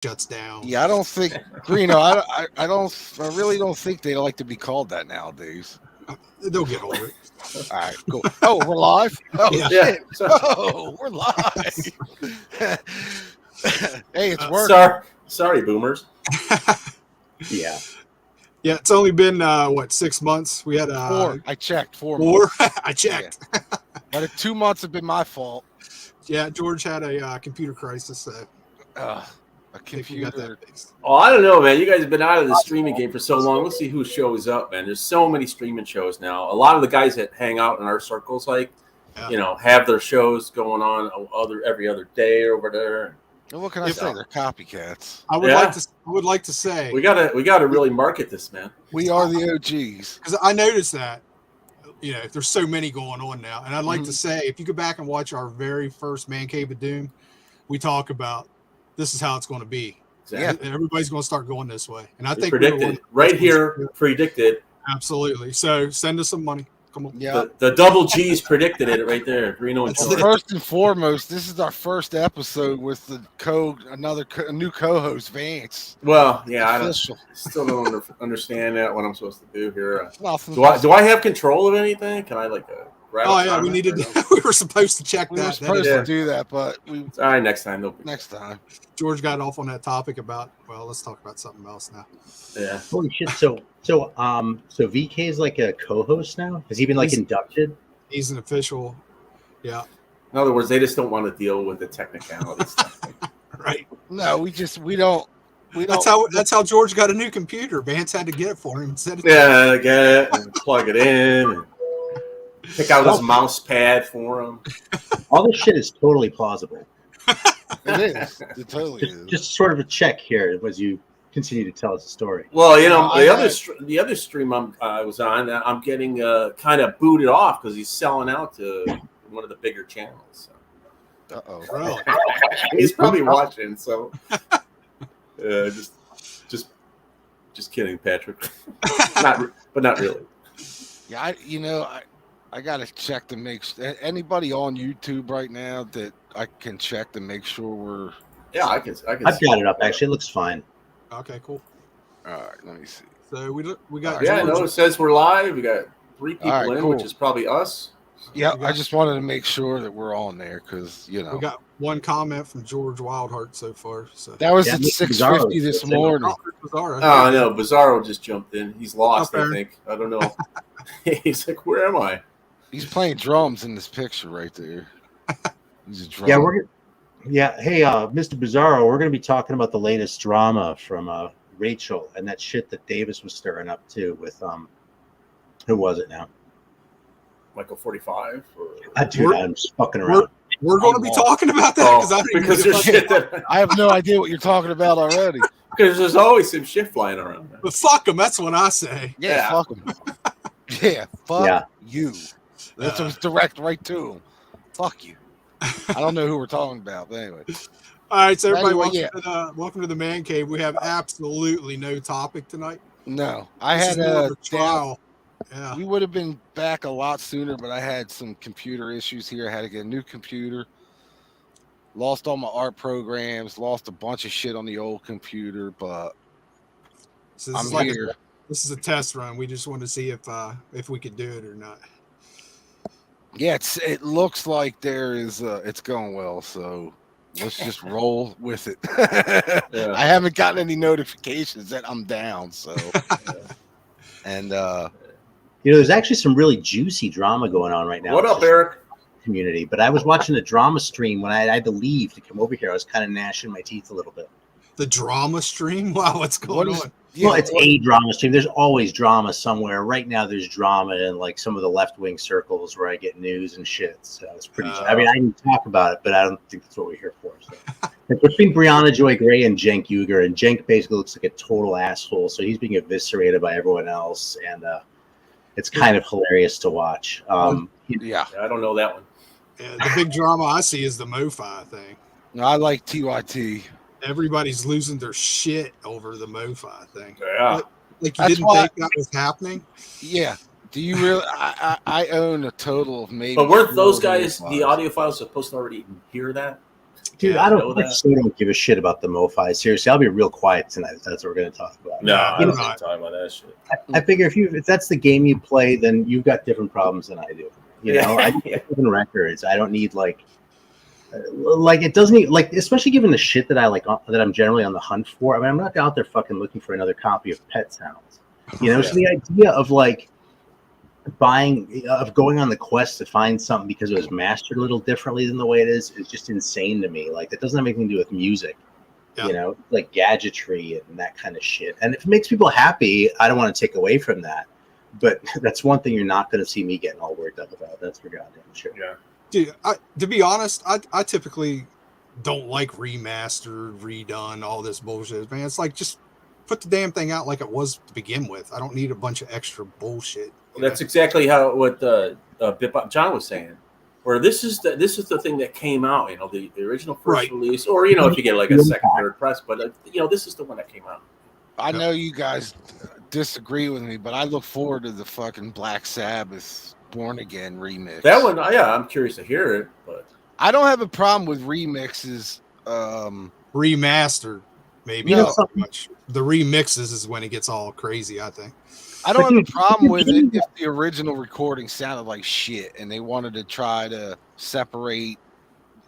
shuts down. Yeah, I don't think I really don't think they like to be called that nowadays. They'll get over it. All right, cool. Oh, we're live. Oh Yeah. shit. Oh, we're live. Hey, it's working. Sorry, boomers. Yeah, it's only been 6 months. We had 4. I checked 4 4. months. I checked. Yeah. But 2 months have been my fault. Yeah, George had a computer crisis. So A computer. Oh, I don't know, man. You guys have been out of the streaming game for so long. Let's see who shows up, man. There's so many streaming shows now. A lot of the guys that hang out in our circles, have their shows going on every other day or whatever. Well, what can I say? They're copycats. I would like to say we gotta really market this, man. We are the OGs. Because I noticed that there's so many going on now, and I'd like to say if you go back and watch our very first Mancave of Doom, we talk about this is how it's going to be. Exactly. Yeah, everybody's going to start going this way, and I think predicted right here. Predicted. Absolutely. So send us some money. Come on. Yeah. The double G's predicted it right there. Reno and George. First and foremost, this is our first episode with the a new co-host, Vance. Well, yeah, I still don't understand that. What I'm supposed to do here? Do I have control of anything? Can I we needed. We were supposed to check that. We were supposed to do that, but all right. Next time. Next time. George got off on that topic about. Well, let's talk about something else now. Yeah. Holy shit! So VK is like a co-host now. Has he been inducted? He's an official. Yeah. In other words, they just don't want to deal with the technicality stuff. Right. No, we don't. That's how George got a new computer. Vance had to get it for him. Get it and plug it in. And pick out his mouse pad for him. All this shit is totally plausible. It is. It totally is. Just sort of a check here as you continue to tell us the story. Well, the other stream I was on, I'm getting kind of booted off because he's selling out to one of the bigger channels. So. Uh-oh. Really? He's probably watching. So, just kidding, Patrick. But not really. Yeah, I gotta check to make anybody on YouTube right now that I can check to make sure we're. Yeah, I can. I've got it up. Actually, it looks fine. Okay, cool. All right, let me see. So we got. Yeah, no, it says we're live. We got 3 people in, cool. which is probably us. Yeah, I just wanted to make sure that we're on there because we got one comment from George Wildheart so far. So that was at 6:50 this morning. Oh no, Bizarro just jumped in. He's lost, I think. I don't know. He's like, where am I? He's playing drums in this picture right there. He's a drummer. Hey, Mr. Bizarro, we're going to be talking about the latest drama from Rachel and that shit that Davis was stirring up too with who was it now? Michael 45. Dude, I'm just fucking around. We're going to be talking about that because there's shit that I have no idea what you're talking about already. Because there's always some shit flying around. But fuck them. That's what I say. Yeah. Fuck them. Yeah, fuck you. That's what's direct right to him. Fuck you. I don't know who we're talking about, but anyway. All right, so everybody, welcome to the Man Cave. We have absolutely no topic tonight. No, I had a trial. Yeah, we would have been back a lot sooner, but I had some computer issues here. I had to get a new computer. Lost all my art programs. Lost a bunch of shit on the old computer, but I'm here. This is a test run. We just wanted to see if we could do it or not. Yeah, it looks like there is it's going well, so let's just roll with it. Yeah. I haven't gotten any notifications that I'm down, so and there's actually some really juicy drama going on right now. What up, Eric? Community, but I was watching a drama stream when I had to leave to come over here. I was kind of gnashing my teeth a little bit. The drama stream? Wow, what's going on? Well, it's a drama stream. There's always drama somewhere. Right now, there's drama in like some of the left-wing circles where I get news and shit. So it's pretty. I mean, I can talk about it, but I don't think that's what we're here for. So. It's between Brianna Joy Gray and Cenk Uygur, and Cenk basically looks like a total asshole. So he's being eviscerated by everyone else, and it's kind of hilarious to watch. I don't know that one. Yeah, the big drama I see is the MoFi thing. No, I like TYT. Everybody's losing their shit over the MoFi thing. Yeah. Like you didn't think that was happening? Yeah. Do you really? I own a total of maybe. But weren't those guys, the audio files, supposed to already hear that? Dude, Yeah, I know don't give a shit about the MoFi. Seriously, I'll be real quiet tonight if that's what we're going to talk about. No, I don't not. talk about that shit. I figure if that's the game you play, then you've got different problems than I do. You know, I need even records. I don't need like it doesn't need, like, especially given the shit that I like that I'm generally on the hunt for. I mean, I'm not out there fucking looking for another copy of Pet Sounds. You know, so the idea of like going on the quest to find something because it was mastered a little differently than the way it is just insane to me. Like, that doesn't have anything to do with music. You know, like gadgetry and that kind of shit. And if it makes people happy, I don't want to take away from that. But that's one thing you're not going to see me getting all worked up about. That's for goddamn sure. Yeah. Dude, to be honest, I typically don't like remastered, redone, all this bullshit, man. It's like, just put the damn thing out like it was to begin with. I don't need a bunch of extra bullshit. Well, that's exactly what John was saying. Where this is the thing that came out, you know, the original first release, or, you know, if you get like a second, third press, but you know, this is the one that came out. I know you guys disagree with me, but I look forward to the fucking Black Sabbath Born Again remix. That one, yeah, I'm curious to hear it, but I don't have a problem with remixes. Remastered, maybe. No. Not so much. The remixes is when it gets all crazy, I think. I don't have a problem with it if the original recording sounded like shit and they wanted to try to separate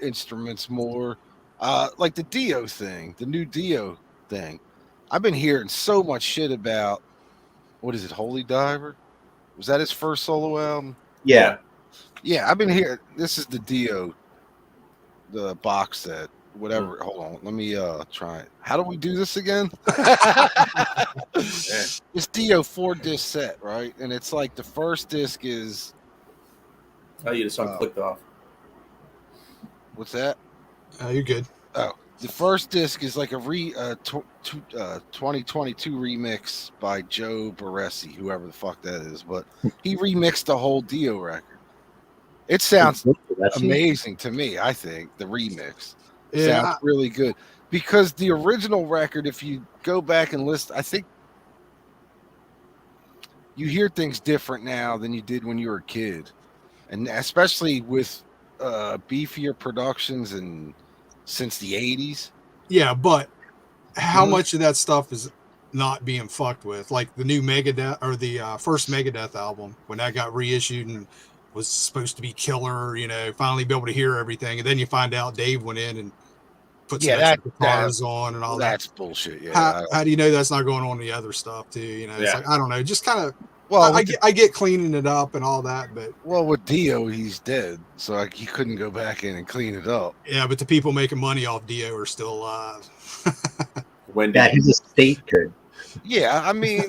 instruments more. Like the Dio thing, the new Dio thing. I've been hearing so much shit about, what is it, Holy Diver? Was that his first solo album? Yeah. Yeah, I've been hearing, this is the Dio, the box set. Whatever. Hold on. Let me try it. How do we do this again? It's Dio 4-disc set, right? And it's like the first disc is. Oh, you just clicked off. What's that? You're good. Oh, the first disc is like a 2022 remix by Joe Barresi, whoever the fuck that is, but he remixed the whole Dio record. It sounds amazing to me. I think the remix. Sounds really good, because the original record, if you go back and listen, I think you hear things different now than you did when you were a kid, and especially with beefier productions and since the 80s. Yeah, but how much of that stuff is not being fucked with? Like the new Megadeth, or the first Megadeth album, when that got reissued and was supposed to be killer, you know, finally be able to hear everything, and then you find out Dave went in and put some extra guitars on and all that. That's bullshit. Yeah. How do you know that's not going on the other stuff too? You know, it's like, I don't know, just kind of. Well, I get cleaning it up and all that, but with Dio, he's dead, so like he couldn't go back in and clean it up. Yeah, but the people making money off Dio are still alive. His estate could. Yeah, I mean.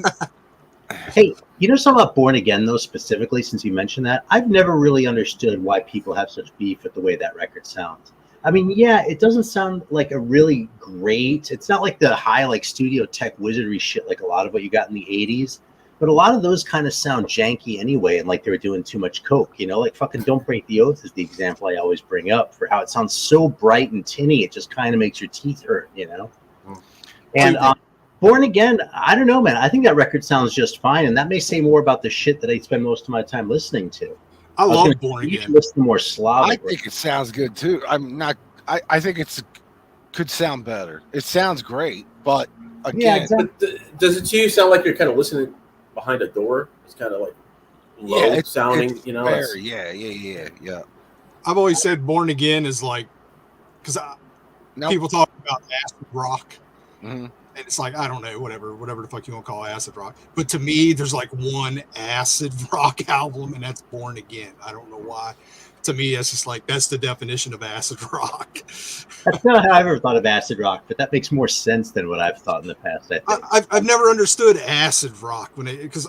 Hey, you know something about Born Again, though, specifically, since you mentioned that? I've never really understood why people have such beef with the way that record sounds. I mean, yeah, it doesn't sound like a really great, it's not like the high, like, studio tech wizardry shit like a lot of what you got in the 80s, but a lot of those kind of sound janky anyway, and like they were doing too much coke, you know? Like fucking Don't Break the Oath is the example I always bring up for how it sounds so bright and tinny, it just kind of makes your teeth hurt, you know? And Born Again, I don't know, man. I think that record sounds just fine, and that may say more about the shit that I spend most of my time listening to. I love Born Again. Listen to more Slavic. I think it sounds good too. I'm not. I think could sound better. It sounds great, but again, yeah, exactly. But does it to you sound like you're kind of listening behind a door? It's kind of like low sounding, it's you know. Yeah. I've always said Born Again is like, because people talk about acid rock. Mm-hmm. And it's like, I don't know, whatever the fuck you want to call acid rock. But to me, there's like one acid rock album, and that's Born Again. I don't know why. To me, it's just like, that's the definition of acid rock. That's not how I've ever thought of acid rock, but that makes more sense than what I've thought in the past. I think. I've never understood acid rock because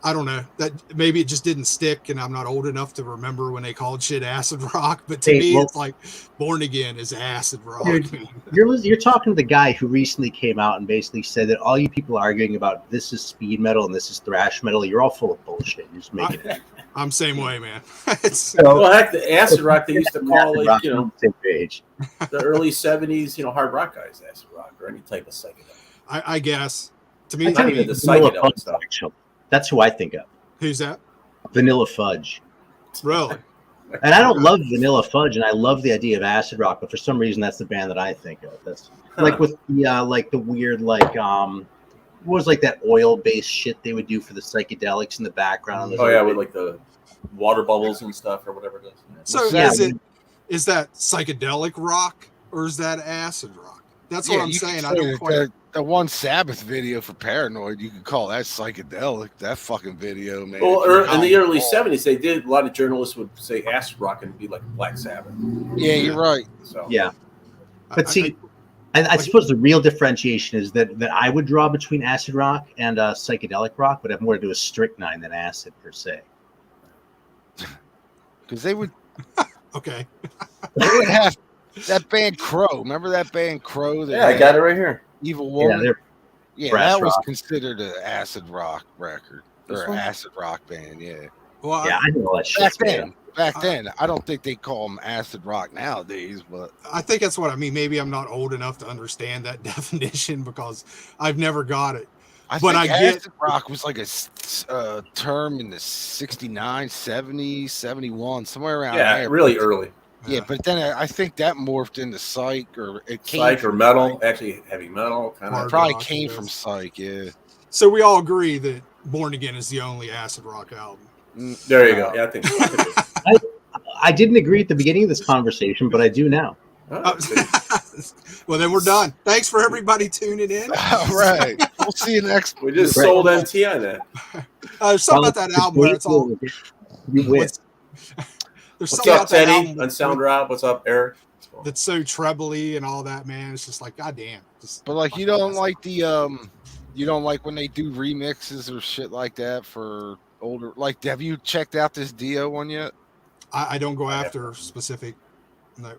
I don't know, that maybe it just didn't stick, and I'm not old enough to remember when they called shit acid rock. But to me, it's like Born Again is acid rock. Dude, you're talking to the guy who recently came out and basically said that all you people arguing about this is speed metal and this is thrash metal, you're all full of bullshit. You're just making it. I'm same way, man. Well, heck, the acid rock they used to call, like, you know, same page. The early 70s, you know, hard rock guys, acid rock or any type of psychedelic. I guess. To me, not even the psychedelic stuff. Actually. That's who I think of. Who's that? Vanilla Fudge. Really? And I don't love Vanilla Fudge, and I love the idea of acid rock, but for some reason that's the band that I think of. That's like with the weird what was like that oil based shit they would do for the psychedelics in the background. Oh yeah, with like the water bubbles and stuff or whatever it is. So is that psychedelic rock or is that acid rock? That's what I'm saying. I don't quite. The one Sabbath video for Paranoid, you could call that psychedelic. That fucking video, man. Well, in the early '70s, they did. A lot of journalists would say acid rock and be like Black Sabbath. Yeah, you're right. So yeah, but see, I suppose the real differentiation is that I would draw between acid rock and psychedelic rock would have more to do with strychnine than acid per se. Because they would. Okay. They would have that band Crow. Remember that band Crow? Yeah, I got it right here. Evil Woman. Yeah, that was rock. Considered an acid rock record or an acid rock band. Yeah. Well, yeah, I know that shit. Back then, I don't think they call them acid rock nowadays, but I think that's what I mean. Maybe I'm not old enough to understand that definition because I've never got it. I think acid rock was like a term in the 69, 70, 71, somewhere around there. Yeah, really early. Yeah, but then I think that morphed into psych or it came psych from or metal, actually heavy metal kind of. Probably came from psych, yeah. So we all agree that Born Again is the only acid rock album. There you go. Yeah, I think so. I didn't agree at the beginning of this conversation, but I do now. Well, then we're done. Thanks for everybody tuning in. All right. We'll see you next. We just sold MT on that. There's something about that album where it's all. You win. There's What's something up, about that Teddy? album On Sound Rob. What's up, Eric? That's so trebly and all that, man. It's just like, goddamn. But like, you don't like you don't like when they do remixes or shit like that for older. Like, have you checked out this Dio one yet? I don't go after specific. No.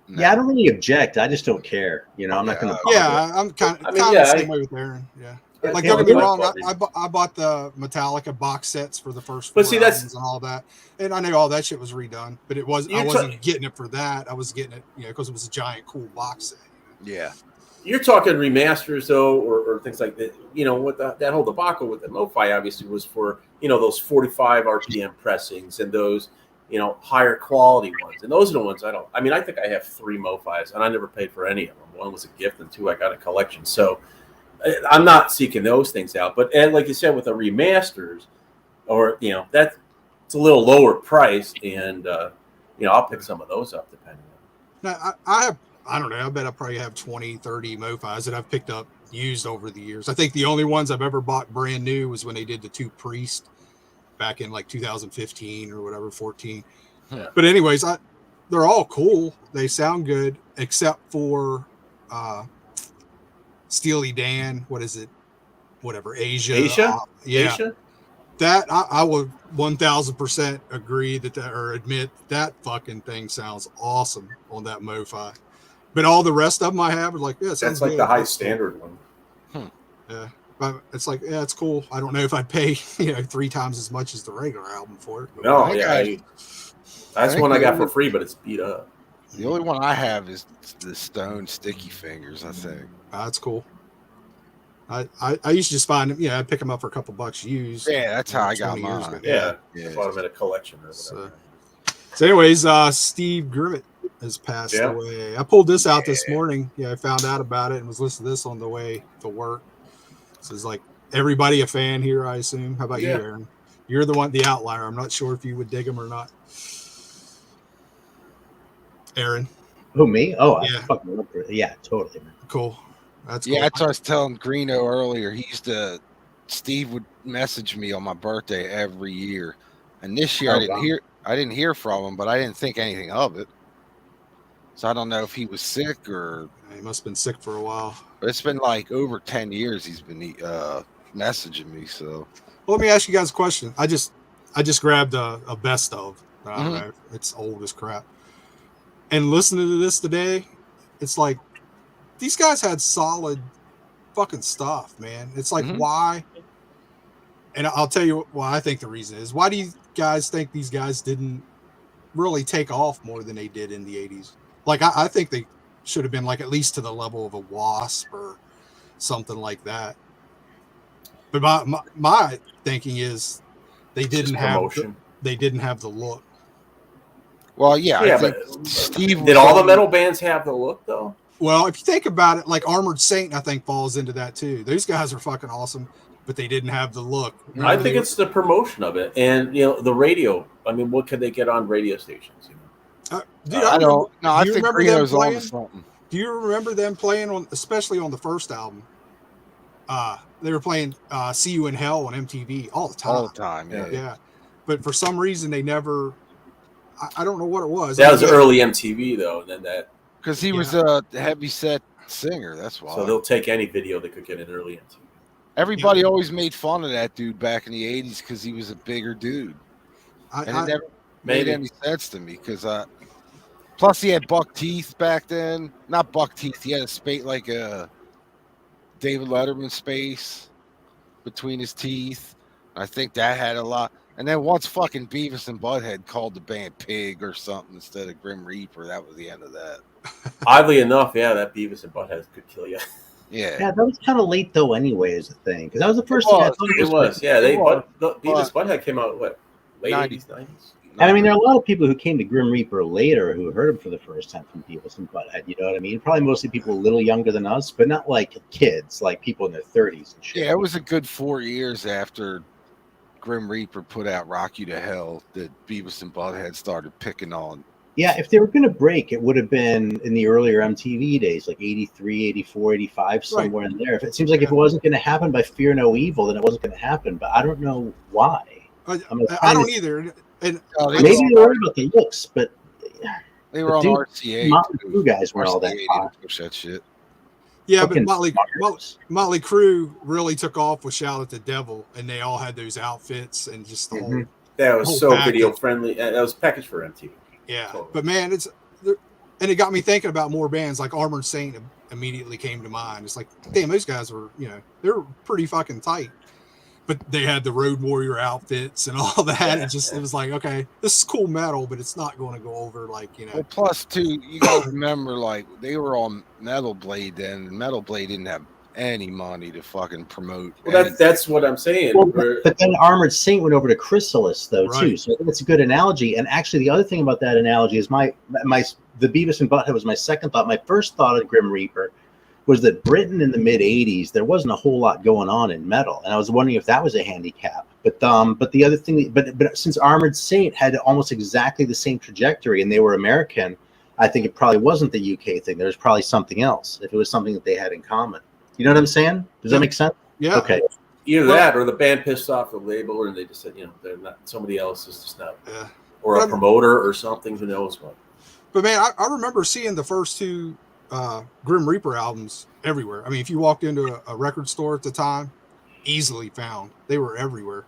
Yeah, I don't really object. I just don't care. You know, I'm not going to. Yeah, I'm kind of the same way with Aaron. Yeah. Like, don't get me wrong, I bought the Metallica box sets for the first 4 albums and all that, and I knew all that shit was redone, but I wasn't getting it for that. I was getting it, because it was a giant cool box set. Yeah, you're talking remasters though, or things like that. What that whole debacle with the lo-fi obviously was for those 45 RPM pressings and those higher quality ones, and those are the ones I don't. I mean, I think I have 3 Mo-Fis, and I never paid for any of them. One was a gift, and 2 I got a collection. So. I'm not seeking those things out, but like you said, with the remasters, or that's a little lower price, and I'll pick some of those up depending. Now, I don't know. I bet I probably have 20, 30 Mo-Fis that I've picked up used over the years. I think the only ones I've ever bought brand new was when they did the 2 Priest back in like 2015 or whatever, 14. Yeah. But anyways, they're all cool. They sound good, except for. Steely Dan, what is it? Whatever, Asia. Yeah. Asia? That I would 1000% agree or admit that fucking thing sounds awesome on that Mo-Fi. But all the rest of them I have are like, yeah, it sounds that's like good. The high standard one. Yeah. But it's like, yeah, it's cool. I don't know if I'd pay 3 times as much as the regular album for it. No, yeah. That's one I got for free, but it's beat up. The only one I have is the Stone Sticky Fingers, I think. That's cool. I used to just find them, I'd pick them up for a couple bucks used. Yeah, that's how I got mine. Yeah. Bought them in a collection or whatever. So anyways, Steve Grimmett has passed away. I pulled this out this morning. I found out about it and was listening to this on the way to work. So it's like everybody a fan here, I assume. How about you, Aaron? You're the outlier. I'm not sure if you would dig him or not. Aaron. Who, me? Oh, yeah. I fucking love it. Yeah, totally. Cool. That's cool. Yeah, that's what I was telling Greeno earlier. Steve would message me on my birthday every year. And this year I didn't hear from him, but I didn't think anything of it. So I don't know if he was sick or he must have been sick for a while. But it's been like over 10 years he's been messaging me. So well, let me ask you guys a question. I just grabbed a best of. I don't know. It's old as crap. And listening to this today, it's like these guys had solid fucking stuff, man. It's like why? And I'll tell you why I think the reason is. Why do you guys think these guys didn't really take off more than they did in the 80s? Like, I think they should have been like at least to the level of a Wasp or something like that. But my thinking is they didn't have the look. Well, yeah, Yeah, I think but Steve did all the metal bands have the look though? Well, if you think about it, like Armored Saint, I think falls into that too. Those guys are fucking awesome, but they didn't have the look. I think it's the promotion of it, and the radio. I mean, what could they get on radio stations? Dude, I don't. No, I do you think remember them Reno's on to playing? something. Do you remember them playing on, especially on the first album? They were playing "See You in Hell" on MTV all the time. All the time, yeah. Yeah. But for some reason, they never. I don't know what it was. That was early MTV though, and then that. Because he was a heavy set singer. That's why. So they'll take any video they could get in early MTV. Everybody always made fun of that dude back in the 80s because he was a bigger dude. And it never made any sense to me because plus he had buck teeth back then. Not buck teeth. He had a space like a David Letterman space between his teeth. I think that had a lot. And then once fucking Beavis and Butthead called the band Pig or something instead of Grim Reaper, that was the end of that. Oddly enough, yeah, that Beavis and Butthead could kill you. Yeah, that was kind of late though, anyway, as a thing, because that was the first thing I thought it was. Yeah, Beavis Butthead came out what, late 80s, 90s. And I mean, there are a lot of people who came to Grim Reaper later who heard him for the first time from Beavis and Butthead. You know what I mean? Probably mostly people a little younger than us, but not like kids, like people in their 30s and shit. Yeah, it was a good 4 years after Grim Reaper put out Rock You to Hell that Beavis and Butthead started picking on. Yeah, if they were going to break, it would have been in the earlier MTV days, like 83, 84, 85, somewhere in there. If it seems like if it wasn't going to happen by Fear No Evil, then it wasn't going to happen. But I don't know why. I don't either. And maybe they were about the looks, but they were on RCA. You guys were all that hot. Push that shit. Yeah, but Motley Crue really took off with Shout at the Devil, and they all had those outfits and just the whole. That was so video friendly. That was packaged for MTV. Yeah, totally. But man, and it got me thinking about more bands. Like Armored Saint immediately came to mind. It's like, damn, those guys were, they were pretty fucking tight. But they had the Road Warrior outfits and all that. Yeah. It was like, okay, this is cool metal, but it's not going to go over like, Well, plus too, you got to remember, like they were on Metal Blade then, and Metal Blade didn't have any money to fucking promote. Well, that's what I'm saying. Well, but then Armored Saint went over to Chrysalis though too, so I think it's a good analogy. And actually, the other thing about that analogy is the Beavis and Butthead was my second thought. My first thought of Grim Reaper was that Britain in the mid '80s there wasn't a whole lot going on in metal, and I was wondering if that was a handicap. But the other thing, but since Armored Saint had almost exactly the same trajectory and they were American, I think it probably wasn't the UK thing. There was probably something else. If it was something that they had in common. You know what I'm saying? Does that make sense? Yeah. Okay. Either that or the band pissed off the label and they just said, they're not, somebody else is just not, or a promoter or something, who knows what. But man, I remember seeing the first two Grim Reaper albums everywhere. I mean, if you walked into a record store at the time, easily found. They were everywhere.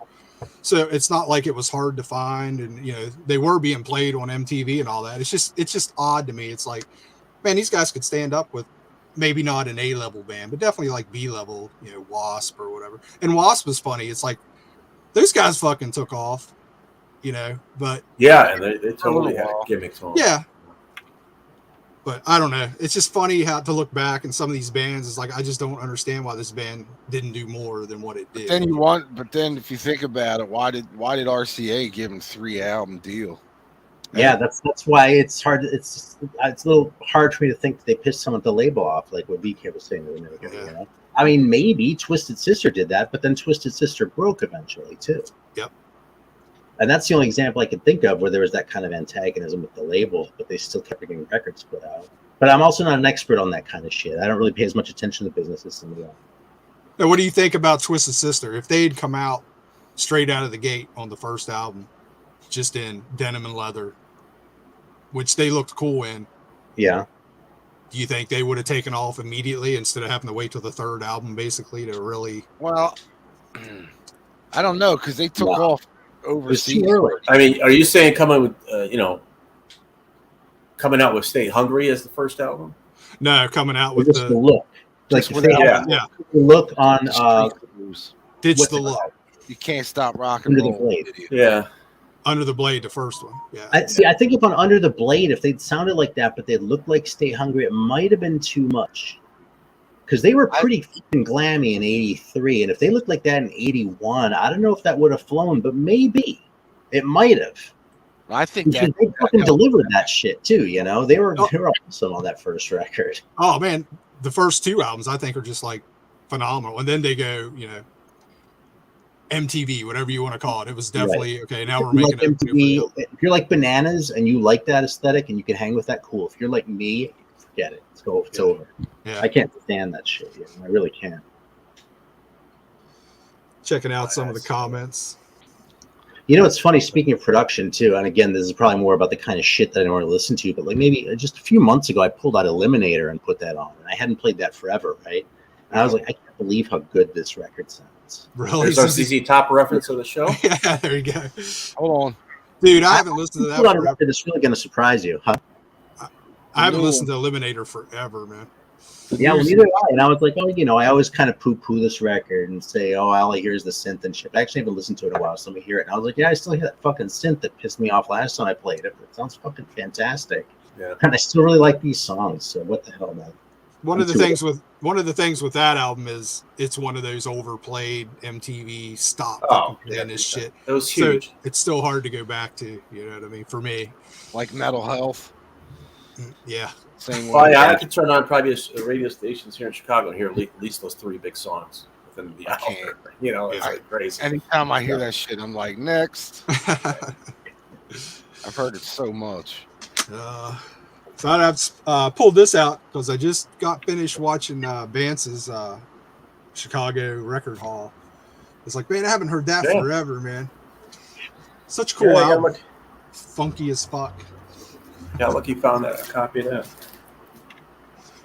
So it's not like it was hard to find, and they were being played on MTV and all that. It's just odd to me. It's like, man, these guys could stand up with maybe not an A-level band, but definitely like B-level, Wasp or whatever. And Wasp is funny. It's like those guys fucking took off, but yeah, and they totally had gimmicks on. Yeah. But I don't know. It's just funny how to look back and some of these bands is like, I just don't understand why this band didn't do more than what it did. But then if you think about it, why did RCA give him 3-album deal? Yeah, that's why it's hard. It's a little hard for me to think that they pissed someone at the label off, like what BK was saying. I mean, maybe Twisted Sister did that, but then Twisted Sister broke eventually too. Yep. And that's the only example I can think of where there was that kind of antagonism with the label, but they still kept getting records put out. But I'm also not an expert on that kind of shit. I don't really pay as much attention to business as somebody else. Now, what do you think about Twisted Sister? If they had come out straight out of the gate on the first album, just in denim and leather, which they looked cool in. Yeah. Do you think they would have taken off immediately instead of having to wait till the third album, basically, to really? Well, I don't know, because they took off overseas. I mean, are you saying coming out with Stay Hungry as the first album? No, coming out with the look. Like the look on ditch the look. You can't stop rock and roll. The blade. Yeah. Under the Blade, the first one. Yeah. I think if on Under the Blade, if they'd sounded like that, but they looked like Stay Hungry, it might have been too much. Because they were pretty fucking glammy in '83, and if they looked like that in '81, I don't know if that would have flown, but maybe it might have. I think that they fucking delivered that shit too. You know, they were awesome on that first record. Oh man, the first 2 albums I think are just like phenomenal, and then they go, you know, MTV, whatever you want to call it. It was definitely okay. Now we're making like MTV. If you're like Bananas and you like that aesthetic and you can hang with that, cool. If you're like me, forget it. It's over. Yeah. I can't stand that shit. You know? I really can't. Checking out some of the comments. You know, it's funny, speaking of production too, and again, this is probably more about the kind of shit that I don't want to listen to, but like maybe just a few months ago, I pulled out Eliminator and put that on, and I hadn't played that forever, right? And I was like, I can't believe how good this record sounds. Really? There's our ZZ Top reference of the show. Yeah, there you go. Hold on. Dude, I haven't listened to that forever. It's really going to surprise you, huh? I haven't listened to Eliminator forever, man. Yeah, well, neither I. And I was like, oh, you know, I always kind of poo-poo this record and say, oh, all I hear is the synth and shit. I actually haven't listened to it in a while, so let me hear it. And I was like, yeah, I still hear that fucking synth that pissed me off last time I played it. But it sounds fucking fantastic. Yeah. And I still really like these songs. So what the hell, man? One of the things with that album is it's one of those overplayed MTV playing this shit. It was huge. So it's still hard to go back to. You know what I mean? For me, like Mental Health. Yeah. Same way. Well, yeah, I could turn on probably radio stations here in Chicago and hear at least those 3 big songs within the hour. You know, it's like crazy. Anytime I hear that shit, I'm like, next. I've heard it so much. Thought I'd pulled this out because I just got finished watching Vance's Chicago Record Hall. It's like, man, I haven't heard that forever, man. Such a cool album. Funky as fuck. Yeah, lucky found that copy of that.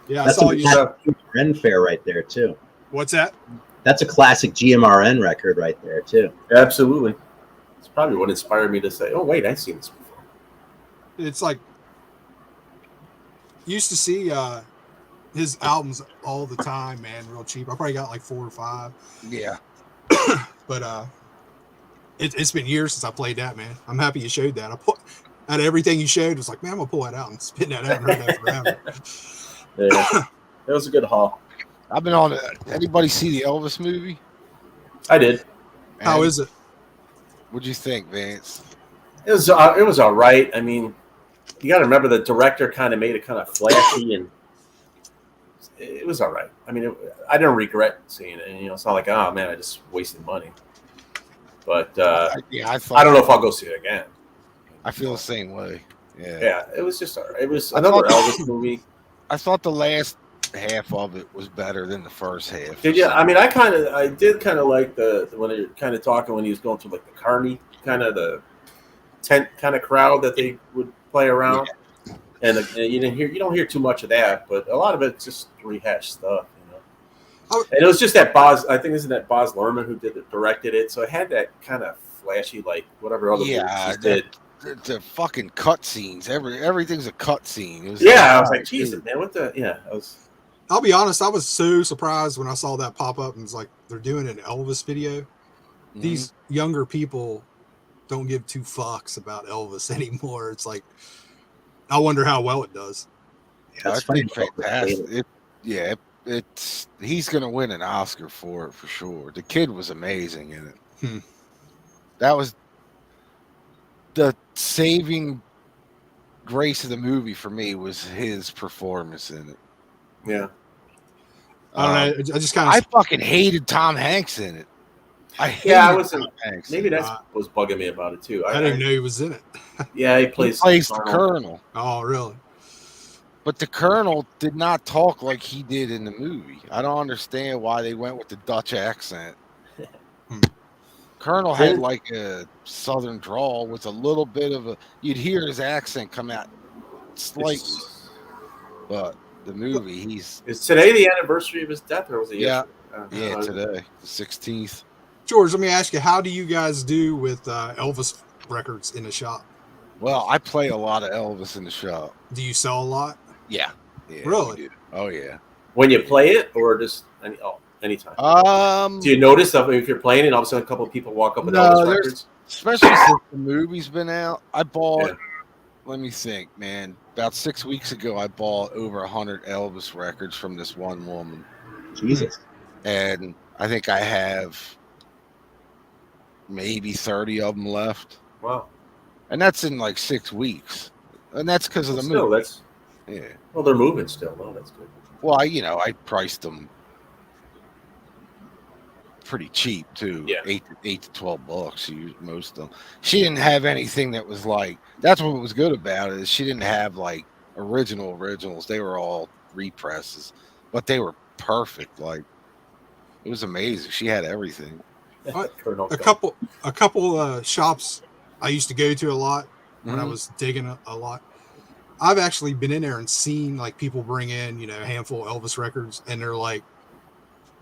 Yeah, that's I saw a GMRN fair right there too. What's that? That's a classic GMRN record right there too. Absolutely. It's probably what inspired me to say, oh wait, I've seen this before. It's like used to see his albums all the time, man, real cheap. I probably got like 4 or 5. Yeah. But it's been years since I played that, man. I'm happy you showed that. Out of everything you showed, it was like, man, I'm gonna pull that out and spin that out and heard that forever. Yeah, it was a good haul. I've been on it. Anybody see the Elvis movie? I did. How is it? What'd you think, Vance? It was all right. I mean, you got to remember the director kind of made it kind of flashy, and it was all right. I mean, I didn't regret seeing it. And, you know, it's not like, oh man, I just wasted money. But I don't know if I'll go see it again. I feel the same way. Yeah, it was just all right. It was another Elvis movie. I thought the last half of it was better than the first half. Did you? I mean, I did kind of like the when they're kind of talking when he was going through like the carny kind of the tent kind of crowd that they would play around, and you don't hear too much of that, but a lot of it's just rehashed stuff, you know. And it was just that Boz. I think isn't that Boz Lerman who directed it, so it had that kind of flashy like whatever other movies did. The fucking cut scenes. Everything's a cut scene. I was like, Jesus, man, what the? Yeah, I'll be honest. I was so surprised when I saw that pop up and it's like they're doing an Elvis video. Mm-hmm. These younger people don't give 2 fucks about Elvis anymore. It's like, I wonder how well it does. Yeah, I think fantastic. He's gonna win an Oscar for it for sure. The kid was amazing in it. That was the saving grace of the movie for me was his performance in it. Yeah. I don't know. I just kind of. I fucking hated Tom Hanks in it. I wasn't. Maybe that's what was bugging me about it too. I didn't know he was in it. Yeah, he plays the Colonel. Oh, really? But the Colonel did not talk like he did in the movie. I don't understand why they went with the Dutch accent. Colonel had like a southern drawl with a little bit of a. You'd hear his accent come out slightly, but the movie is today the anniversary of his death, or was it? Yeah, today, the 16th. George, let me ask you, how do you guys do with Elvis records in the shop? Well, I play a lot of Elvis in the shop. Do you sell a lot? Yeah. Really? Oh yeah. When you play it, or just anytime? Do you notice that if you're playing it, all of a sudden a couple of people walk up with Elvis records? Especially since the movie's been out. I bought. Let me think, man. About 6 weeks ago, I bought over 100 Elvis records from this one woman. Jesus. And I think I have maybe 30 of them left. Wow. and that's in like 6 weeks, and that's because of the Still, movie. that's Yeah. well, they're moving still. Though that's good. Well, I priced them pretty cheap too. Yeah. 8 to $12. Most of them. She didn't have anything that was like. That's what was good about it. Is she didn't have like originals. They were all represses, but they were perfect. Like it was amazing. She had everything. A couple shops I used to go to a lot when I was digging a lot. I've actually been in there and seen like people bring in, a handful of Elvis records, and they're like,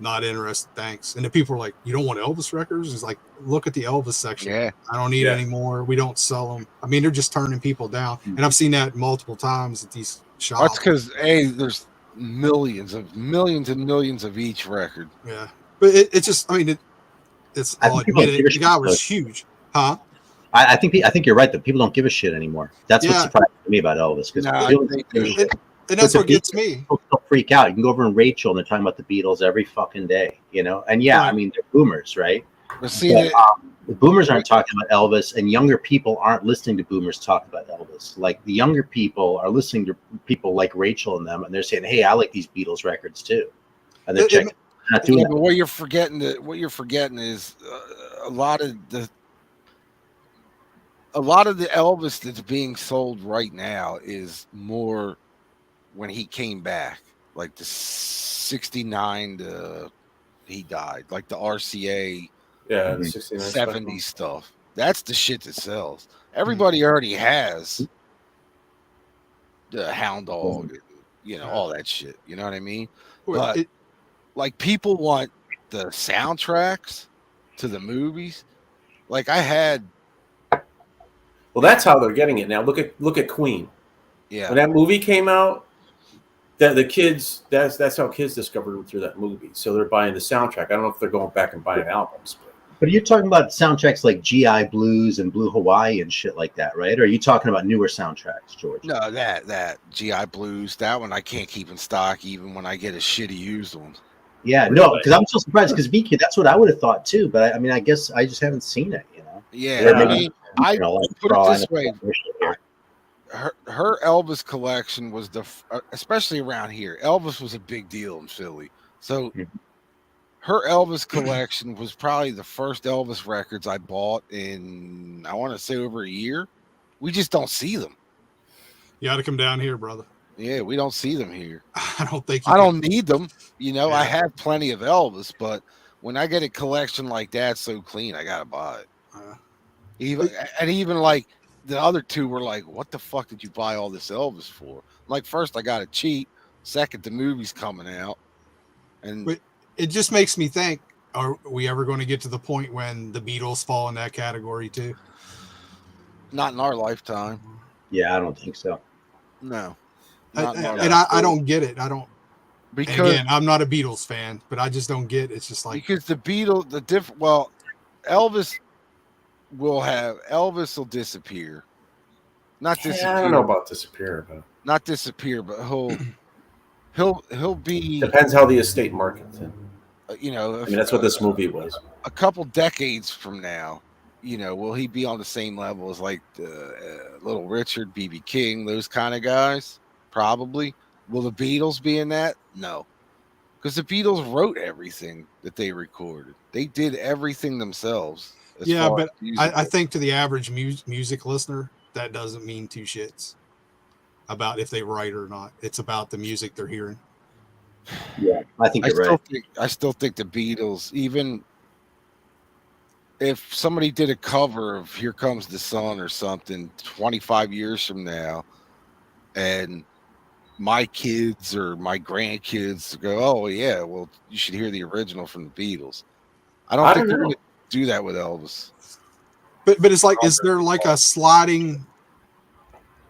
not interested, thanks. And the people are like, you don't want Elvis records? It's like, look at the Elvis section. Yeah. I don't need any more. We don't sell them. I mean, they're just turning people down. And I've seen that multiple times at these shops. That's because there's millions and millions of each record. Yeah. But it's just, I mean, it's, I'll admit it, the guy was huge. Huh? I think you're right that people don't give a shit anymore. That's what surprised me about Elvis, because and that's what gets me. People still freak out. You can go over in Rachel and they're talking about the Beatles every fucking day, And I mean, they're boomers, right? But the boomers aren't talking about Elvis, and younger people aren't listening to boomers talk about Elvis. Like the younger people are listening to people like Rachel and them, and they're saying, "Hey, I like these Beatles records too," and they're checking. Not doing that. But what you're forgetting is a lot of the Elvis that's being sold right now is more when he came back, like the 69 to he died, like the RCA, the 69 70s stuff. That's the shit that sells. Everybody already has the Hound Dog, all that shit. You know what I mean? But like people want the soundtracks to the movies. Like I had. Well, that's how they're getting it now. Look at Queen. Yeah. When that movie came out, that the kids that's how kids discovered them through that movie. So they're buying the soundtrack. I don't know if they're going back and buying albums. But you're talking about soundtracks like GI Blues and Blue Hawaii and shit like that, right? Or are you talking about newer soundtracks, George? No, that GI Blues, that one I can't keep in stock even when I get a shitty used one. Yeah, no, because I'm so surprised because VQ, that's what I would have thought too. But I mean, I guess I just haven't seen it, Yeah, I mean, I put it this way. Her Elvis collection was especially around here. Elvis was a big deal in Philly. So her Elvis collection was probably the first Elvis records I bought in, I want to say, over a year. We just don't see them. You got to come down here, brother. Yeah, we don't see them here. I don't think I don't need them. I have plenty of Elvis, but when I get a collection like that so clean, I got to buy it. Even like the other two were like, what the fuck did you buy all this Elvis for? Like, first I got it cheap. Second, the movie's coming out. And it just makes me think, are we ever going to get to the point when the Beatles fall in that category too? Not in our lifetime. Yeah, I don't think so. No. I don't get it. I don't. Because again, I'm not a Beatles fan, but I just don't get it. It's just like because the Beatles, Elvis will disappear. Not disappear. I don't know about disappear, but not disappear, but he'll be. Depends how the estate markets him. I mean, that's what this movie was. A couple decades from now, will he be on the same level as like Little Richard, B.B. King, those kind of guys? Probably. Will the Beatles be in that? No, because the Beatles wrote everything that they recorded. They did everything themselves. Yeah, but I think to the average music listener, that doesn't mean two shits about if they write or not. It's about the music they're hearing. Yeah, I think you're right. I still think the Beatles, even if somebody did a cover of Here Comes the Sun or something 25 years from now, and my kids or my grandkids go, oh, yeah, well, you should hear the original from the Beatles. I don't think they're going to do that with Elvis. But it's like, is there like a sliding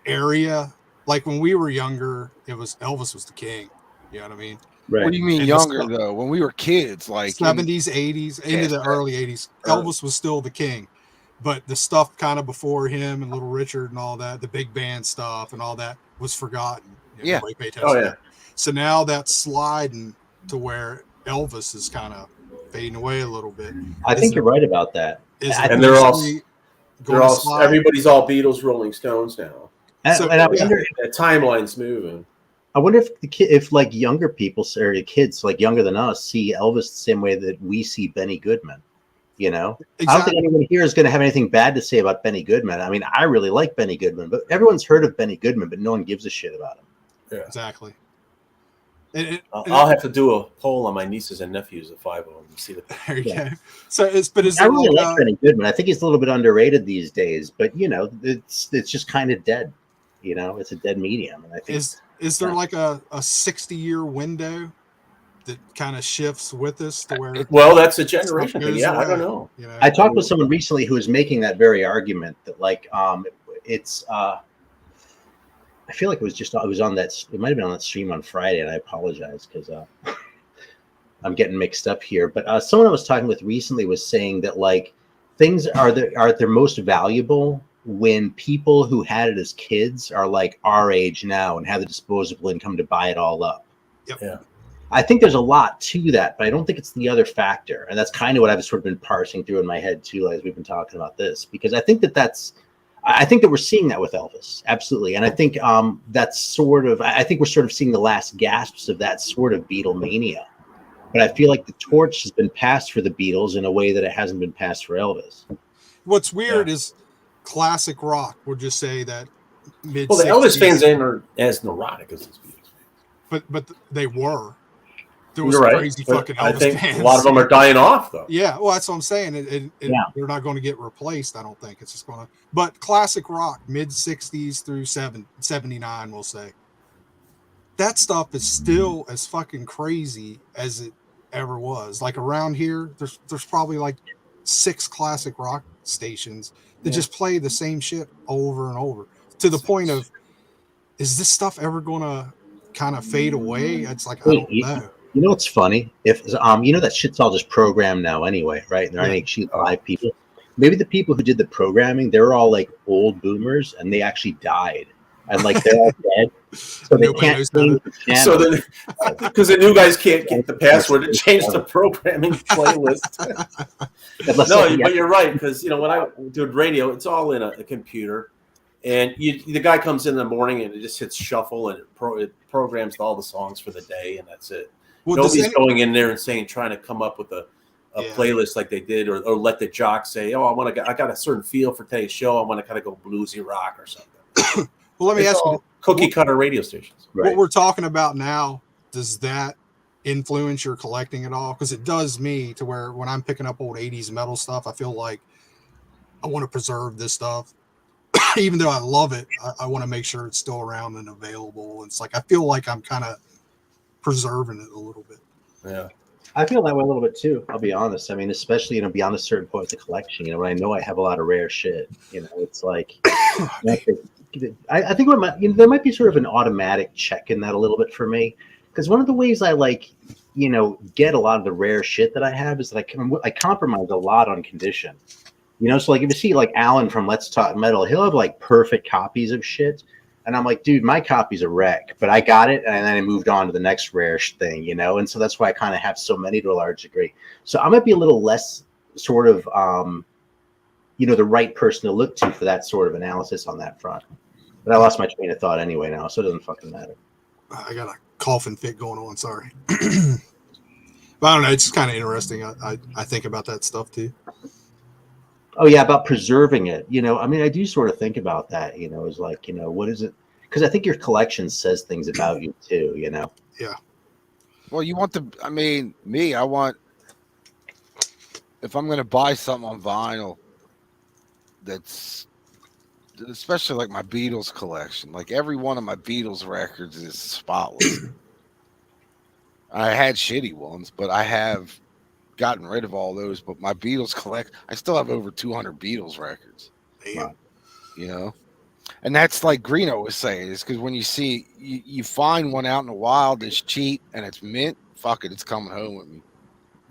area? Like when we were younger, it was Elvis was the king. You know what I mean? Right. What do you mean younger though? When we were kids, like 70s, 80s, into the early 80s, Elvis was still the king. But the stuff kind of before him and Little Richard and all that, the big band stuff and all that was forgotten. Yeah. Oh yeah. So now that's sliding to where Elvis is kind of fading away a little bit. I think you're right about that. And they're all They're all everybody's all Beatles, Rolling Stones now. So, and I wonder, that timeline's moving. I wonder if if like younger people or kids like younger than us see Elvis the same way that we see Benny Goodman. You know, exactly. I don't think anyone here is going to have anything bad to say about Benny Goodman. I mean, I really like Benny Goodman, but everyone's heard of Benny Goodman, but no one gives a shit about him. Yeah, exactly. I'll have to do a poll on my nieces and nephews, the 5 of them, and see what there you go. So I really like Benny Goodman. I think he's a little bit underrated these days, but you know, it's just kind of dead. You know, it's a dead medium, and I think is there like a 60-year window that kind of shifts with us to where? Well, that's a generation thing. Yeah, away. I don't know. You know. I talked with someone recently who was making that very argument that like it's. I feel like it was on that. It might have been on that stream on Friday, and I apologize because I'm getting mixed up here. But someone I was talking with recently was saying that like things are their most valuable when people who had it as kids are like our age now and have the disposable income to buy it all up. Yep. Yeah. I think there's a lot to that, but I don't think it's the other factor. And that's kind of what I've sort of been parsing through in my head too, as we've been talking about this, because I think that we're seeing that with Elvis. Absolutely. And I think that's sort of, I think we're sort of seeing the last gasps of that sort of Beatlemania. But I feel like the torch has been passed for the Beatles in a way that it hasn't been passed for Elvis. What's weird is classic rock would just say that mid. Well, the Elvis fans ain't as neurotic as these Beatles. But they were. There was crazy fucking Elvis I think fans. A lot of them are dying off, though. Yeah, well, that's what I'm saying. They're not going to get replaced, I don't think. It's just going to. But classic rock, mid 60s through 79, we'll say. That stuff is still as fucking crazy as it ever was. Like around here, there's probably like 6 classic rock stations that just play the same shit over and over to the point of, is this stuff ever going to kind of fade away? It's like, I don't know. You know what's funny? If you know that shit's all just programmed now anyway, right? There aren't actually live people. Maybe the people who did the programming, they're all like old boomers, and they actually died, and like they're all dead, so they can't change the channel. So then, because the new guys can't get the password to change the programming playlist. No, but you're right, because you know when I did radio, it's all in a computer. And the guy comes in the morning and it just hits shuffle and it programs all the songs for the day, and that's it. Well, nobody's going in there and trying to come up with a playlist like they did, or let the jock say, "Oh, I got a certain feel for today's show. I want to kind of go bluesy rock or something." Well, let me ask you, cookie cutter radio stations. Right. What we're talking about now, does that influence your collecting at all? Because it does me, to where when I'm picking up old 80s metal stuff, I feel like I want to preserve this stuff. Even though I love it, I want to make sure it's still around and available. It's like I feel like I'm kind of preserving it a little bit. Yeah, I feel that way a little bit too. I'll be honest. I mean, especially beyond a certain point with the collection. When I know I have a lot of rare shit. It's like I think there might be sort of an automatic check in that a little bit for me, because one of the ways I get a lot of the rare shit that I have is that I compromise a lot on condition. So like if you see like Alan from Let's Talk Metal, he'll have like perfect copies of shit. And I'm like, dude, my copy's a wreck, but I got it. And then I moved on to the next rare thing, And so that's why I kind of have so many to a large degree. So I might be a little less sort of, the right person to look to for that sort of analysis on that front. But I lost my train of thought anyway now, so it doesn't fucking matter. I got a coughing fit going on. Sorry. But I don't know. It's just kind of interesting. I think about that stuff too. Oh yeah, about preserving it. I do sort of think about that. Is like, what is it? Because I think your collection says things about you too. Yeah. Well, you want I want, if I'm going to buy something on vinyl, that's especially like my Beatles collection. Like every one of my Beatles records is spotless. I had shitty ones, but I have gotten rid of all those. But my Beatles I still have over 200 Beatles records. Damn. And that's like Greeno was saying, is because when you see you find one out in the wild that's cheap and it's mint, fuck it, it's coming home with me.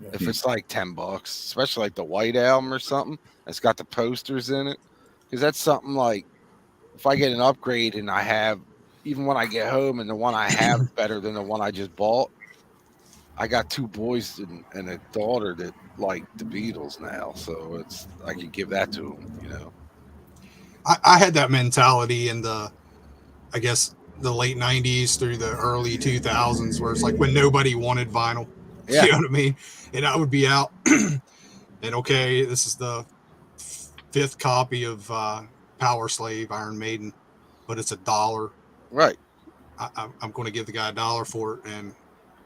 Yeah. If it's like $10, especially like the White Album or something that's got the posters in it, because that's something like if I get an upgrade and I have, even when I get home and the one I have is better than the one I just bought. I got 2 boys and a daughter that like the Beatles now, so I can give that to them, I had that mentality in the, I guess, the late 90s through the early 2000s, where it's like when nobody wanted vinyl. Yeah. You know what I mean? And I would be out and okay, this is the 5th copy of Power Slave, Iron Maiden, but it's $1. Right. I'm going to give the guy $1 for it and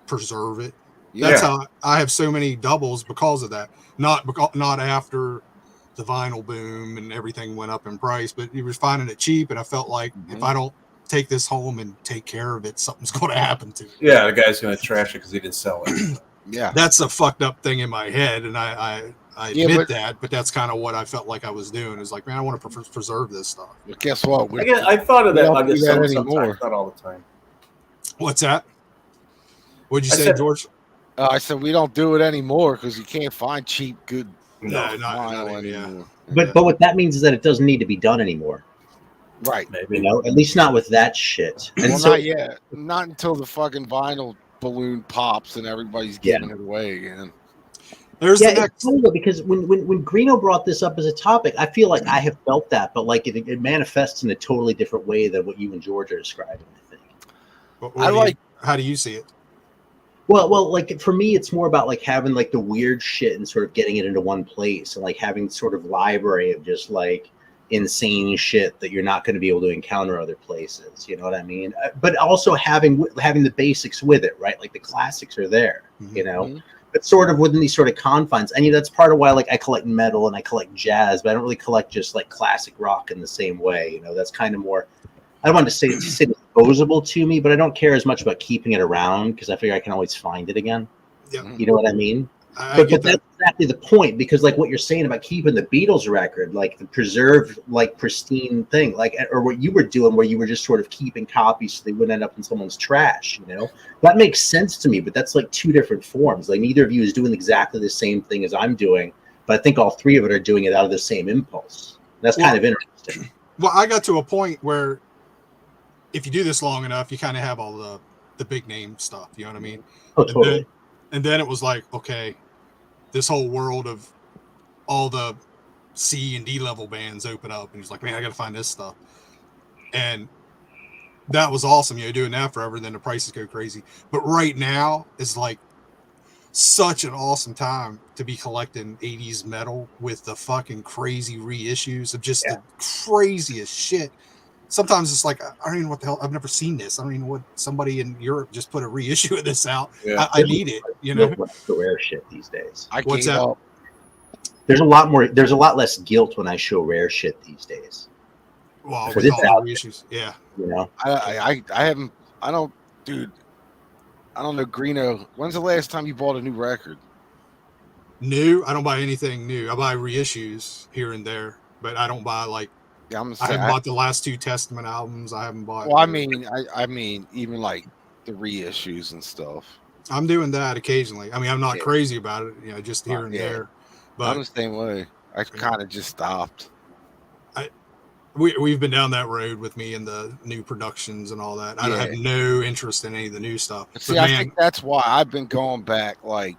preserve it. Yeah. That's how I have so many doubles because of that. Not after the vinyl boom and everything went up in price, but you were finding it cheap, and I felt like if I don't take this home and take care of it, something's going to happen to it. Yeah, the guy's going to trash it because he didn't sell it. Yeah, that's a fucked up thing in my head, and I admit that, but that's kind of what I felt like I was doing. Is like, man, I want to preserve this stuff. But guess what? I thought of that. I guess sometimes, not all the time. What's that? What'd you say, George? I said we don't do it anymore because you can't find cheap, good vinyl anymore. But what that means is that it doesn't need to be done anymore. Right. Maybe. You know, at least not with that shit. And well, not yet. Not until the fucking vinyl balloon pops and everybody's giving it away again. There's the next... it's funny though, because when Greeno brought this up as a topic, I feel like I have felt that, but like it manifests in a totally different way than what you and George are describing, I think. How do you see it? Well, like for me, it's more about like having like the weird shit and sort of getting it into one place, and like having sort of library of just like insane shit that you're not going to be able to encounter other places. You know what I mean? But also having the basics with it, right? Like the classics are there, you know, but sort of within these sort of confines. And that's part of why like I collect metal and I collect jazz, but I don't really collect just like classic rock in the same way. You know, that's kind of more. I don't want to say it's disposable to me, but I don't care as much about keeping it around because I figure I can always find it again. Yeah. You know what I mean? But that's exactly the point, because like what you're saying about keeping the Beatles record, like the preserved, like pristine thing, like, or what you were doing where you were just sort of keeping copies so they wouldn't end up in someone's trash, you know? That makes sense to me, but that's like two different forms. Like neither of you is doing exactly the same thing as I'm doing, but I think all three of it are doing it out of the same impulse. That's kind of interesting. Well, I got to a point where if you do this long enough, you kind of have all the big name stuff, you know what I mean? Oh, totally. And then it was like, okay, this whole world of all the C and D level bands open up, and he's like, man, I got to find this stuff. And that was awesome. You're doing that forever, and then the prices go crazy. But right now is like such an awesome time to be collecting 80s metal with the fucking crazy reissues of just the craziest shit. Sometimes it's like, I don't even know what the hell, I've never seen this. I don't even know what somebody in Europe just put a reissue of this out. Yeah. I need it, you know. The rare shit these days. What's that? There's a lot less guilt when I show rare shit these days. Well, with all the reissues, yeah. You know, I don't know, Greeno. When's the last time you bought a new record? New? I don't buy anything new. I buy reissues here and there, but I don't buy like. Yeah, I haven't bought the last 2 Testament albums. I haven't bought. Well, I mean, even like the reissues and stuff. I'm doing that occasionally. I mean, I'm not crazy about it, you know, just here and there. But I'm the same way. I kind of just stopped. We've been down that road with me and the new productions and all that. I have no interest in any of the new stuff. See, I think that's why I've been going back. Like,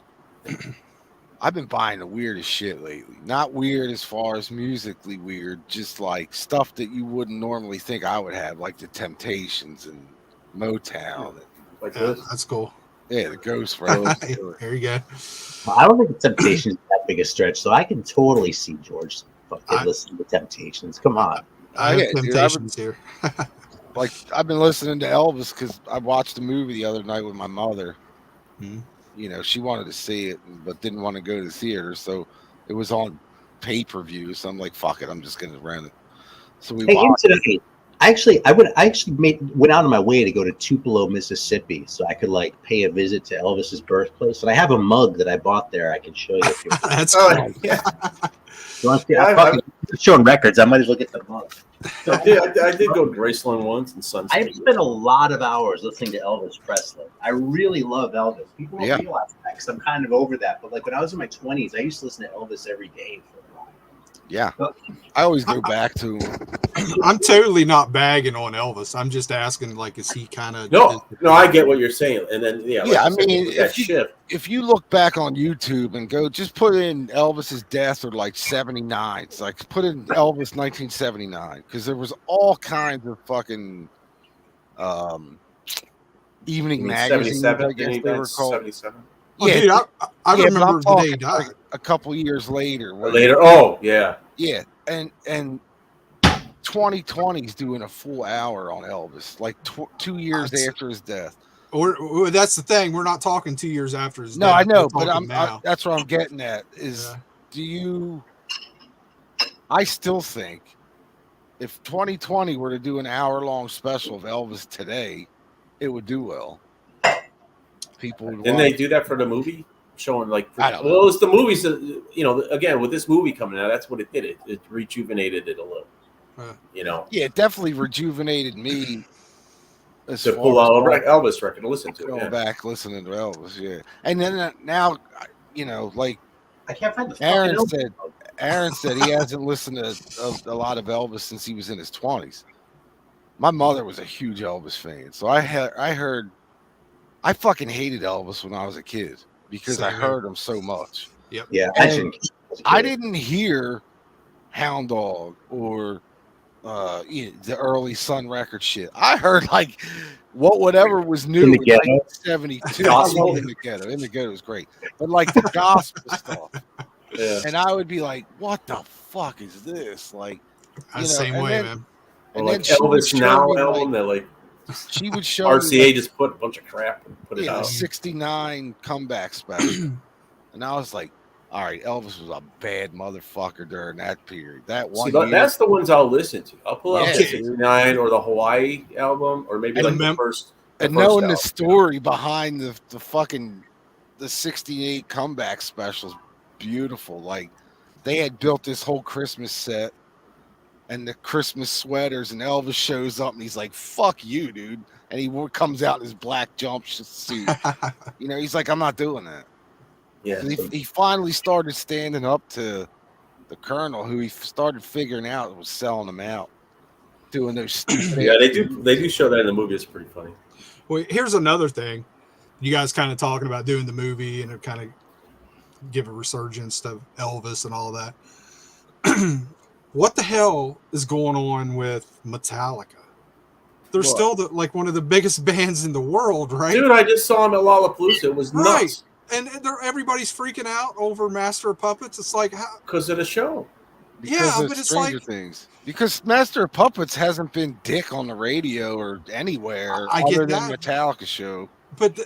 I've been buying the weirdest shit lately. Not weird as far as musically weird, just like stuff that you wouldn't normally think I would have, like the Temptations and Motown. Like this? That's cool. Yeah, the Ghost Rose. There you go. I don't think the Temptations is that big a stretch, so I can totally see George fucking listening to Temptations. Come on. I have Temptations here. Like, I've been listening to Elvis because I watched the movie the other night with my mother. Mm-hmm. You know, she wanted to see it, but didn't want to go to the theater, so it was on pay-per-view. So I'm like, "Fuck it, I'm just gonna rent it." So we watched it. I went out of my way to go to Tupelo, Mississippi, so I could like pay a visit to Elvis's birthplace. And I have a mug that I bought there. I can show you. If you want. That's cool. Yeah. You want to see? I'm showing records. I might as well get the mug. So, I did go to Graceland once and Sunset. I've spent a lot of hours listening to Elvis Presley. I really love Elvis. People don't realize that because I'm kind of over that. But like when I was in my 20s, I used to listen to Elvis every day for a while. Yeah, I always go back to him. I'm totally not bagging on Elvis. I'm just asking, like, is he kind of No, I get what you're saying, and then like I said, mean, that shift. If you look back on YouTube and go, just put in Elvis's death or like 79, it's like put in Elvis 1979 because there was all kinds of fucking evening magazines. I guess they were called. 77. Oh, yeah, dude, I remember the day he died. Like a couple years later. Oh, yeah. Yeah, and 2020's doing a full hour on Elvis, like 2 years after his death. Or that's the thing. We're not talking 2 years after his death. No, I know, but that's what I'm getting at. Is I still think if 2020 were to do an hour-long special of Elvis today, it would do well. People would. Didn't they do that for the movie? Showing like, I don't know. Well, it's the movies that, again, with this movie coming out, that's what it did. It rejuvenated it a little. Yeah, it definitely rejuvenated me. To pull out Elvis record and listen to it. Go back listening to Elvis, yeah. And then now, like I can't find the Aaron said he hasn't listened to a lot of Elvis since he was in his 20s. My mother was a huge Elvis fan, so I fucking hated Elvis when I was a kid because I heard him so much. Yep. Yeah, I didn't hear Hound Dog or the early Sun Record shit. I heard like whatever was new in 1972. In the ghetto was great, but like the gospel stuff. Yeah. And I would be like, "What the fuck is this?" Like, same way, man. And like Elvis Now album, that like she would show RCA just put a bunch of crap and put it out. 69 comeback special, and I was like, all right, Elvis was a bad motherfucker during that period. That one year, that's the ones I'll listen to. I'll pull out the 69 or the Hawaii album, or maybe like the first. And knowing the story behind the fucking the 68 comeback specials, beautiful. Like they had built this whole Christmas set and the Christmas sweaters, and Elvis shows up and he's like, "Fuck you, dude!" And he comes out in his black jumpsuit. He's like, "I'm not doing that." Yeah, he finally started standing up to the Colonel, who he started figuring out was selling them out, doing those stupid. Yeah, they do show that in the movie. It's pretty funny. Well, here's another thing. You guys kind of talking about doing the movie and it kind of give a resurgence to Elvis and all that. What the hell is going on with Metallica? They're still one of the biggest bands in the world, right? Dude, I just saw them at Lollapalooza. It was nuts. And everybody's freaking out over Master of Puppets. It's like because of the show. But it's like things. Because Master of Puppets hasn't been dick on the radio or anywhere other than Metallica show. But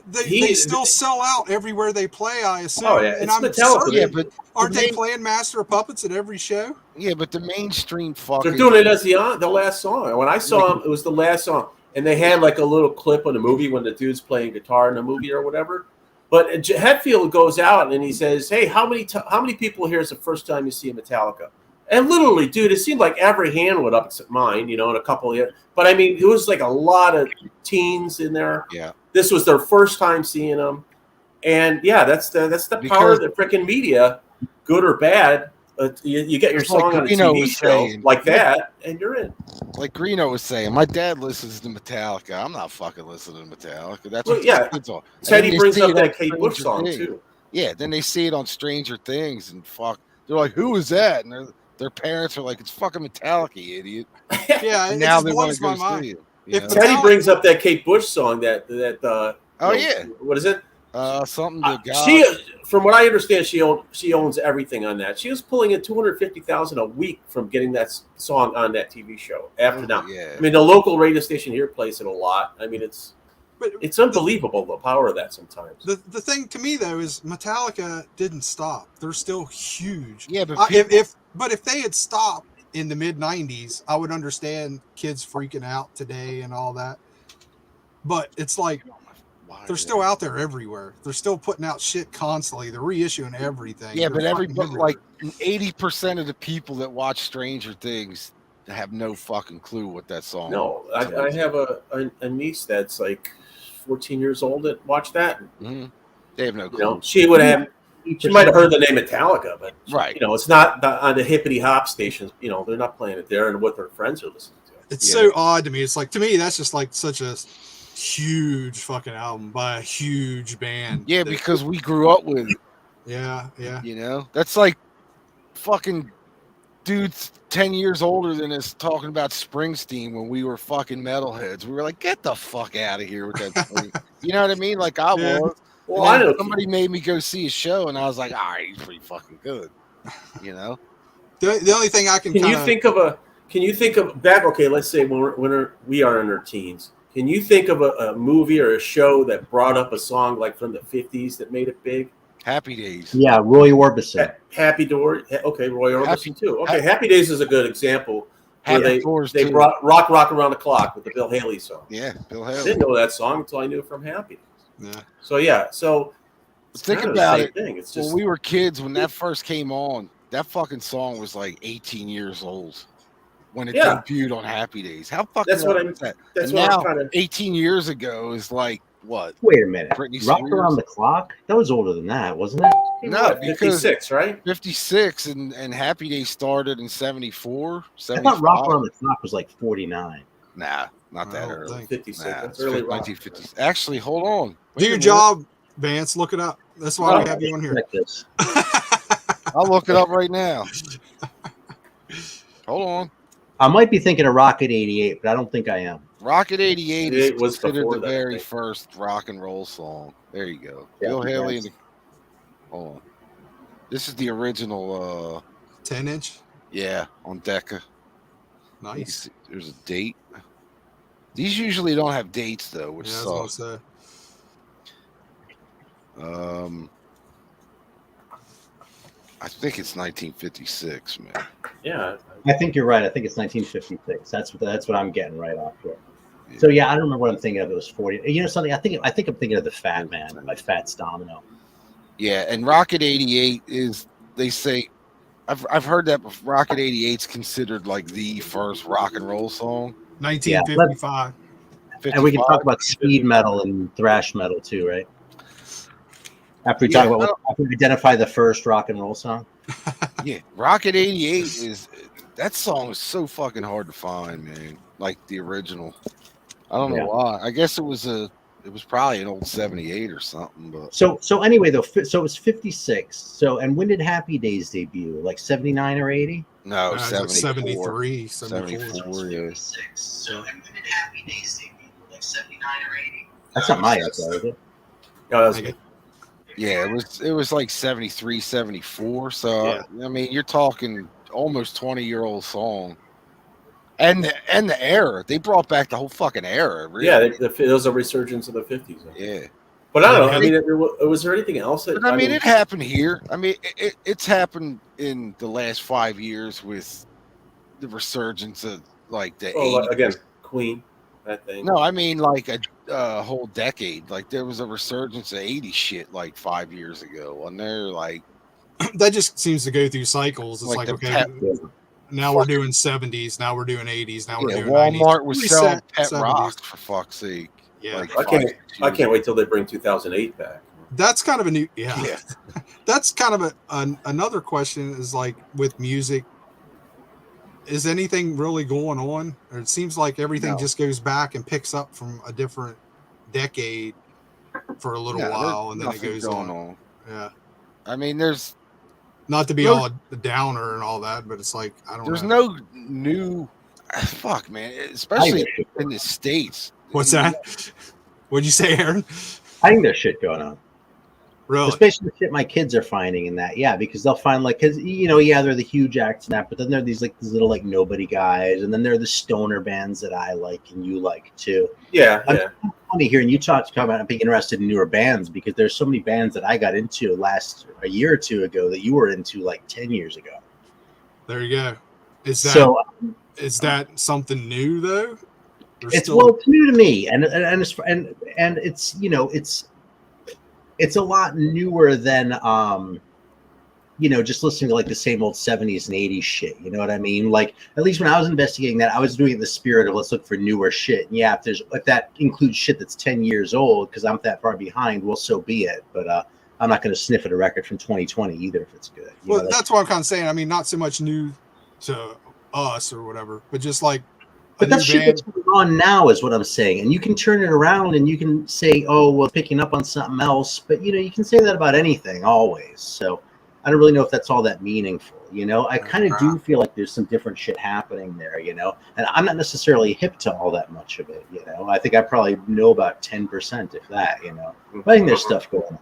they still sell out everywhere they play, I assume. Oh yeah, and it's Metallica. Yeah, but aren't they playing Master of Puppets at every show? Yeah, but the mainstream fucking. They're doing it as the last song. When I saw them, it was the last song, and they had like a little clip on the movie when the dude's playing guitar in the movie or whatever. But Hetfield goes out and he says, "Hey, how many people here is the first time you see a Metallica?" And literally, dude, it seemed like every hand went up except mine, and a couple of. But I mean, it was like a lot of teens in there. Yeah, this was their first time seeing them, and yeah, that's the power of the freaking media, good or bad. You get your song on a TV show like that, and you're in. Like Greeno was saying, my dad listens to Metallica. I'm not fucking listening to Metallica. That's what kids are. Teddy brings up that Kate Bush song too. Yeah, then they see it on Stranger Things and they're like, "Who is that?" And their parents are like, "It's fucking Metallica, you idiot." Yeah, and now they want to go see it. If Teddy brings up that Kate Bush song, what is it? Something to God. From what I understand, she owns everything on that. She was pulling in $250,000 a week from getting that song on that TV show. After now, yeah. I mean, the local radio station here plays it a lot. I mean, it's unbelievable the power of that sometimes. The thing to me though is Metallica didn't stop. They're still huge. Yeah, but if they had stopped in the mid '90s, I would understand kids freaking out today and all that. But it's like. They're still out there everywhere. They're still putting out shit constantly. They're reissuing everything. Yeah, but everybody, like 80% of the people that watch Stranger Things have no fucking clue what that song is. No, I have a niece that's like 14 years old that watched that. Mm-hmm. They have no clue. She would have She might have heard the name Metallica, but right. It's not on the hippity hop stations. They're not playing it there, and what their friends are listening to. It's so odd to me. It's like, to me, that's just like such a huge fucking album by a huge band. Yeah, because we grew up with it. Yeah. That's like fucking dudes 10 years older than us talking about Springsteen when we were fucking metalheads. We were like, get the fuck out of here with that. You know what I mean? Like I was. Well, I know somebody made me go see a show, and I was like, all right, he's pretty fucking good. The only thing I can you think of back? Okay, let's say when we are in our teens. Can you think of a movie or a show that brought up a song like from the 50s that made it big? Happy Days. Yeah, Roy Orbison. Happy Door. Okay, Roy Orbison too. Okay, Happy Days is a good example. Where they brought Rock Around the Clock with the Bill Haley song. Yeah, Bill Haley. I didn't know that song until I knew it from Happy Days. Yeah. So think about it. It's just, when we were kids, when that first came on, that fucking song was like 18 years old when it debuted on Happy Days. How fucking that's what is that? That's and what now, I'm kind of 18 years ago is like what? Wait a minute. Britney Rock Spears? Around the Clock? That was older than that, wasn't it? No, 56, right? 56 and Happy Days started in 74. I thought Rock Around the Clock was like 49. Nah, not that early. 56. Nah, That's early rock. 1950s. Actually, hold on. Do your job, Vance. Look it up. That's why we have you on here. I'll look it up right now. Hold on. I might be thinking of Rocket 88, but I don't think I am. Rocket 88 is was considered the that, very first rock and roll song. There you go. Yeah, Bill Haley. Hold on. This is the original 10-inch. Yeah, on Decca. Nice. There's a date. These usually don't have dates though, which sucks. I think it's 1956, man. Yeah. I think you're right. I think it's 1956. That's what I'm getting right off here. Yeah. So yeah, I don't remember what I'm thinking of. It was 40. You know something? I think I'm thinking of the Fat Man by Fats Domino. Yeah, and Rocket 88 is, they say, I've heard that Rocket 88 is considered like the first rock and roll song. 1955. And we can talk about speed metal and thrash metal too, right? After we talk about, after we identify the first rock and roll song. Yeah, Rocket 88 that song is so fucking hard to find, man. Like the original. I don't know why. I guess it was probably an old 78 or something. But so anyway though, so it was 56. So, and when did Happy Days debut? Like 79 or 80? No, 73, 74. Yeah. So, and when did Happy Days debut? Like 79 or 80? That's not my answer, is it? No, that's good. Yeah, it was like 73, 74. So I mean, you're talking almost 20-year-old song. And the era, they brought back the whole fucking era. Really. Yeah, there was a resurgence of the 50s. Yeah, but I don't know. I mean, was there anything else? It happened here. I mean, it's happened in the last 5 years with the resurgence of like the 80s. Again, Queen, that thing. No, I mean like a whole decade. Like there was a resurgence of 80s shit like 5 years ago, and they're like that just seems to go through cycles. It's like okay. Now we're doing 70s. Now we're doing 80s. Now we're doing Walmart 90s. was selling pet 70s. rock for fuck's sake. Yeah, like I can't wait till they bring 2008 back. That's kind of a new. Yeah. That's kind of another question. Is like with music. Is anything really going on? Or it seems like everything just goes back and picks up from a different decade for a little while, and then it goes on. Yeah. I mean, there's. Not to be all a downer and all that, but it's like I don't know. There's no new fuck, man. Especially in the States. What's that? What'd you say, Aaron? I think there's shit going on. Really? Especially the shit my kids are finding in that. Yeah, because they'll find like, because they're the huge acts and that, but then there are these little like nobody guys, and then there are the stoner bands that I like and you like too. Yeah. I'm funny hearing you talk about being interested in newer bands, because there's so many bands that I got into a year or two ago that you were into like 10 years ago. There you go. Is that something new though? It's new to me, and it's a lot newer than just listening to like the same old 70s and 80s shit. You know what I mean? Like at least when I was investigating that, I was doing it in the spirit of let's look for newer shit. And yeah, if that includes shit that's 10 years old because I'm that far behind, well, so be it. But I'm not going to sniff at a record from 2020 either if it's good. Well, that's what I'm kind of saying. I mean, not so much new to us or whatever, but just like but that's shit that's going on now is what I'm saying. And you can turn it around and you can say, oh, well, picking up on something else. But, you can say that about anything always. So I don't really know if that's all that meaningful. I kind of do feel like there's some different shit happening there, and I'm not necessarily hip to all that much of it. I think I probably know about 10%, if that, but I think there's stuff going on.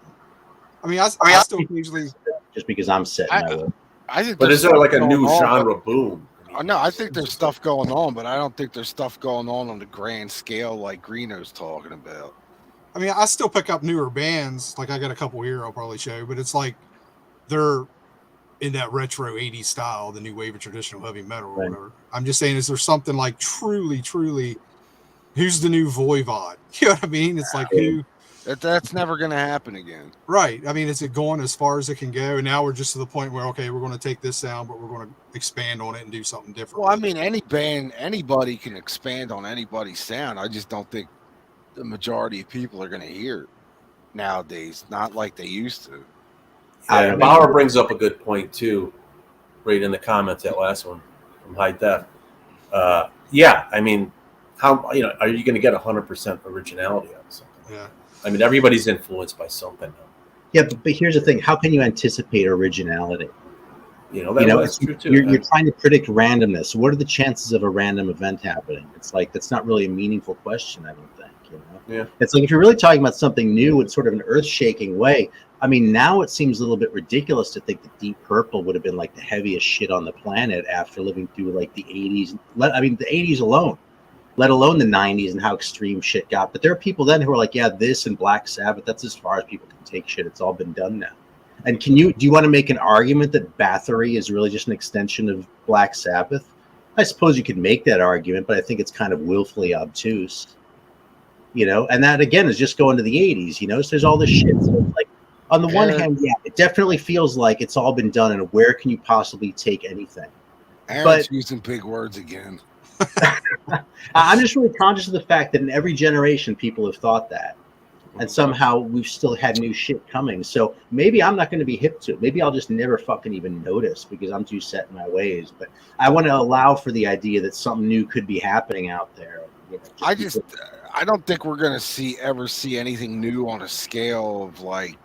I mean, I still usually just because I'm setting my way. I think, but is there like a new genre boom? No, I think there's stuff going on, but I don't think there's stuff going on the grand scale like Greeno's talking about. I mean, I still pick up newer bands. Like I got a couple here I'll probably show, but it's like they're in that retro 80s style, the new wave of traditional heavy metal or whatever. I'm just saying, is there something like truly, who's the new Voivod? You know what I mean? It's like who. That's never going to happen again. Right. I mean, is it going as far as it can go? And now we're just to the point where, okay, we're going to take this sound, but we're going to expand on it and do something different. Well, I mean, any band, anybody can expand on anybody's sound. I just don't think the majority of people are going to hear it nowadays, not like they used to. Yeah, Bauer brings up a good point, too, right in the comments, that last one from High Def. Yeah, I mean, how are you going to get 100% originality out of something? Yeah. I mean, everybody's influenced by something. Yeah, but here's the thing: how can you anticipate originality? That's true too. You're trying to predict randomness. What are the chances of a random event happening? It's like that's not really a meaningful question, I don't think. Yeah. It's like if you're really talking about something new in sort of an earth-shaking way. I mean, now it seems a little bit ridiculous to think that Deep Purple would have been like the heaviest shit on the planet after living through like the 80s. I mean, the 80s alone. Let alone the 90s and how extreme shit got. But there are people then who are like, yeah, this and Black Sabbath, that's as far as people can take shit. It's all been done now. And do you want to make an argument that Bathory is really just an extension of Black Sabbath? I suppose you could make that argument, but I think it's kind of willfully obtuse. And that, again, is just going to the 80s, So there's all this shit. So it's like, on the one hand, yeah, it definitely feels like it's all been done, and where can you possibly take anything? Aaron's using big words again. I'm just really conscious of the fact that in every generation people have thought that, and somehow we've still had new shit coming. So maybe I'm not going to be hip to it. Maybe I'll just never fucking even notice because I'm too set in my ways. But I want to allow for the idea that something new could be happening out there. I don't think we're going to ever see anything new on a scale of like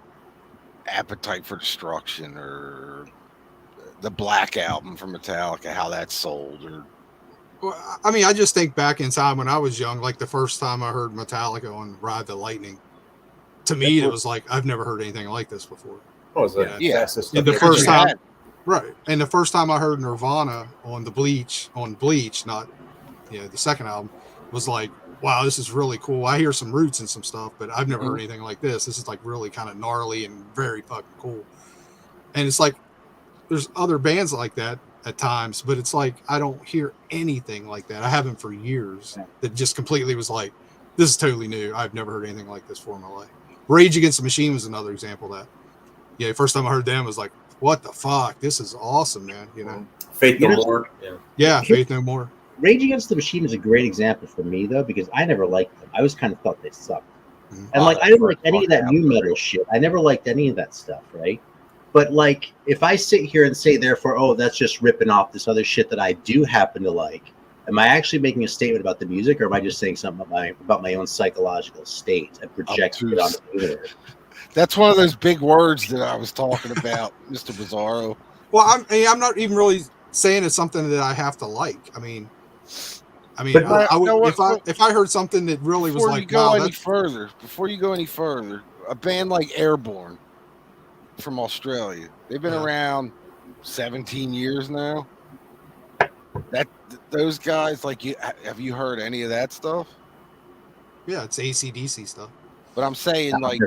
Appetite for Destruction or the Black Album from Metallica, how that's sold, or. Well, I mean, I just think back in time when I was young, like the first time I heard Metallica on Ride the Lightning, to me, it was like, I've never heard anything like this before. Oh, is that? Yeah. And the first time, right. And the first time I heard Nirvana on Bleach, not, the second album, was like, wow, this is really cool. I hear some roots and some stuff, but I've never heard anything like this. This is like really kind of gnarly and very fucking cool. And it's like, there's other bands like that at times, but it's like I don't hear anything like that. I haven't for years. That just completely was like, this is totally new. I've never heard anything like this before in my life. Rage Against the Machine was another example of that. Yeah, first time I heard them, I was like, what the fuck? This is awesome, man. Faith No More. Yeah, Faith No More. Rage Against the Machine is a great example for me though, because I never liked them. I always kind of thought they sucked. And like I didn't like any of that new metal shit. I never liked any of that stuff, right? But like, if I sit here and say, therefore, oh, that's just ripping off this other shit that I do happen to like, am I actually making a statement about the music, or am I just saying something about my own psychological state and projecting it onto the universe? That's one of those big words that I was talking about, Mr. Bizarro. Well, I'm not even really saying it's something that I have to like. I mean, but I would, if I heard something that really was like, before you go any further, a band like Airborne from Australia, they've been around 17 years now. Those guys, like, have you heard any of that stuff? Yeah, it's AC/DC stuff. But I'm saying, like,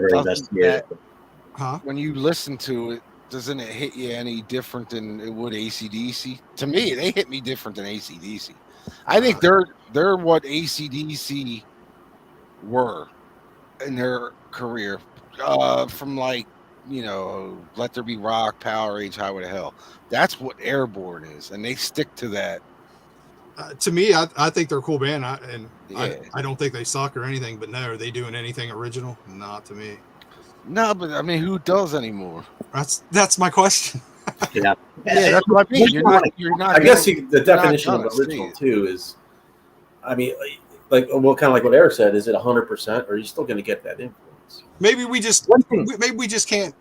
when you listen to it, doesn't it hit you any different than it would AC/DC? To me, they hit me different than AC/DC. I think they're what AC/DC were in their career, from like, Let There Be Rock, Power Age, Highway to Hell. That's what Airborne is, and they stick to that. To me, I think they're a cool band, I don't think they suck or anything. But no, are they doing anything original? Not to me. No, but I mean, who does anymore? That's my question. Yeah. Yeah, that's what I mean. You're not. I guess gonna- the you're definition not of gonna original see it. too is, I mean, like well, kind of like what Eric said. Is it 100%, or are you still going to get that influence? Maybe we just One thing- can't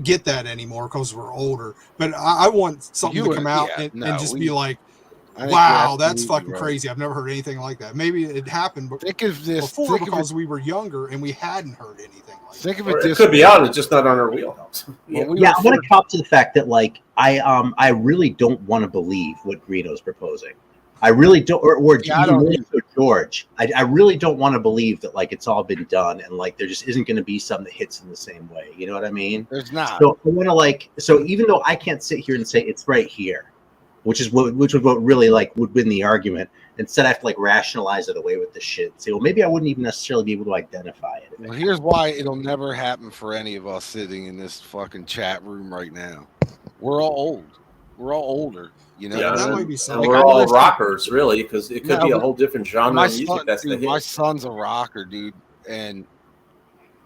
get that anymore because we're older. But I want something to come out and just be like, I think wow, you're that's absolutely fucking right. crazy. I've never heard anything like that. Maybe it happened Think of this before think because of we were younger and we hadn't heard anything like Think of Or it it this could be way. out. It's just not on our wheelhouse. When we Yeah, were I want first- to cop to the fact that like I really don't want to believe what Greeno's proposing. I really don't, or Yeah, I even don't more either. so George. I really don't want to believe that like it's all been done and like there just isn't going to be something that hits in the same way. You know what I mean? There's not. So I want to like so even though I can't sit here and say it's right here, which was what really like would win the argument. Instead, I have to like rationalize it away with the shit. Say, well, maybe I wouldn't even necessarily be able to identify it. Well, here's why it'll never happen for any of us sitting in this fucking chat room right now. We're all old. We're all older. You know, Yeah, that and, might be and something. we're Like, I all listen- rockers, really, because it could No, be a but whole different genre my of music. son, That's the dude, hit. my son's a rocker, dude, and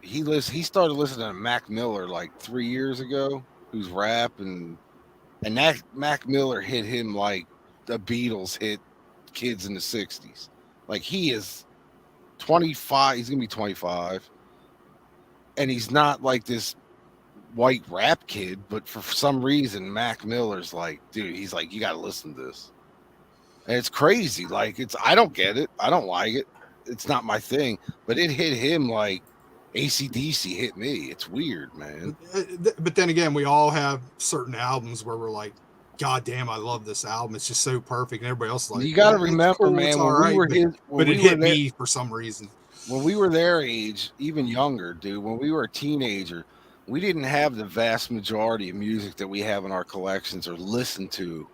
he started listening to Mac Miller like 3 years ago, who's rap, and that Mac Miller hit him like the Beatles hit kids in the 60s. Like he is 25, he's gonna be 25, and he's not like this white rap kid, but for some reason Mac Miller's like, dude, he's like, you gotta listen to this. And it's crazy. Like I don't get it. I don't like it. It's not my thing. But it hit him like AC/DC hit me. It's weird, man. But then again, we all have certain albums where we're like, God damn, I love this album. It's just so perfect. And everybody else is like, You got to "Yeah, it's remember, cool, man, it's when all right," we were but, his, when but we it were hit there, me for some reason. when we were their age, even younger, dude, when we were a teenager, we didn't have the vast majority of music that we have in our collections or listen to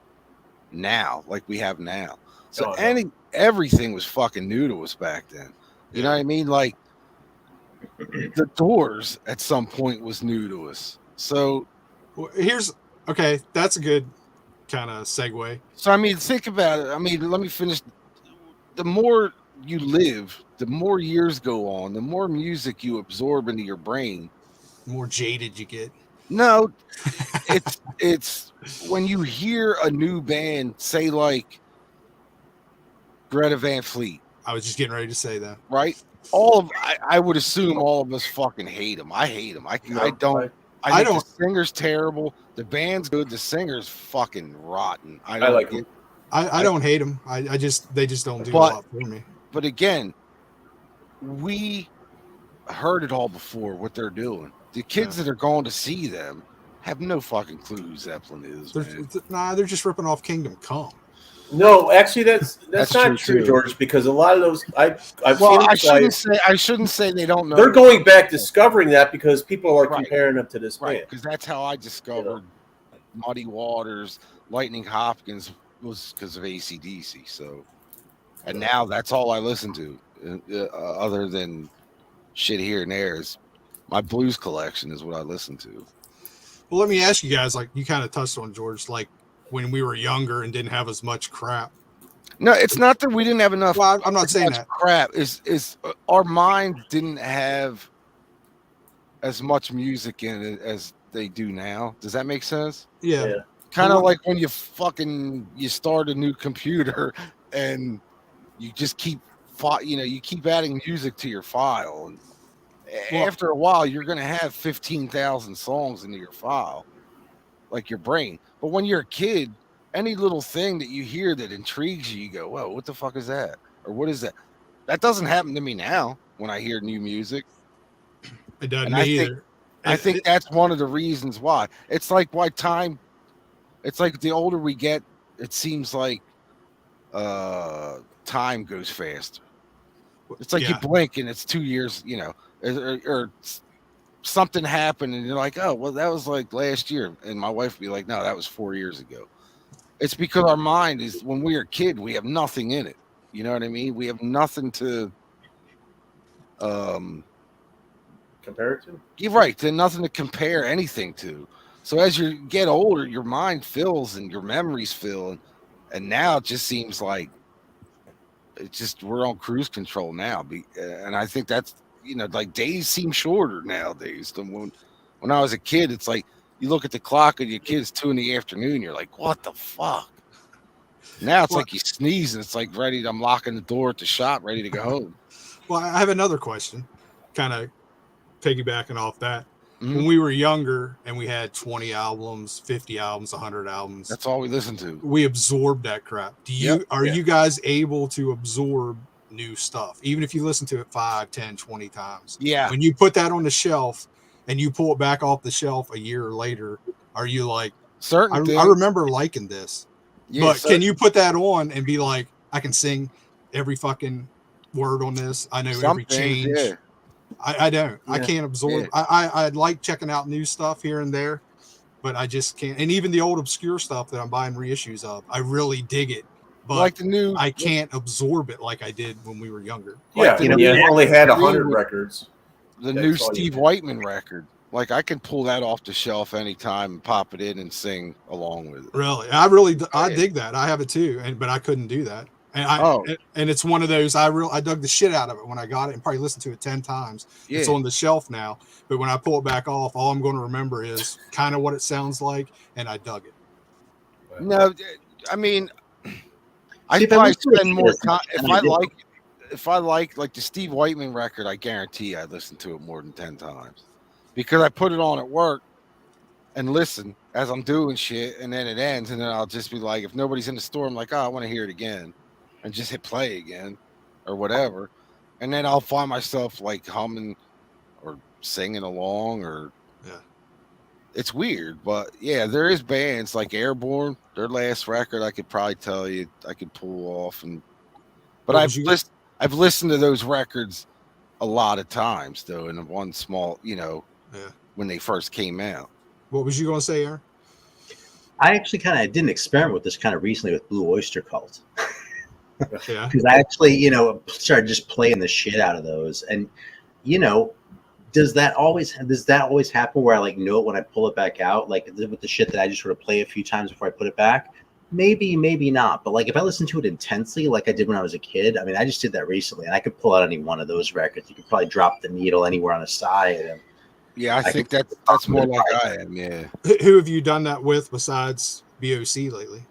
now, like we have now. So Oh, no. everything was fucking new to us back then. You know what I mean? Like the Doors at some point was new to us. So Well, that's a good kind of segue. So I mean, think about it. I mean, let me finish. The more you live, the more years go on, the more music you absorb into your brain. The more jaded you get. No, it's when you hear a new band, say like Greta Van Fleet, I was just getting ready to say that. right? I would assume all of us fucking hate them. I hate them. I don't. I think don't. the singer's terrible. The band's good. The singer's fucking rotten. I like get. I don't hate them. They just don't do a But- lot for me. But again, we heard it all before what they're doing. The kids that are going to see them have no fucking clue who Zeppelin is. Man. They're just ripping off Kingdom Come. No, actually, that's not true, true, too. George. Because a lot of those, I've Well, seen them I shouldn't say they don't know. They're going back discovering that because people are Right. comparing them to this Right, band. because that's how I discovered Muddy Waters, Lightning Hopkins was because of AC/DC. So, and now that's all I listen to, other than shit here and there. Is my blues collection is what I listen to. Well, let me ask you guys, like you kind of touched on, George, like when we were younger and didn't have as much crap. No, it's not that we didn't have enough. Well, I'm not saying much that. crap. Is our minds didn't have as much music in it as they do now. Does that make sense? Yeah. Yeah. Kind of Well, like when you start a new computer and you just keep you keep adding music to your file, and Well- after a while you're going to have 15,000 songs into your file, like your brain. But when you're a kid, any little thing that you hear that intrigues you, you go, whoa, what the fuck is that? Or what is that? That doesn't happen to me now when I hear new music. It doesn't And me I think- either. I think that's one of the reasons why. It's like it's like the older we get, it seems like time goes faster. It's like you blink and it's 2 years, or something happened and you're like, oh, well, that was like last year. And my wife would be like, no, that was 4 years ago. It's because our mind is, when we were a kid, we have nothing in it. You know what I mean? We have nothing to Compare it to? you're right. There's nothing to compare anything to. So as you get older, your mind fills and your memories fill, and now it just seems like we're on cruise control now. And I think that's like days seem shorter nowadays than when I was a kid. It's like you look at the clock and your kid's 2 PM. You're like, what the fuck? Now it's like you sneeze and it's like ready. I'm locking the door at the shop, ready to go home. Well, I have another question, kind of piggybacking off that. Mm-hmm. When we were younger and we had 20 albums, 50 albums, 100 albums, that's all we listened to. We absorbed that crap. Are you guys able to absorb new stuff, even if you listen to it 5, 10, 20 times? Yeah. When you put that on the shelf and you pull it back off the shelf a year later, are you like, I remember liking this, but can you put that on and be like, I can sing every fucking word on this. I know every change. Yeah. I don't. Yeah. I can't absorb. Yeah. I like checking out new stuff here and there, but I just can't. And even the old obscure stuff that I'm buying reissues of, I really dig it. But like the new, I can't absorb it like I did when we were younger. Yeah, like you only had 100 records. The new Steve Whiteman record. Like I can pull that off the shelf anytime and pop it in and sing along with it. Really, I dig that. I have it too, but I couldn't do that. And and it's one of those I dug the shit out of it when I got it and probably listened to it 10 times. Yeah. It's on the shelf now, but when I pull it back off, all I'm going to remember is kind of what it sounds like, and I dug it. No, I mean, I probably spend more time if I like the Steve Whiteman record. I guarantee I listen to it more than 10 times because I put it on at work and listen as I'm doing shit, and then it ends, and then I'll just be like, if nobody's in the store, I'm like, oh, I want to hear it again. And just hit play again or whatever. And then I'll find myself like humming or singing along it's weird, but yeah, there is bands like Airborne, their last record, I could probably tell you I could pull off but I've listened to those records a lot of times though, in one small, when they first came out. What was you going to say, Aaron? I actually didn't experiment with this kind of recently with Blue Oyster Cult. Yeah, because I actually, started just playing the shit out of those, and does that always happen where I like know it when I pull it back out, like with the shit that I just sort of play a few times before I put it back? Maybe not, but like if I listen to it intensely, like I did when I was a kid, I mean, I just did that recently, and I could pull out any one of those records. You could probably drop the needle anywhere on the side. And yeah, I think that's more like I am. Yeah. Who have you done that with besides BOC lately?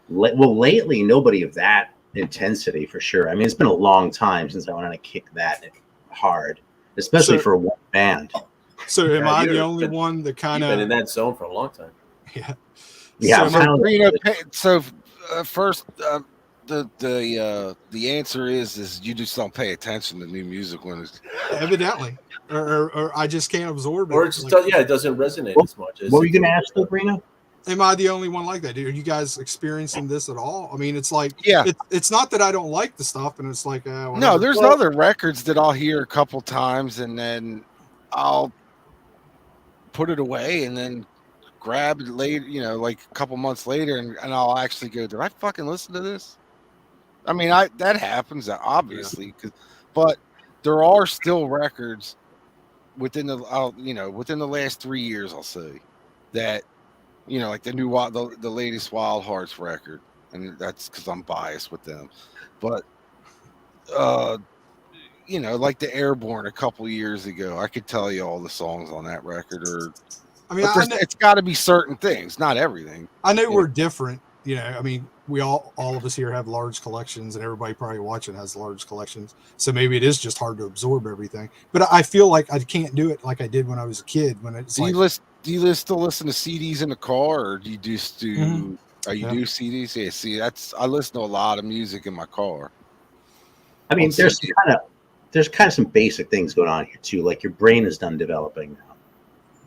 Well, lately, nobody of that intensity for sure. I mean, it's been a long time since I went on a kick that hard, especially for one band. So am I the only one that kind of been in that zone for a long time? Yeah. Yeah. First, the answer is you just don't pay attention to new music when it's evidently, or I just can't absorb it. Or it just it doesn't resonate as much. What were you going to ask, though, Brina? Am I the only one like that? Are you guys experiencing this at all? I mean, it's like, it's not that I don't like the stuff, and it's like, no, there's other records that I'll hear a couple times, and then I'll put it away, and then grab it later, like a couple months later, and I'll actually go, did I fucking listen to this? I mean, that happens obviously, but there are still records within the last 3 years, I'll say, that. Like the latest Wild Hearts record, and that's because I'm biased with them. But, like the Airborne a couple years ago, I could tell you all the songs on that record. It's got to be certain things, not everything. I know we're different. I mean, we all of us here have large collections, and everybody probably watching has large collections. So maybe it is just hard to absorb everything. But I feel like I can't do it like I did when I was a kid. When it's do you still listen to CDs in the car, or do you just do? Mm-hmm. Do CDs? Yeah. See, I listen to a lot of music in my car. I mean, there's kind of some basic things going on here too. Like your brain is done developing now.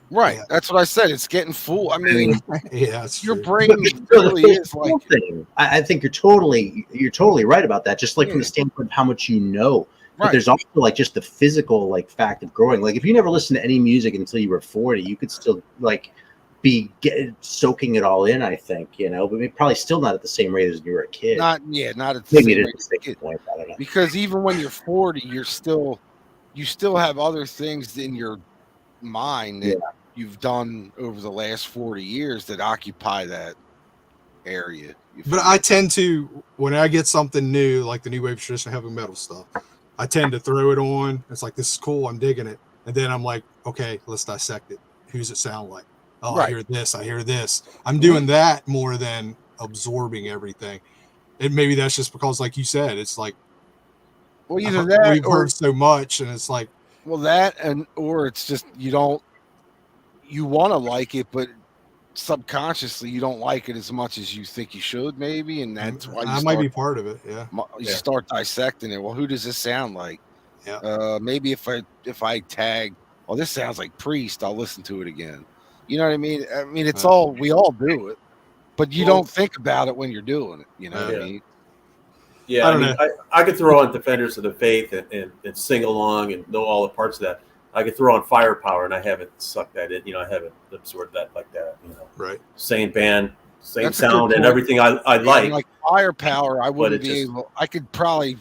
Right. Yeah. That's what I said. It's getting full. I mean, your brain really is like. I think you're totally right about that. Just like from the standpoint of how much you know. But there's also like just the physical like fact of growing. Like if you never listened to any music until you were 40, you could still like be soaking it all in. I think but probably still not at the same rate as when you were a kid. Not at the maybe same it is a point. I don't know. Because even when you're 40, you still have other things in your mind that you've done over the last 40 years that occupy that area. But I tend to, when I get something new, like the new wave traditional heavy metal stuff, I tend to throw it on. It's like, this is cool. I'm digging it. And then I'm like, okay, let's dissect it. Who's it sound like? Oh, Right. I hear this. I hear this. I'm doing that more than absorbing everything. And maybe that's just because, like you said, it's like, well, either that we've or heard so much, and it's like, well, that and or it's just you want to like it, but subconsciously you don't like it as much as you think you should, maybe, and that's why that might be part of it. Yeah, you start dissecting it. Well, who does this sound like? Yeah. Maybe if I tag, well, this sounds like Priest, I'll listen to it again. You know what I mean? I mean, it's all we all do it, but you don't think about it when you're doing it. You know what I mean? Yeah, I mean, I could throw on Defenders of the Faith and sing along and know all the parts of that. I could throw on Firepower, and I haven't sucked that in. You know, I haven't absorbed that like that. You know, right? Same band, same sound, and everything I like. Like Firepower, I wouldn't be able. I could probably,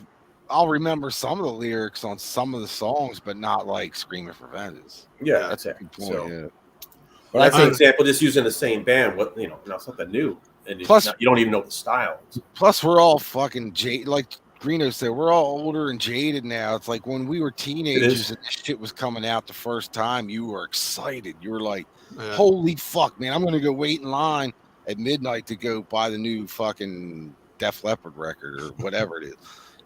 I'll remember some of the lyrics on some of the songs, but not like Screaming for Vengeance. Yeah, that's a good point. So, but that's an example, just using the same band. What something new. And plus, you don't even know the style. Plus, we're all fucking jaded. Like Greeno said, we're all older and jaded now. It's like when we were teenagers and this shit was coming out the first time, you were excited. You were like, holy fuck, man, I'm going to go wait in line at midnight to go buy the new fucking Def Leppard record or whatever it is.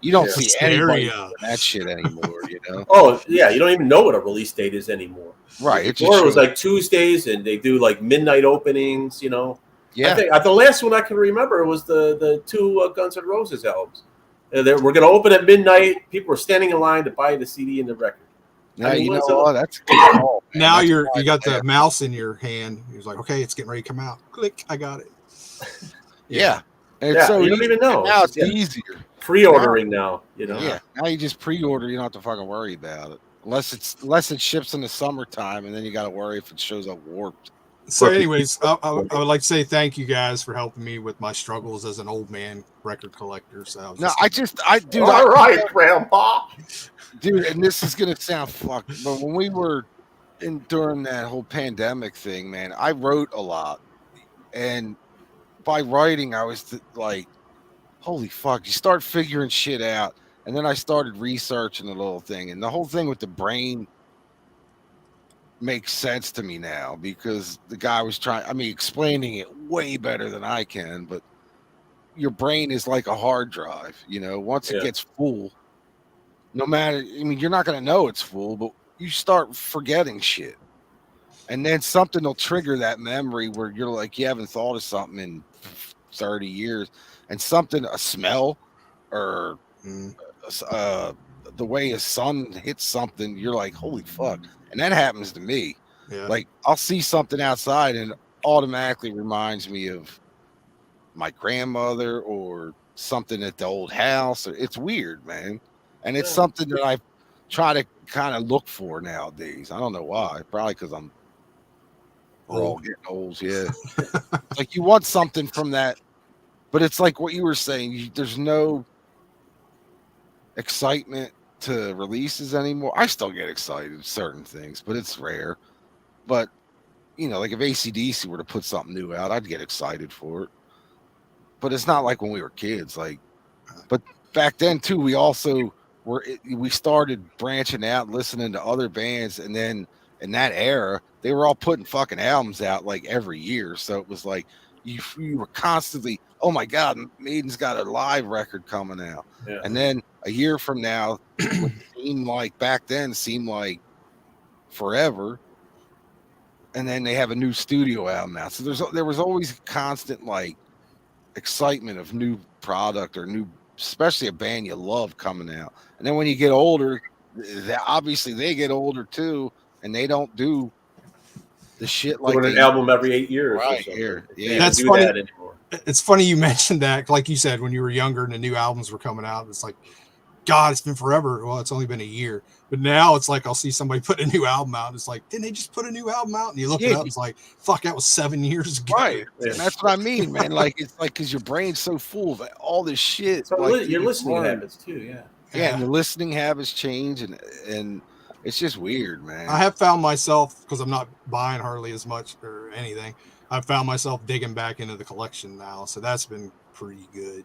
You don't see anybody doing that shit anymore, you know? Oh, yeah, you don't even know what a release date is anymore. Right. It was like Tuesdays, and they do like midnight openings, you know? Yeah, I think the last one I can remember was the two Guns N' Roses albums. We're going to open at midnight. People were standing in line to buy the CD and the record. Yeah, I mean, that's a good call. Man. Now that's you got the mouse in your hand. He was like, okay, it's getting ready to come out. Click, I got it. Yeah. So you don't even know. Now it's easier. Pre-ordering now, you know. Yeah, now you just pre-order. You don't have to fucking worry about it unless it ships in the summertime, and then you got to worry if it shows up warped. So, anyways, I would like to say thank you guys for helping me with my struggles as an old man record collector. So, dude. All right, Grandpa. Dude, and this is gonna sound fucked, but when we were during that whole pandemic thing, man, I wrote a lot, and by writing, I was like, holy fuck! You start figuring shit out, and then I started researching the little thing, and the whole thing with the brain makes sense to me now because the guy was explaining it way better than I can, but your brain is like a hard drive, you know, once it gets full, no matter, you're not going to know it's full, but you start forgetting shit. And then something will trigger that memory where you're like, you haven't thought of something in 30 years and a smell or the way a sun hits something, you're like, holy fuck. And that happens to me. Yeah. Like I'll see something outside and it automatically reminds me of my grandmother or something at the old house. It's weird, man. And it's something that I try to kind of look for nowadays. I don't know why. Probably because we're all getting old. Yeah. It's like you want something from that, but it's like what you were saying. There's no excitement to releases anymore. I still get excited at certain things, but it's rare. But like if AC/DC were to put something new out, I'd get excited for it. But it's not like when we were kids. But back then too, we started branching out, listening to other bands, and then in that era, they were all putting fucking albums out like every year. So it was like you were constantly, oh my God, Maiden's got a live record coming out. Yeah. And then a year from now, what seemed like back then seemed like forever. And then they have a new studio album now. So there was always constant like excitement of new product or new, especially a band you love coming out. And then when you get older, obviously they get older too, and they don't do the shit like an album every 8 years. Right here. Yeah, that's funny. That anymore. It's funny you mentioned that. Like you said, when you were younger and the new albums were coming out, it's like, God, it's been forever. Well, it's only been a year. But now it's like I'll see somebody put a new album out. It's like, didn't they just put a new album out? And you look it up, it's like, fuck, that was 7 years ago. Right. Yeah. And that's what I mean, man. Like it's like because your brain's so full of all this shit. So like, your listening habits too, yeah. Yeah, and your listening habits change and it's just weird, man. I have found myself, because I'm not buying hardly as much or anything, I've found myself digging back into the collection now. So that's been pretty good,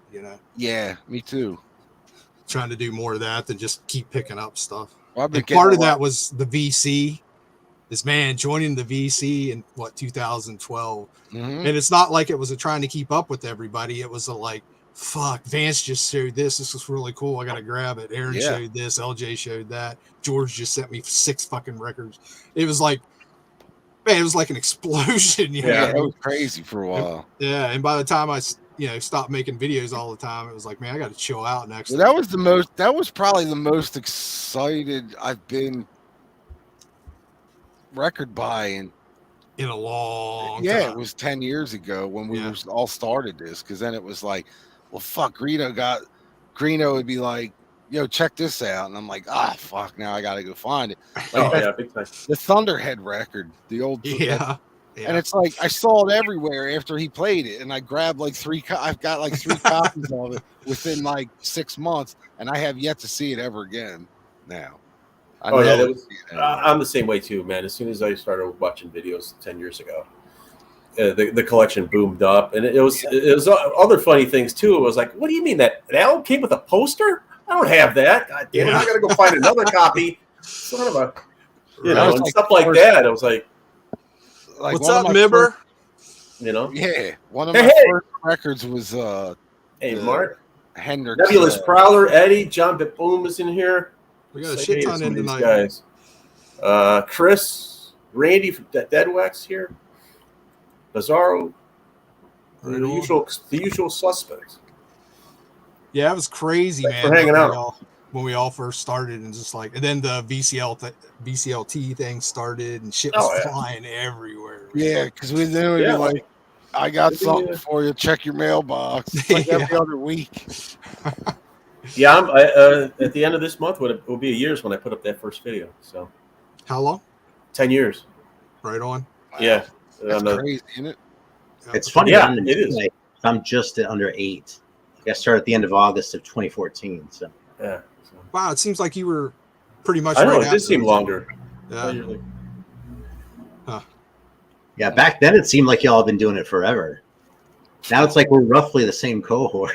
Yeah, me too. trying to do more of that than just keep picking up stuff. Well, And part of that was the VC. This man joining the VC in 2012, and it's not like it was trying to keep up with everybody. It was like, fuck, Vance just showed this. This is really cool. I gotta grab it. Aaron showed this. LJ showed that. George just sent me 6 fucking records. It was like, man, it was like an explosion. You know? It was crazy for a while. Yeah, and by the time I stopped making videos all the time, it was like, man, I got to chill out next. Well, that was probably the most excited I've been record buying in a long time. time. It was 10 years ago when we all started this, because then it was like, well, fuck, Greeno would be like, yo, check this out, and I'm like, fuck, now I gotta go find it. Like, big time. The Thunderhead record, the old and it's like I saw it everywhere after he played it, and I grabbed like 3 I've got like 3 copies of it within like 6 months, and I have yet to see it ever again now. I'm the same way too, man. As soon as I started watching videos 10 years ago, the collection boomed up, and it was other funny things too. It was like, what do you mean that album came with a poster? I don't have that. God damn it! I gotta go find another copy. Son of a, and like stuff like that. I was like what's up, Mibber? One of my first records was Mark Hendrix, Nebulous Prowler, Eddie, John Boom is in here. We got a shit ton in tonight, guys. Chris, Randy from Dead Wax here. Bizarro, the usual suspects. Yeah, it was crazy, man. For hanging out when we all first started, and just like, and then the VCLT thing started, and shit was flying everywhere. Man. Yeah, because we then would be like, I got something for you. Check your mailbox. Like every other week. I'm at the end of this month. It will be a year's when I put up that first video. So, how long? 10 years. Right on. Wow. Yeah, that's crazy, isn't it? It's funny. Yeah, it is. Like, I'm just at under 8. I started at the end of August of 2014. So yeah. Wow, it seems like you were pretty much. I know it did seem longer. Yeah. Yeah, back then it seemed like y'all have been doing it forever. Now it's like we're roughly the same cohort.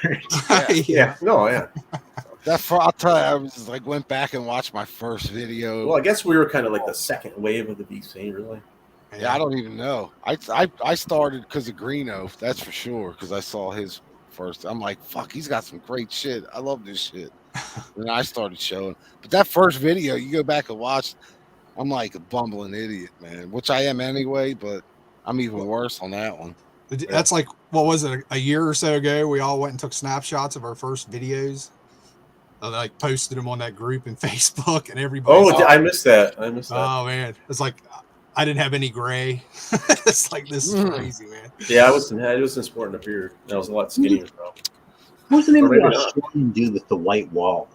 Yeah. I'll tell you, I was like went back and watched my first video. Well, I guess we were kind of like the second wave of the VC, really. Yeah, I don't even know. I started because of Greeno, that's for sure, because I saw his first. I'm like, fuck, he's got some great shit. I love this shit. And I started showing. But that first video, you go back and watch, I'm like a bumbling idiot, man, which I am anyway, but I'm even worse on that one. That's like, what was it, a year or so ago? We all went and took snapshots of our first videos. I like posted them on that group in Facebook, and everybody. Oh, I missed that. Oh man, it's like I didn't have any gray. It's like, this is crazy, man. Yeah, I wasn't sporting a beard. I was a lot skinnier. What's the name of the Australian dude with the white wall?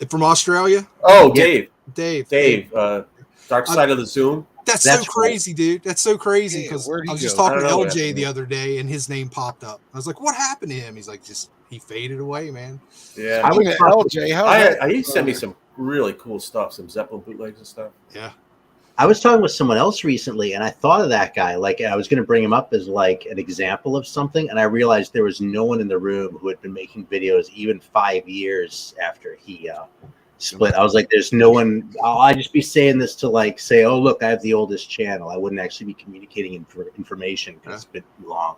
From Australia? Oh, Dave. Dark Side of the Zoom. That's so crazy, dude. That's so crazy, because I was just talking to LJ the other day, and his name popped up. I was like, what happened to him? He's like, he faded away, man. Yeah. I mean, LJ, he sent me some really cool stuff, some Zeppelin bootlegs and stuff. Yeah. I was talking with someone else recently, and I thought of that guy. Like, I was going to bring him up as like an example of something, and I realized there was no one in the room who had been making videos even 5 years after he split. I was like, there's no one. I'd just be saying this to like say, oh, look, I have the oldest channel. I wouldn't actually be communicating information because it's been too long.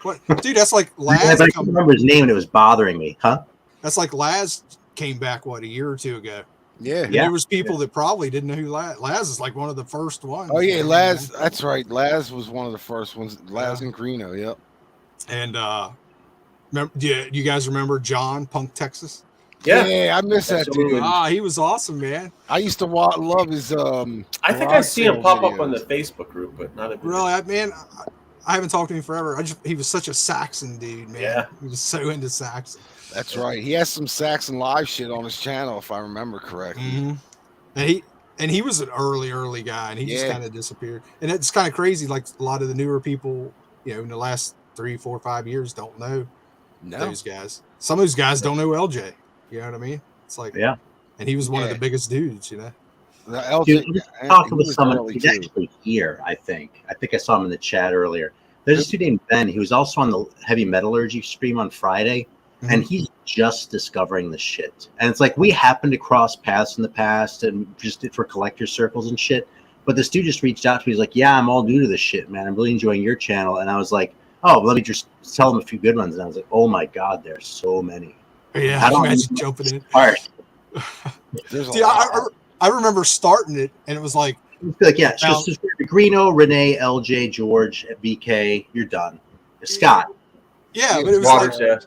What, dude? That's like Laz. I can't remember his name, and it was bothering me. Huh? That's like Laz came back a year or two ago. Yeah. And there was people that probably didn't know who Laz is, like one of the first ones. Oh yeah, Laz. That's right. Laz was one of the first ones. Laz and Greeno. Yep. And do you guys remember John Punk Texas? Yeah, I miss that dude. He was awesome, man. I used to love his. I think I see him pop up on the Facebook group, but not every really, man. I haven't talked to him forever. He was such a Saxon dude, man. Yeah, he was so into Saxon. That's right. He has some Saxon live shit on his channel, if I remember correctly. Mm-hmm. And he was an early guy, and he just kind of disappeared. And it's kind of crazy. Like a lot of the newer people, in the last 3, 4, 5 years, don't know those guys. Some of those guys don't know LJ. You know what I mean? It's like, and he was one of the biggest dudes, The LJ, dude, talking with someone. He's actually here. I think I saw him in the chat earlier. There's this dude named Ben. He was also on the Heavy Metallurgy stream on Friday. and he's just discovering the shit. And it's like we happened to cross paths in the past and just for collector circles and shit. But this dude just reached out to me. He's like, "Yeah, I'm all new to this shit, man. I'm really enjoying your channel." And I was like, "Oh, let me just tell him a few good ones." And I was like, "Oh my god, there's so many." Yeah, I imagine jumping in. See, I remember starting it, and it was like, yeah, just Greeno, Renee, LJ, George, BK, you're done. Scott. Yeah, but it was like,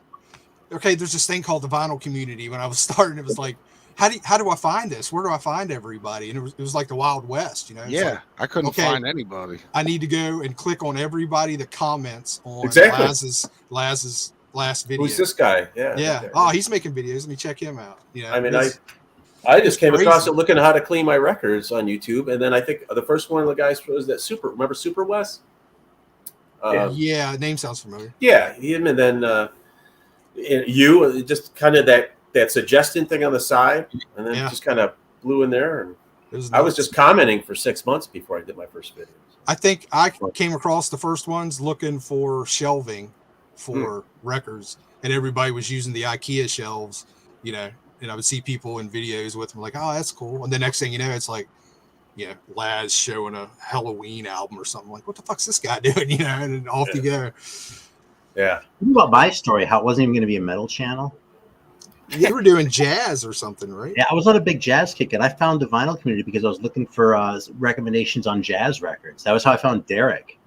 okay, there's this thing called the vinyl community. When I was starting, it was like, how do I find this? Where do I find everybody? And it was like the Wild West, you know? Yeah, like, I couldn't find anybody. I need to go and click on everybody that comments on Laz's last video. Who's this guy? Yeah. Oh, he's making videos. Let me check him out. Yeah. I mean, I just came across it looking at how to clean my records on YouTube, and then I think the first one of the guys was that Remember Super West? Yeah, name sounds familiar. Yeah, him, and then you just kind of that suggestion thing on the side, and then just kind of blew in there. And I was just commenting for 6 months before I did my first videos. I think I came across the first ones looking for shelving for records, and everybody was using the IKEA shelves, you know. And I would see people in videos with them like, "Oh, that's cool." And the next thing you know, it's like, Laz showing a Halloween album or something. Like, what the fuck's this guy doing? You know, and then off you go. Yeah. Think about my story, how it wasn't even going to be a metal channel. You were doing jazz or something, right? Yeah, I was on a big jazz kick, and I found the vinyl community because I was looking for recommendations on jazz records. That was how I found Derek.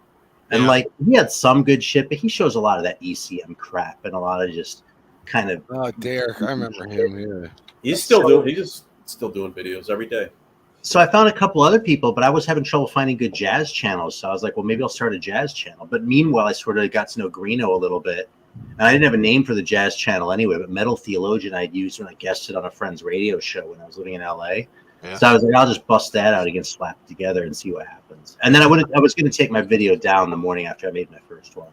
And like, he had some good shit, but he shows a lot of that ECM crap and a lot of just kind of. Oh, Derek, I remember him. Yeah, he's still doing videos every day. So I found a couple other people, but I was having trouble finding good jazz channels. So I was like, well, maybe I'll start a jazz channel. But meanwhile, I sort of got to know Greeno a little bit, and I didn't have a name for the jazz channel anyway. But Metal Theologian I'd used when I guested on a friend's radio show when I was living in LA. Yeah. So I was like, I'll just bust that out against Slap It Together and see what happens. And then I was going to take my video down the morning after I made my first one.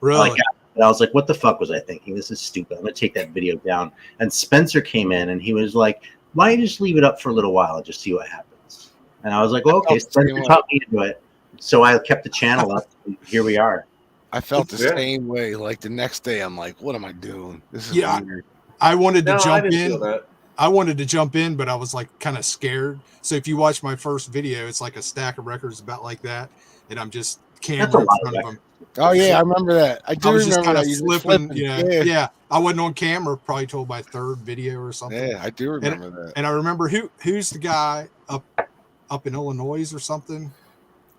Really? And I was like, what the fuck was I thinking? This is stupid. I'm going to take that video down. And Spencer came in and he was like, why don't you just leave it up for a little while and just see what happens? And I was like, well, okay, Spencer taught me into it. So I kept the channel up. And here we are. I felt the same way. Like the next day, I'm like, what am I doing? This is weird. I wanted to jump in. I wanted to jump in, but I was like kind of scared. So if you watch my first video, it's like a stack of records about like that. And I'm just camera in front of them. Oh yeah, I remember that. I was just kind of flipping. Yeah. I wasn't on camera. Probably told my third video or something. Yeah, I do remember that. And I remember who's the guy up in Illinois or something.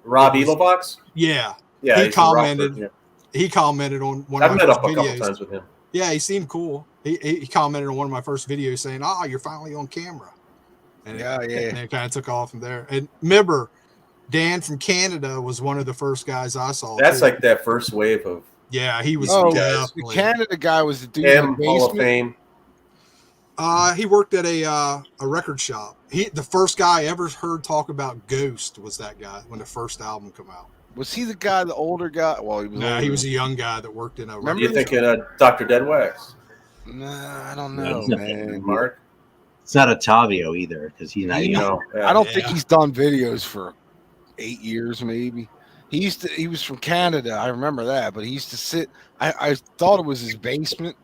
Rob Evilbox. Yeah. He commented. He commented on one of my first videos. I've met up a couple times with him. Yeah, he seemed cool. He commented on one of my first videos saying, "Ah, you're finally on camera." And and it kind of took off from there. And remember, Dan from Canada was one of the first guys I saw. That's like that first wave of. Yeah, he was. The Canada guy was the dude in the basement. Hall of Fame. He worked at a record shop. The first guy I ever heard talk about Ghost was that guy when the first album came out. Was he the guy, the older guy? Well, he was. No, he was a young guy that worked in a. Remember you thinking Dr. Deadwax? Nah, I don't know, man. Mark. It's not Ottavio either because he's not. I don't think he's done videos for 8 years, maybe. He was from Canada. I remember that, but he used to sit. I thought it was his basement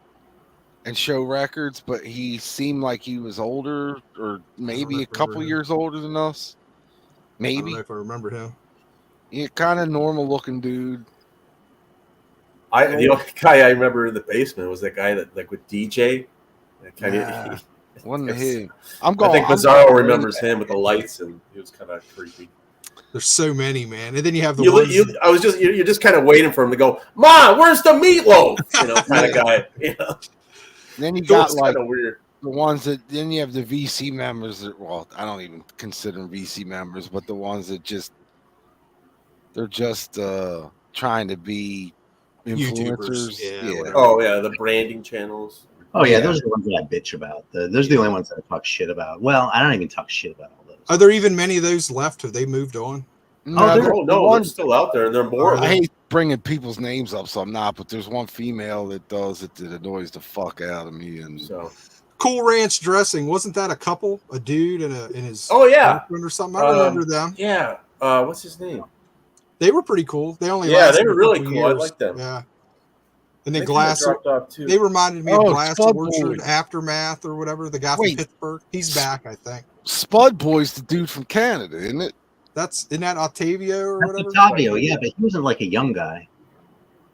and show records, but he seemed like he was older, or maybe a couple years older than us. Maybe. I don't know if I remember him. Yeah, kind of normal looking dude. The only guy I remember in the basement was that guy that with DJ. Wasn't him. I think Bizarro remembers him with the lights, and he was kind of creepy. There's so many, man, and then you have the you're just kind of waiting for him to go, "Mom, where's the meatloaf?" Kind of guy. Then you got like weird. The ones that then you have the VC members that, well, I don't even consider them VC members, but the ones that they're just trying to be influencers. Yeah. Oh yeah, the branding channels. Oh yeah, those are the ones that I bitch about. Those are the only ones that I talk shit about. Well, I don't even talk shit about all those. Are there even many of those left? Have they moved on? No, they're still out there, and they're more. I hate bringing people's names up, so I'm not. But there's one female that does it that annoys the fuck out of me, and so. Cool Ranch Dressing, wasn't that a couple, a dude and his girlfriend or something? I remember them. Yeah, what's his name? They were pretty cool. They only they were really cool. Years. I like them. Yeah. And then I think that Glass. dropped off too. They reminded me of Glass Spud Orchard Boy. Aftermath or whatever. The guy from Wait. Pittsburgh. He's back, I think. Spud Boy's the dude from Canada, isn't it? Isn't that Octavio or That's whatever? Octavio, yeah, but he wasn't like a young guy.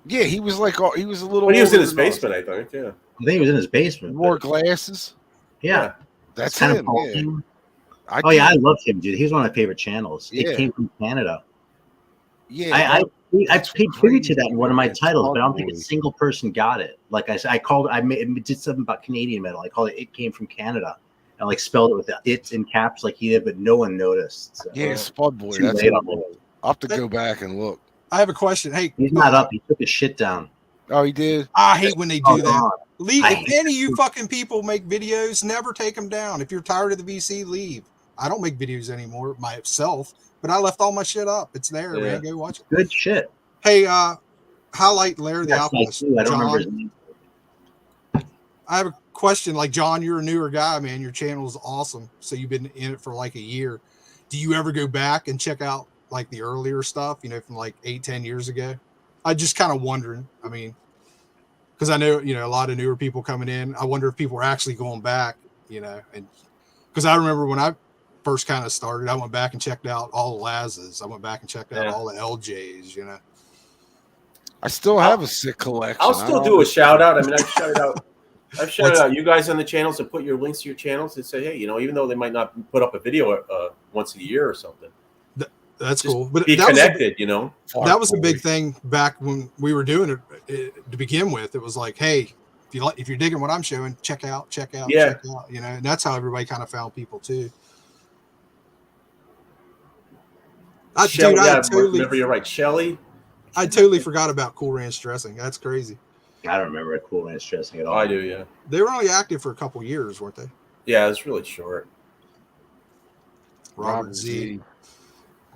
Yeah, he was like he was a little. But he was in older his than us. basement, I think. Yeah. I think he was in his basement. Wore but- glasses. Yeah, That's kind him. of Yeah. hulking. I Oh yeah, I think- love him, dude. He's one of my favorite channels. Yeah. It came from Canada. Yeah, I paid tribute to that in one of my crazy. titles, but I don't think a Boys. single person got it. Like I said, did something about Canadian metal. I called it "It Came from Canada," and like spelled it with it in caps like he did, but no one noticed. So. Yeah, Spud Boy. Too That's late him. on it. I'll have to go back and look. I have a question. Hey, He's not up. He took his shit down. Oh, he did. I hate when they do Oh, that. God. Leave. I If hate any of you fucking people make videos, never take them down. If you're tired of the VC, leave. I don't make videos anymore myself, but I left all my shit up. It's there, Yeah. man. Go watch it. Good shit. Hey, highlight Larry the That's Alchemist. nice too. I don't remember John, his name. I have a question. Like, John, you're a newer guy, man. Your channel is awesome. So you've been in it for like a year. Do you ever go back and check out like the earlier stuff, from like 8-10 years ago? I just kind of wondering. I mean, because I know, a lot of newer people coming in. I wonder if people are actually going back, and because I remember when I first kind of started, I went back and checked out all the Lazes. I went back and checked out all the LJs, I still have a sick collection. I'll still do a shout out. I mean, I've shouted out you guys on the channels and put your links to your channels and say, hey, even though they might not put up a video once a year or something, That's just cool. But be that connected, that was a big thing back when we were doing it to begin with. It was like, hey, if you're digging what I'm showing, check out, check out. And that's how everybody kind of found people too. Remember, you're right, Shelly. I totally forgot about Cool Ranch Dressing. That's crazy. I don't remember a Cool Ranch Dressing at all. I do, yeah. They were only active for a couple years, weren't they? Yeah, it's really short. Robert Z.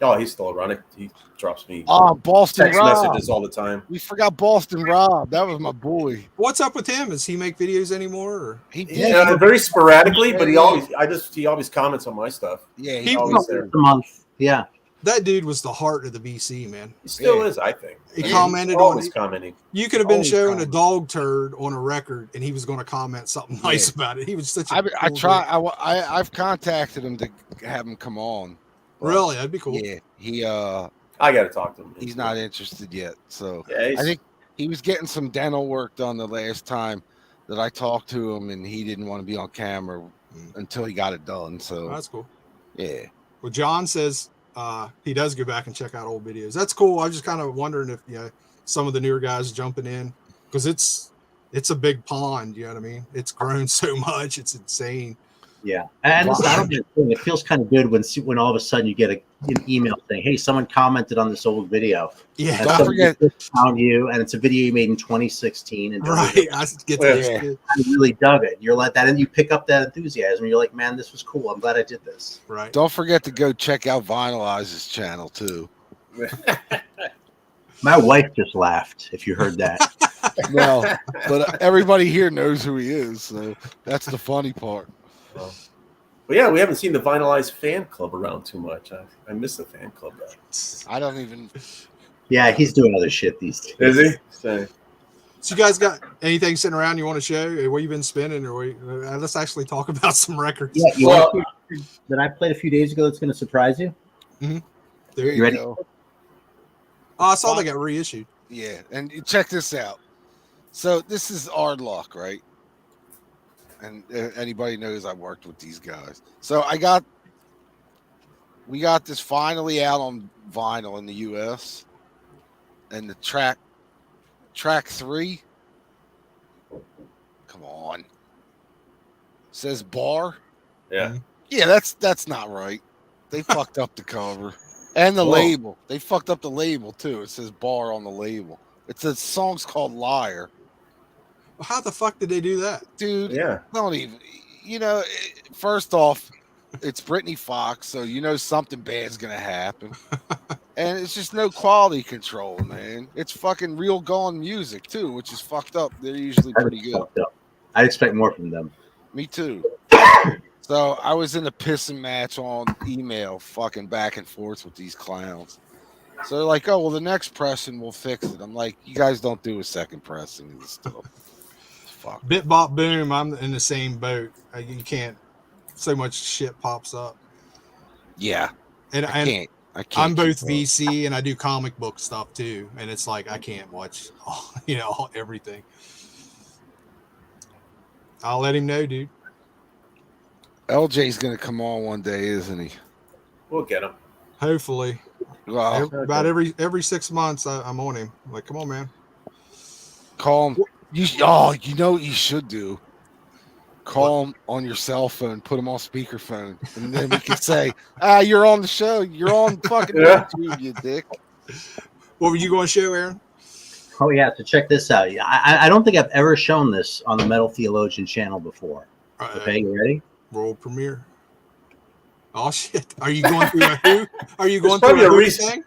Oh, he's still around. He drops me Boston text Rob. messages all the time. We forgot Boston Rob. That was my boy. What's up with him? Does he make videos anymore? Or? He did. Yeah, very sporadically, but he always comments on my stuff. Yeah, He always there. A month. Yeah. That dude was the heart of the VC, man. He still is, I think. He commented he's always on commenting. You could have been Always showing commenting. a dog turd on a record, and he was going to comment something nice about it. He was such a. I cool try. dude. I've contacted him to have him come on. but Really, that'd be cool. Yeah, he I got to talk to him. he's not interested yet. So Yeah, I think he was getting some dental work done the last time that I talked to him, and he didn't want to be on camera until he got it done. So That's cool. yeah, Well, John says he does go back and check out old videos. That's cool. I was just kind of wondering if some of the newer guys jumping in, because it's a big pond. You know what I mean? It's grown so much, it's insane. Yeah, and I don't get it feels kind of good when all of a sudden you get an email saying, "Hey, someone commented on this old video." Yeah, And Don't so forget- it found you, and it's a video you made in 2016. And right. I get that. I really dug it. You're like that, and you pick up that enthusiasm. You're like, "Man, this was cool. I'm glad I did this." Right. don't forget to go check out Vinylize's channel too. My wife just laughed. If you heard that, Well, but everybody here knows who he is, so that's the funny part. But yeah, we haven't seen the Vinylized fan club around too much. I miss the fan club. I don't even. yeah, he's doing other shit these days. Is he? So, So you guys got anything sitting around you want to show? What you been spinning, or let's actually talk about some records. Yeah, you Well- want to hear that I played a few days ago. That's going to surprise you. There You you ready? go. Oh, I saw they got reissued. Yeah, and you check this out. So this is Ardlock, right? And anybody knows I worked with these guys. So we got this finally out on vinyl in the U.S. And the track 3. Come on. Says bar. yeah. Yeah, that's not right. They fucked up the cover and the Whoa. label. They fucked up the label too. It says bar on the label. It's a song's called Liar. Well, how the fuck did they do that? Dude, Yeah. don't even. First off, it's Britney Fox, so something bad's gonna happen. And it's just no quality control, man. It's fucking real gone music too, which is fucked up. They're usually pretty good. I'd expect more from them. Me too. So I was in a pissing match on email, fucking back and forth with these clowns. So they're like, oh well, the next pressing will fix it. I'm like, you guys don't do a second pressing of this stuff. Fuck. Bit bop boom. I'm in the same boat. You can't. So much shit pops up. Yeah, And I can't. I'm both keep up. VC and I do comic book stuff too. And it's like I can't watch, everything. I'll let him know, dude. LJ's gonna come on one day, isn't he? We'll get him. Hopefully. Well, About every 6 months, I'm on him. I'm like, come on, man. call him. You know what you should do? Call him on your cell phone, put him on speakerphone, and then we can say, you're on the show. You're on fucking YouTube, you dick. What were you going to show, Aaron? Oh yeah, so check this out. I don't think I've ever shown this on the Metal Theologian channel before. Okay, you ready? World premiere. Oh shit! Are you going through a Who? Are you going There's through a probably Who a thing?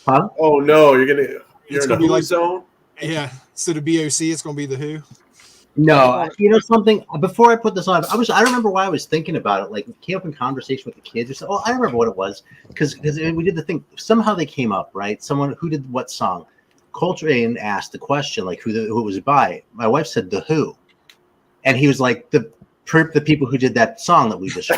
Huh? Oh no, you're It's in gonna the be Who like- zone. Yeah. So the BOC, it's going to be the Who. No, you know something. Before I put this on, I don't remember why I was thinking about it. Like, it came up in conversation with the kids. Or something. Oh, I remember what it was because we did the thing. Somehow they came up, right? Someone who did what song? Coltrane asked the question, like who it was by. My wife said the Who, and he was like the people who did that song that we just.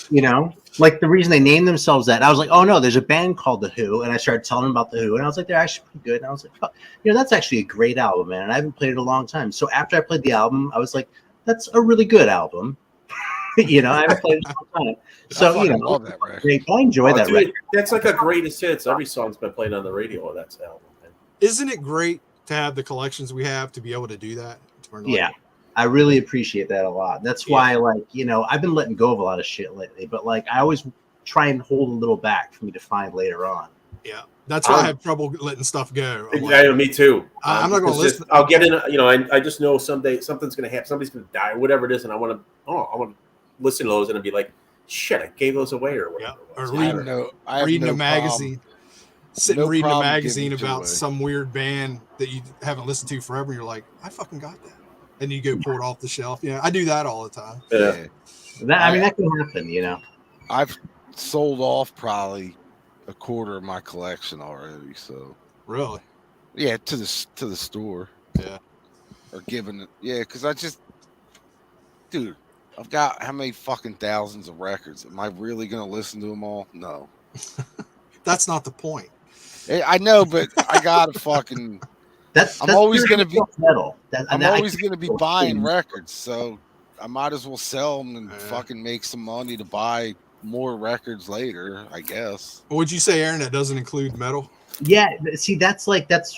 You know, like the reason they named themselves that. I was like, oh no, there's a band called the Who, and I started telling them about the Who, and I was like, they're actually pretty good. And I was like, oh, that's actually a great album, man. And I haven't played it in a long time. So after I played the album, I was like, that's a really good album. I haven't played it in a long time. So I love that record. I enjoy that Dude, record. that's like a greatest hits. Every song's been played on the radio. That's album. Man. Isn't it great to have the collections we have to be able to do that? Yeah. I really appreciate that a lot. That's why, I've been letting go of a lot of shit lately, but I always try and hold a little back for me to find later on. Yeah, that's why I have trouble letting stuff go. Yeah, me too. I'm not going to listen. I'll get in. I just know someday something's going to happen. Somebody's going to die, or whatever it is, and I want to listen to those and be like, shit, I gave those away or whatever. Yeah. Or reading a magazine. Sitting reading a magazine about some weird band that you haven't listened to forever. And you're like, I fucking got that. And you go pull it off the shelf. Yeah, I do that all the time. Yeah. That can happen, I've sold off probably a quarter of my collection already. So really, yeah, to the store. Yeah, or giving it. Yeah, because dude, I've got how many fucking thousands of records? Am I really gonna listen to them all? No. That's not the point. I know, but I gotta fucking. I'm always going to be metal. I'm always going to be buying records, so I might as well sell them and fucking make some money to buy more records later, I guess. Would you say, Aaron, that doesn't include metal? Yeah, see, that's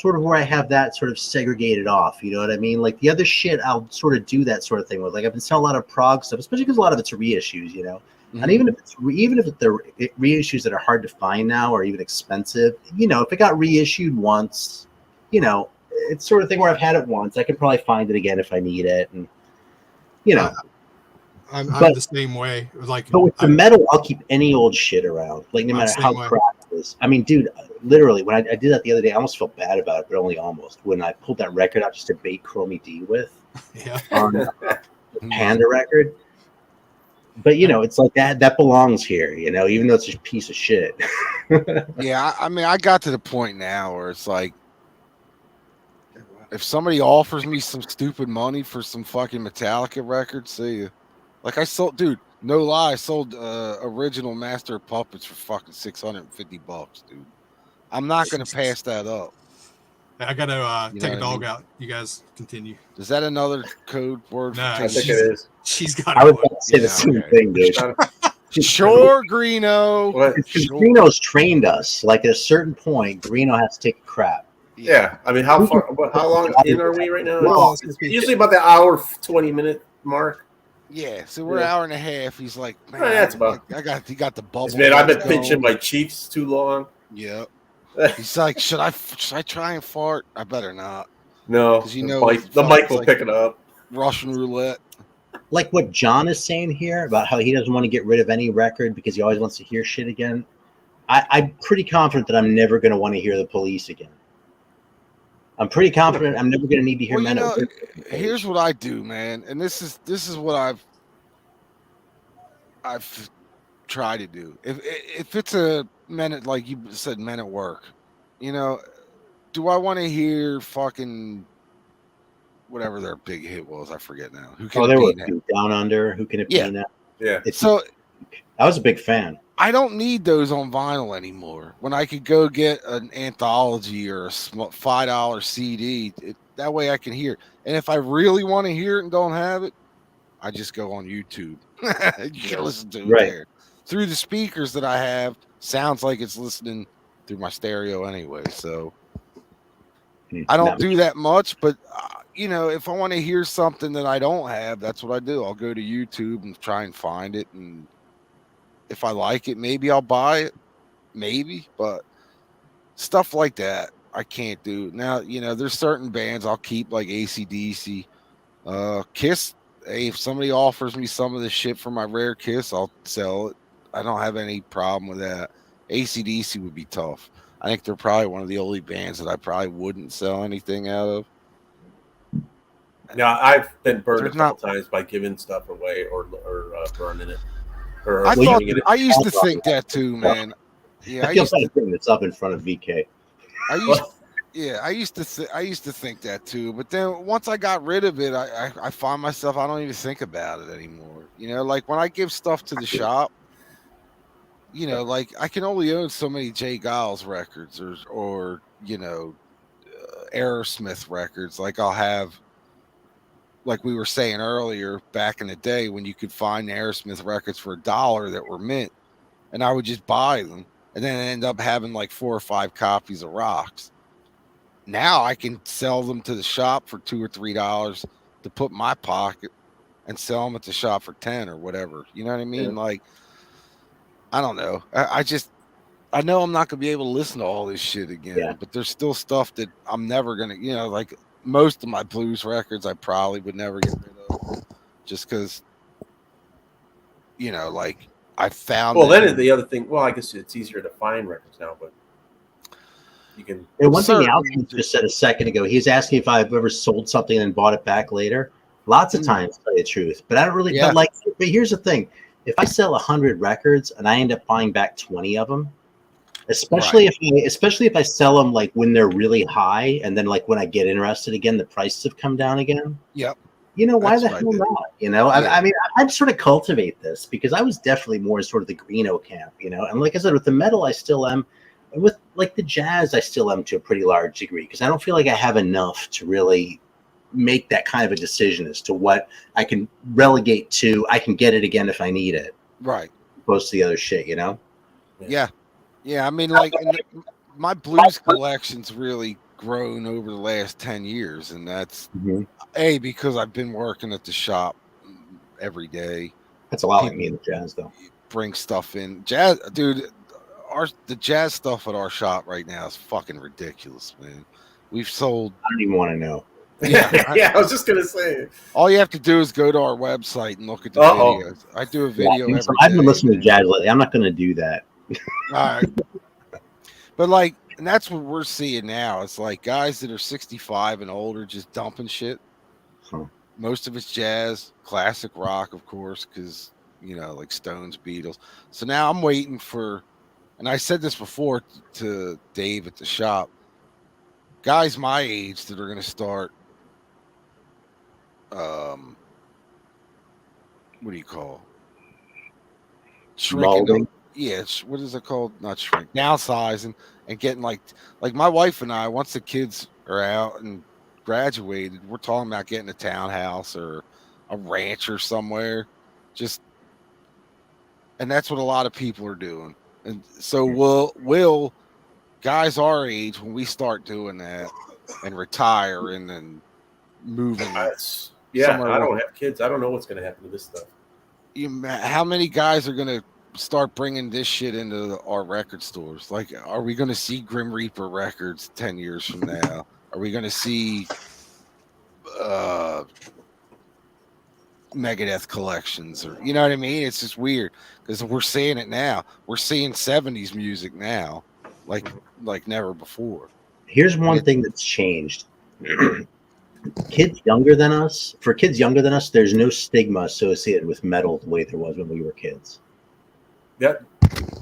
sort of where I have that sort of segregated off. You know what I mean? Like the other shit, I'll sort of do that sort of thing with. Like I've been selling a lot of prog stuff, especially because a lot of it's reissues. Mm-hmm. And even if they're reissues that are hard to find now or even expensive, if it got reissued once, it's sort of thing where I've had it once. I can probably find it again if I need it, and I'm the same way. But with the metal, I'll keep any old shit around, no matter how crap it is. I mean, dude, literally, when I did that the other day, I almost felt bad about it, but only almost. When I pulled that record out just to bait Chromie D with, on the Panda record. But it's like that belongs here, even though it's just a piece of shit. Yeah, I mean, I got to the point now where it's like, if somebody offers me some stupid money for some fucking Metallica record, see ya. Like I sold, dude, no lie, I sold original Master of Puppets for fucking $650, dude. I'm not gonna pass that up. I gotta take a dog out. You guys continue. Is that another code word? No, I think it is. She's got. I was about to say the same thing, dude. Sure, Greeno. Greeno's trained us. Like at a certain point, Greeno has to take a crap. Yeah, I mean, how long in are we right now? Well, usually about the hour 20-minute mark. Yeah, so we're an hour and a half. He's like, man, that's about. He got the bubble. Man, I've been pinching my cheeks too long. Yeah. He's like, should I try and fart? I better not. No, because the mic will pick it up. Russian roulette. Like what John is saying here about how he doesn't want to get rid of any record because he always wants to hear shit again. I'm pretty confident that I'm never going to want to hear the Police again. I'm pretty confident I'm never going to need to hear metal. Here's what I do, man, and this is what I've tried to do. If it's a like you said, men at work. You know, do I want to hear fucking whatever their big hit was? I forget now. Who can they it were be now? Down Under. Who can it be now? Yeah. So I was a big fan. I don't need those on vinyl anymore. When I could go get an anthology or a $5 CD, that way I can hear it. And if I really want to hear it and don't have it, I just go on YouTube. You can listen to it there. Through the speakers that I have, sounds like it's listening through my stereo anyway. So I don't do that much, but if I want to hear something that I don't have, that's what I do. I'll go to YouTube and try and find it, and if I like it, maybe I'll buy it, maybe, but stuff like that I can't do. Now, there's certain bands I'll keep, like AC/DC, Kiss. Hey, if somebody offers me some of the shit for my rare Kiss, I'll sell it. I don't have any problem with that. AC/DC would be tough. I think they're probably one of the only bands that I probably wouldn't sell anything out of. Yeah, I've been burned a couple times by giving stuff away or burning it. I used to think that too, man. Yeah, I used to think that's up in front of VK. I used to think that too, but then once I got rid of it, I find myself I don't even think about it anymore. Like when I give stuff to the shop, like I can only own so many Jay Giles records or Aerosmith records. Like I'll have, like we were saying earlier, back in the day when you could find Aerosmith records for $1 that were mint, and I would just buy them and then end up having like 4 or 5 copies of Rocks. Now I can sell them to the shop for $2 or $3 to put in my pocket and sell them at the shop for 10 or whatever. You know what I mean? Yeah. Like, I don't know. I know I'm not going to be able to listen to all this shit again, but there's still stuff that I'm never going to, like most of my blues records, I probably would never get rid of just because, like I found. Well, then the other thing, I guess it's easier to find records now, but you can. And one thing Alvin just said a second ago, he's asking if I've ever sold something and bought it back later. Lots of times, to tell you the truth, but I don't really. Yeah. But here's the thing: if I sell 100 records and I end up buying back 20 of them, especially if I sell them like when they're really high, and then like when I get interested again, the prices have come down again. Yep. Why the hell not? Yeah. I mean, I sort of cultivate this because I was definitely more sort of the Greeno camp, and like I said, with the metal, I still am. With like the jazz, I still am to a pretty large degree because I don't feel like I have enough to really make that kind of a decision as to what I can relegate to. I can get it again if I need it. Right. Most of the other shit, Yeah. Yeah. I mean, like my blues collection's really grown over the last 10 years. And that's because I've been working at the shop every day. That's a lot like me in the jazz though. Bring stuff in. Jazz, dude, the jazz stuff at our shop right now is fucking ridiculous, man. We've sold. I don't even want to know. Yeah, I was just gonna say. All you have to do is go to our website and look at the videos. I do a video every day. I've been listening to jazz lately. I'm not going to do that. All right, but like, and that's what we're seeing now. It's like guys that are 65 and older just dumping shit. Most of it's jazz, classic rock, of course, because like Stones, Beatles. So now I'm waiting for, and I said this before to Dave at the shop. Guys my age that are going to start. What do you call shrinking? Yeah, what is it called? Not shrink, downsizing and getting like my wife and I. Once the kids are out and graduated, we're talking about getting a townhouse or a ranch or somewhere. And that's what a lot of people are doing. And so will guys our age, when we start doing that and retire and then moving. I don't have kids. I don't know what's going to happen to this stuff. How many guys are going to start bringing this shit into our record stores? Like, are we going to see Grim Reaper records 10 years from now? Are we going to see Megadeth collections? Or you know what I mean? It's just weird because we're seeing it now. We're seeing 70s music now, like never before. Here's one thing that's changed. Kids younger than us, there's no stigma associated with metal the way there was when we were kids. That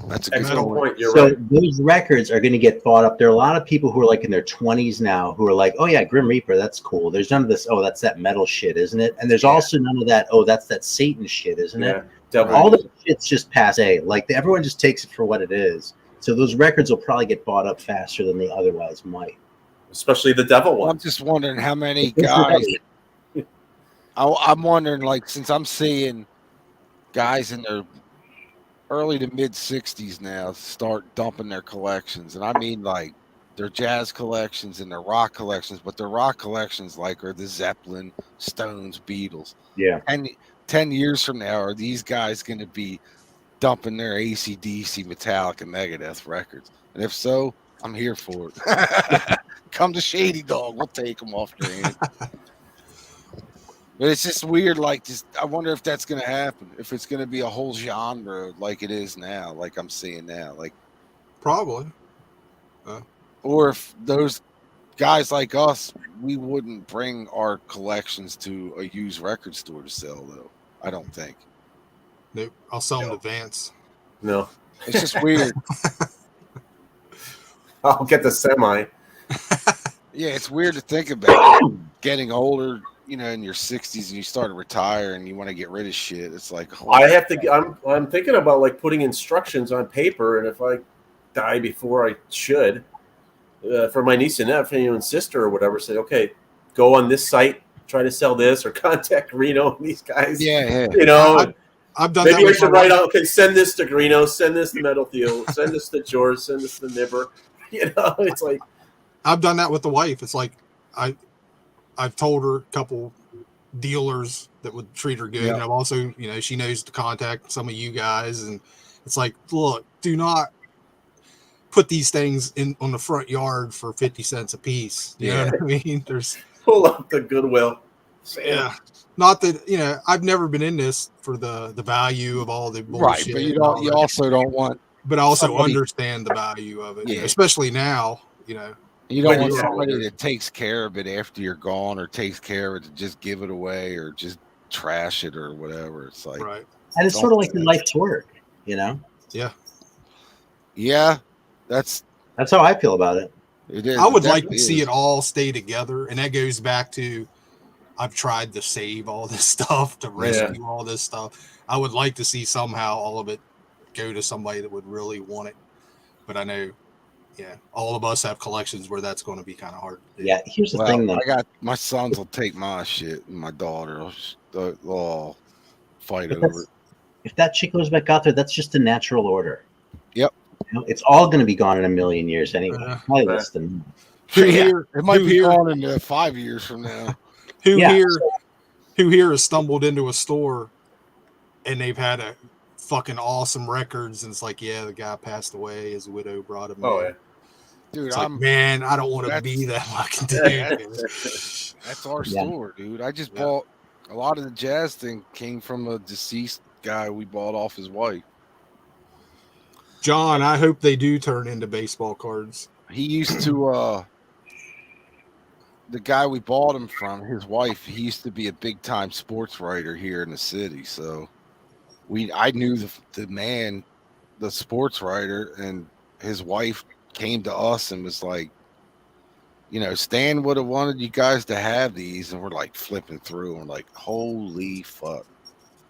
That's a good Excellent point. You're So right. those records are going to get bought up. There are a lot of people who are like in their 20s now who are like, oh yeah, Grim Reaper, that's cool. There's none of this, oh, that's that metal shit, isn't it? And there's also none of that, oh, that's that Satan shit, isn't it? Devil. All the shit's just passe. Like everyone just takes it for what it is. So those records will probably get bought up faster than they otherwise might. Especially the devil I'm ones. just wondering how many guys. I'm wondering, like, since I'm seeing guys in their early to mid 60s now start dumping their collections, and I mean like their jazz collections and their rock collections, but their rock collections like are the Zeppelin, Stones, Beatles. Yeah. And 10 years from now, are these guys going to be dumping their AC/DC, Metallica, Megadeth records? And if so, I'm here for it. Come to Shady Dog, we'll take them off your hand. But it's just weird, like, just I wonder if that's going to happen, if it's going to be a whole genre like it is now, like I'm seeing now, like Probably. or if those guys like us, we wouldn't bring our collections to a used record store to sell, though. I don't think. Nope. I'll sell them to Vance. No. It's just weird. I'll get the semi. Yeah, it's weird to think about getting older, you know, in your 60s and you start to retire and you want to get rid of shit. It's like, I have to. I'm thinking about like putting instructions on paper, and if I die before I should, for my niece and nephew and sister or whatever, say, okay, go on this site, try to sell this, or contact Reno and these guys. yeah. You know, I've done maybe that I with should my write wife. out. Okay, send this to Reno, send this to Metal Field, send this to George, send this to Nibber. You know, it's like I've done that with the wife. It's like I've told her a couple dealers that would treat her good, Yeah. and I've also, you know, she knows to contact some of you guys, and it's like, look, do not put these things in on the front yard for 50 cents a piece. You know what I mean? There's pull up the Goodwill. yeah. Not that, you know, I've never been in this for the value of all the bullshit. Right, but you and all don't. You that. also don't want. But I also somebody- understand the value of it, Yeah. especially now. You know, You don't When want you're somebody older. that takes care of it after you're gone, or takes care of it to just give it away, or just trash it, or whatever. It's like, right? And it's sort of like your life's work, you know? yeah, that's That's how I feel about it. it is. I would It like to definitely see is. it all stay together, and that goes back to I've tried to save all this stuff, to rescue all this stuff. I would like to see somehow all of it go to somebody that would really want it, but I know, yeah, all of us have collections where that's going to be kind of hard to do. Yeah, here's the Well, thing, though. I got my sons will take my shit, and my daughter they'll all fight But over that's- it. If that shit goes back out there, that's just a natural order. Yep. You know, it's all going to be gone in a million years anyway. Yeah. Probably Right. less than Who Yeah, here? it might who be here- gone in 5 years from now. Who Yeah. here has stumbled into a store and they've had a fucking awesome records, and it's like, yeah, the guy passed away, his widow brought him oh in. yeah. Dude, It's like, man, I don't want to be that fucking dude. that's our Yeah. store, dude. I just Yeah. bought a lot of the jazz thing came from a deceased guy we bought off his wife. John, I hope they do turn into baseball cards. He used to the guy we bought him from, his wife, he used to be a big time sports writer here in the city. So I knew the man, the sports writer, and his wife came to us and was like, you know, Stan would have wanted you guys to have these, and we're like flipping through and like, holy fuck.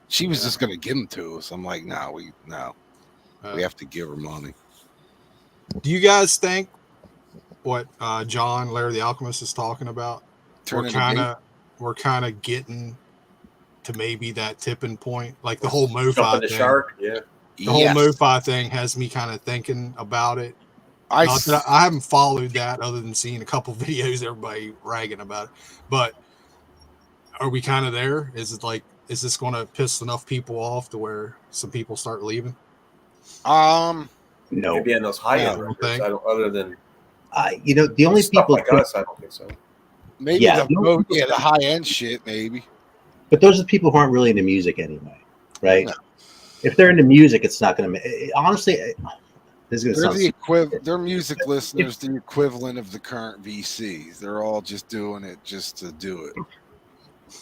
She was just gonna give them to us. I'm like, no, we have to give her money. Do you guys think what John, Larry the Alchemist, is talking about? Turn We're into kind of getting to maybe that tipping point, like the whole MoFi Jumping the thing. shark. Yeah. The whole MoFi thing has me kind of thinking about it. Not that I haven't followed that other than seeing a couple videos, everybody ragging about it. But are we kind of there? Is it like, is this going to piss enough people off to where some people start leaving? no. Maybe on those high end Yeah, records. okay. I don't. Other than You know, the only stuff people, like us, I don't think so. maybe Yeah. the high end shit, maybe. but those are the people who aren't really into music anyway, right? No. If they're into music, it's not going to. Honestly, this is going to sound. Their music listeners, the equivalent of the current VCs. They're all just doing it just to do it.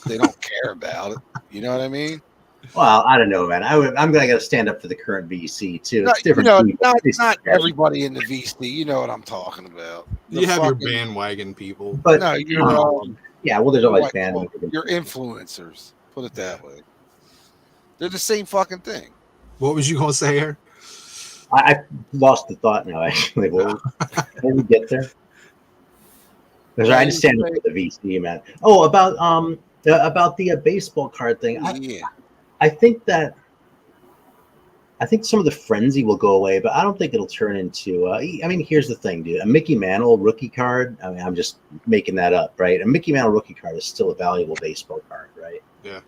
They don't care about it. You know what I mean? Well, I don't know, man. I'm gonna gotta stand up for the current VC too. No, It's different. not everybody in the VC. You know what I'm talking about. You have your bandwagon people. But no, yeah, well, there's always your bandwagon. your influencers. Put it that way. They're the same fucking thing. What was you gonna say here? I lost the thought now. Actually, where did we get there? Because I just stand up for the VC, man. Oh, about the baseball card thing. I think some of the frenzy will go away, but I don't think it'll turn into. I mean, here's the thing, dude. A Mickey Mantle rookie card. I mean, I'm just making that up, right? A Mickey Mantle rookie card is still a valuable baseball card, right? Yeah.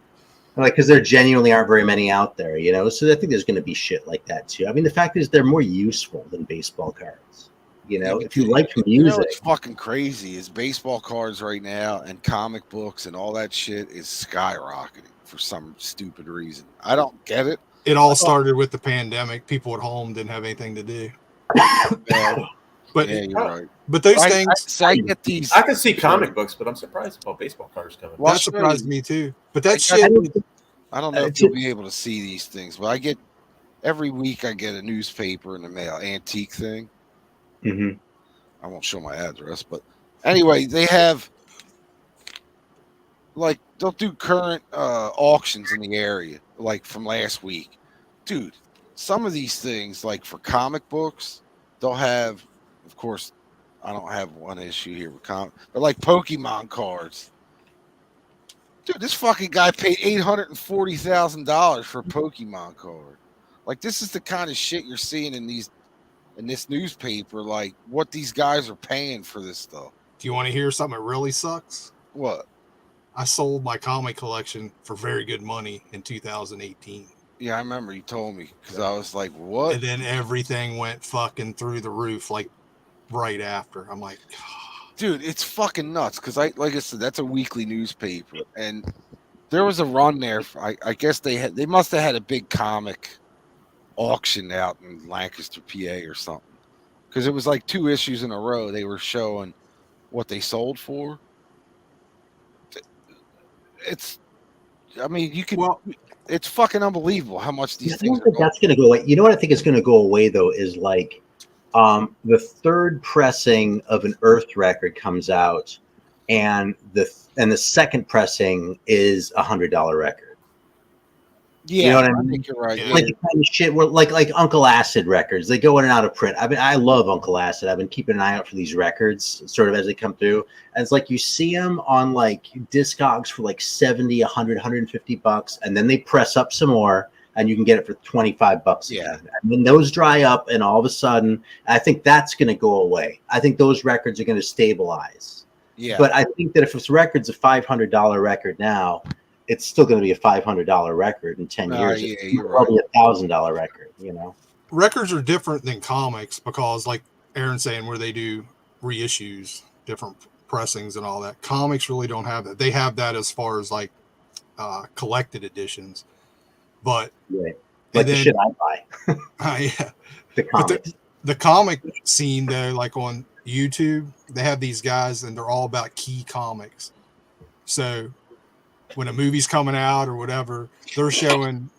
Like, because there genuinely aren't very many out there, you know. So I think there's going to be shit like that too. I mean, the fact is, they're more useful than baseball cards. You know, if you like music, you know what's fucking crazy is baseball cards right now and comic books and all that shit is skyrocketing for some stupid reason. I don't get it. It all started with the pandemic. People at home didn't have anything to do. But yeah, you're right. But those things, I get these. I can see comic books, but I'm surprised about baseball cards coming. Well, that surprised me too. But that shit. I don't know if you'll be able to see these things, but every week I get a newspaper in the mail, antique thing. Mm-hmm. I won't show my address, but anyway, they have they'll do current auctions in the area, like from last week. Dude, some of these things, like for comic books, they'll have, of course, I don't have one issue here with comic, but like Pokemon cards. Dude, this fucking guy paid $840,000 for a Pokemon card. Like, this is the kind of shit you're seeing in this newspaper, like what these guys are paying for this stuff. Do you want to hear something that really sucks? What? I sold my comic collection for very good money in 2018. Yeah, I remember you told me, because I was like, what? And then everything went fucking through the roof, like right after. I'm like, dude, it's fucking nuts. Because like I said, that's a weekly newspaper, and there was a run there. I guess they must have had a big comic auction out in Lancaster, PA, or something. Because it was like 2 issues in a row. They were showing what they sold for. I mean, you can. Well, it's fucking unbelievable how much these things. I don't think that's going to go away. You know what I think is going to go away though is like the third pressing of an Earth record comes out, and the second pressing is $100 record. Yeah, you know what I mean? think you're right. Like the kind of shit where like Uncle Acid records, they go in and out of print. I love Uncle Acid. I've been keeping an eye out for these records sort of as they come through. And it's like you see them on like Discogs for like 70, 100, 150 bucks, and then they press up some more and you can get it for 25 bucks. Yeah. Again. And then those dry up, and all of a sudden, I think that's going to go away. I think those records are going to stabilize. Yeah. But I think that if this record's a $500 record now, it's still going to be a $500 record in 10 years. Yeah, it's probably a $1,000 record, you know? Records are different than comics because, like Aaron's saying, where they do reissues, different pressings and all that. Comics really don't have that. They have that as far as like collected editions. But like the shit I buy. Yeah. The comics. The comic scene, though, like on YouTube, they have these guys and they're all about key comics. So when a movie's coming out or whatever, they're showing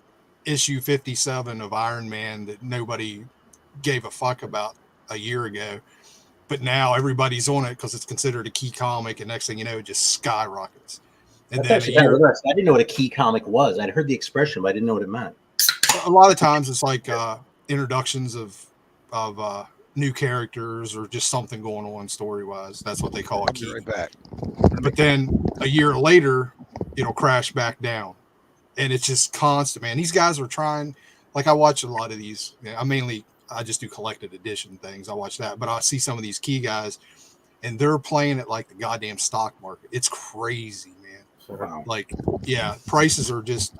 issue 57 of Iron Man that nobody gave a fuck about a year ago. But now everybody's on it because it's considered a key comic, and next thing you know, it just skyrockets. And That's then I didn't know what a key comic was. I'd heard the expression, but I didn't know what it meant. A lot of times it's like introductions of new characters or just something going on story-wise. That's what they call a key. Right back. But then a year later, it'll crash back down, and it's just constant, man. These guys are trying. Like, I watch a lot of these. I just do collected edition things. I watch that, but I see some of these key guys, and they're playing it like the goddamn stock market. It's crazy, man. Wow. Like, yeah, prices are just,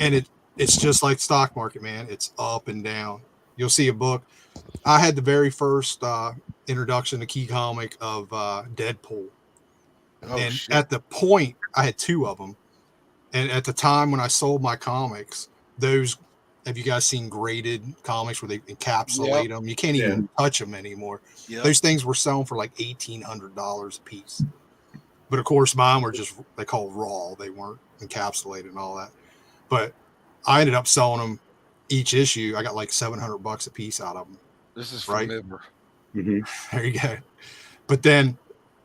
and it's just like stock market, man. It's up and down. You'll see a book. I had the very first introduction to key comic of Deadpool. At the point, I had 2 of them. And at the time when I sold my comics, have you guys seen graded comics where they encapsulate them? You can't even touch them anymore. Yep. Those things were selling for like $1,800 a piece. But of course, mine were just, they call raw. They weren't encapsulated and all that. But I ended up selling them each issue. I got like $700 a piece out of them. This is from Right. Mibber. There you go. But then,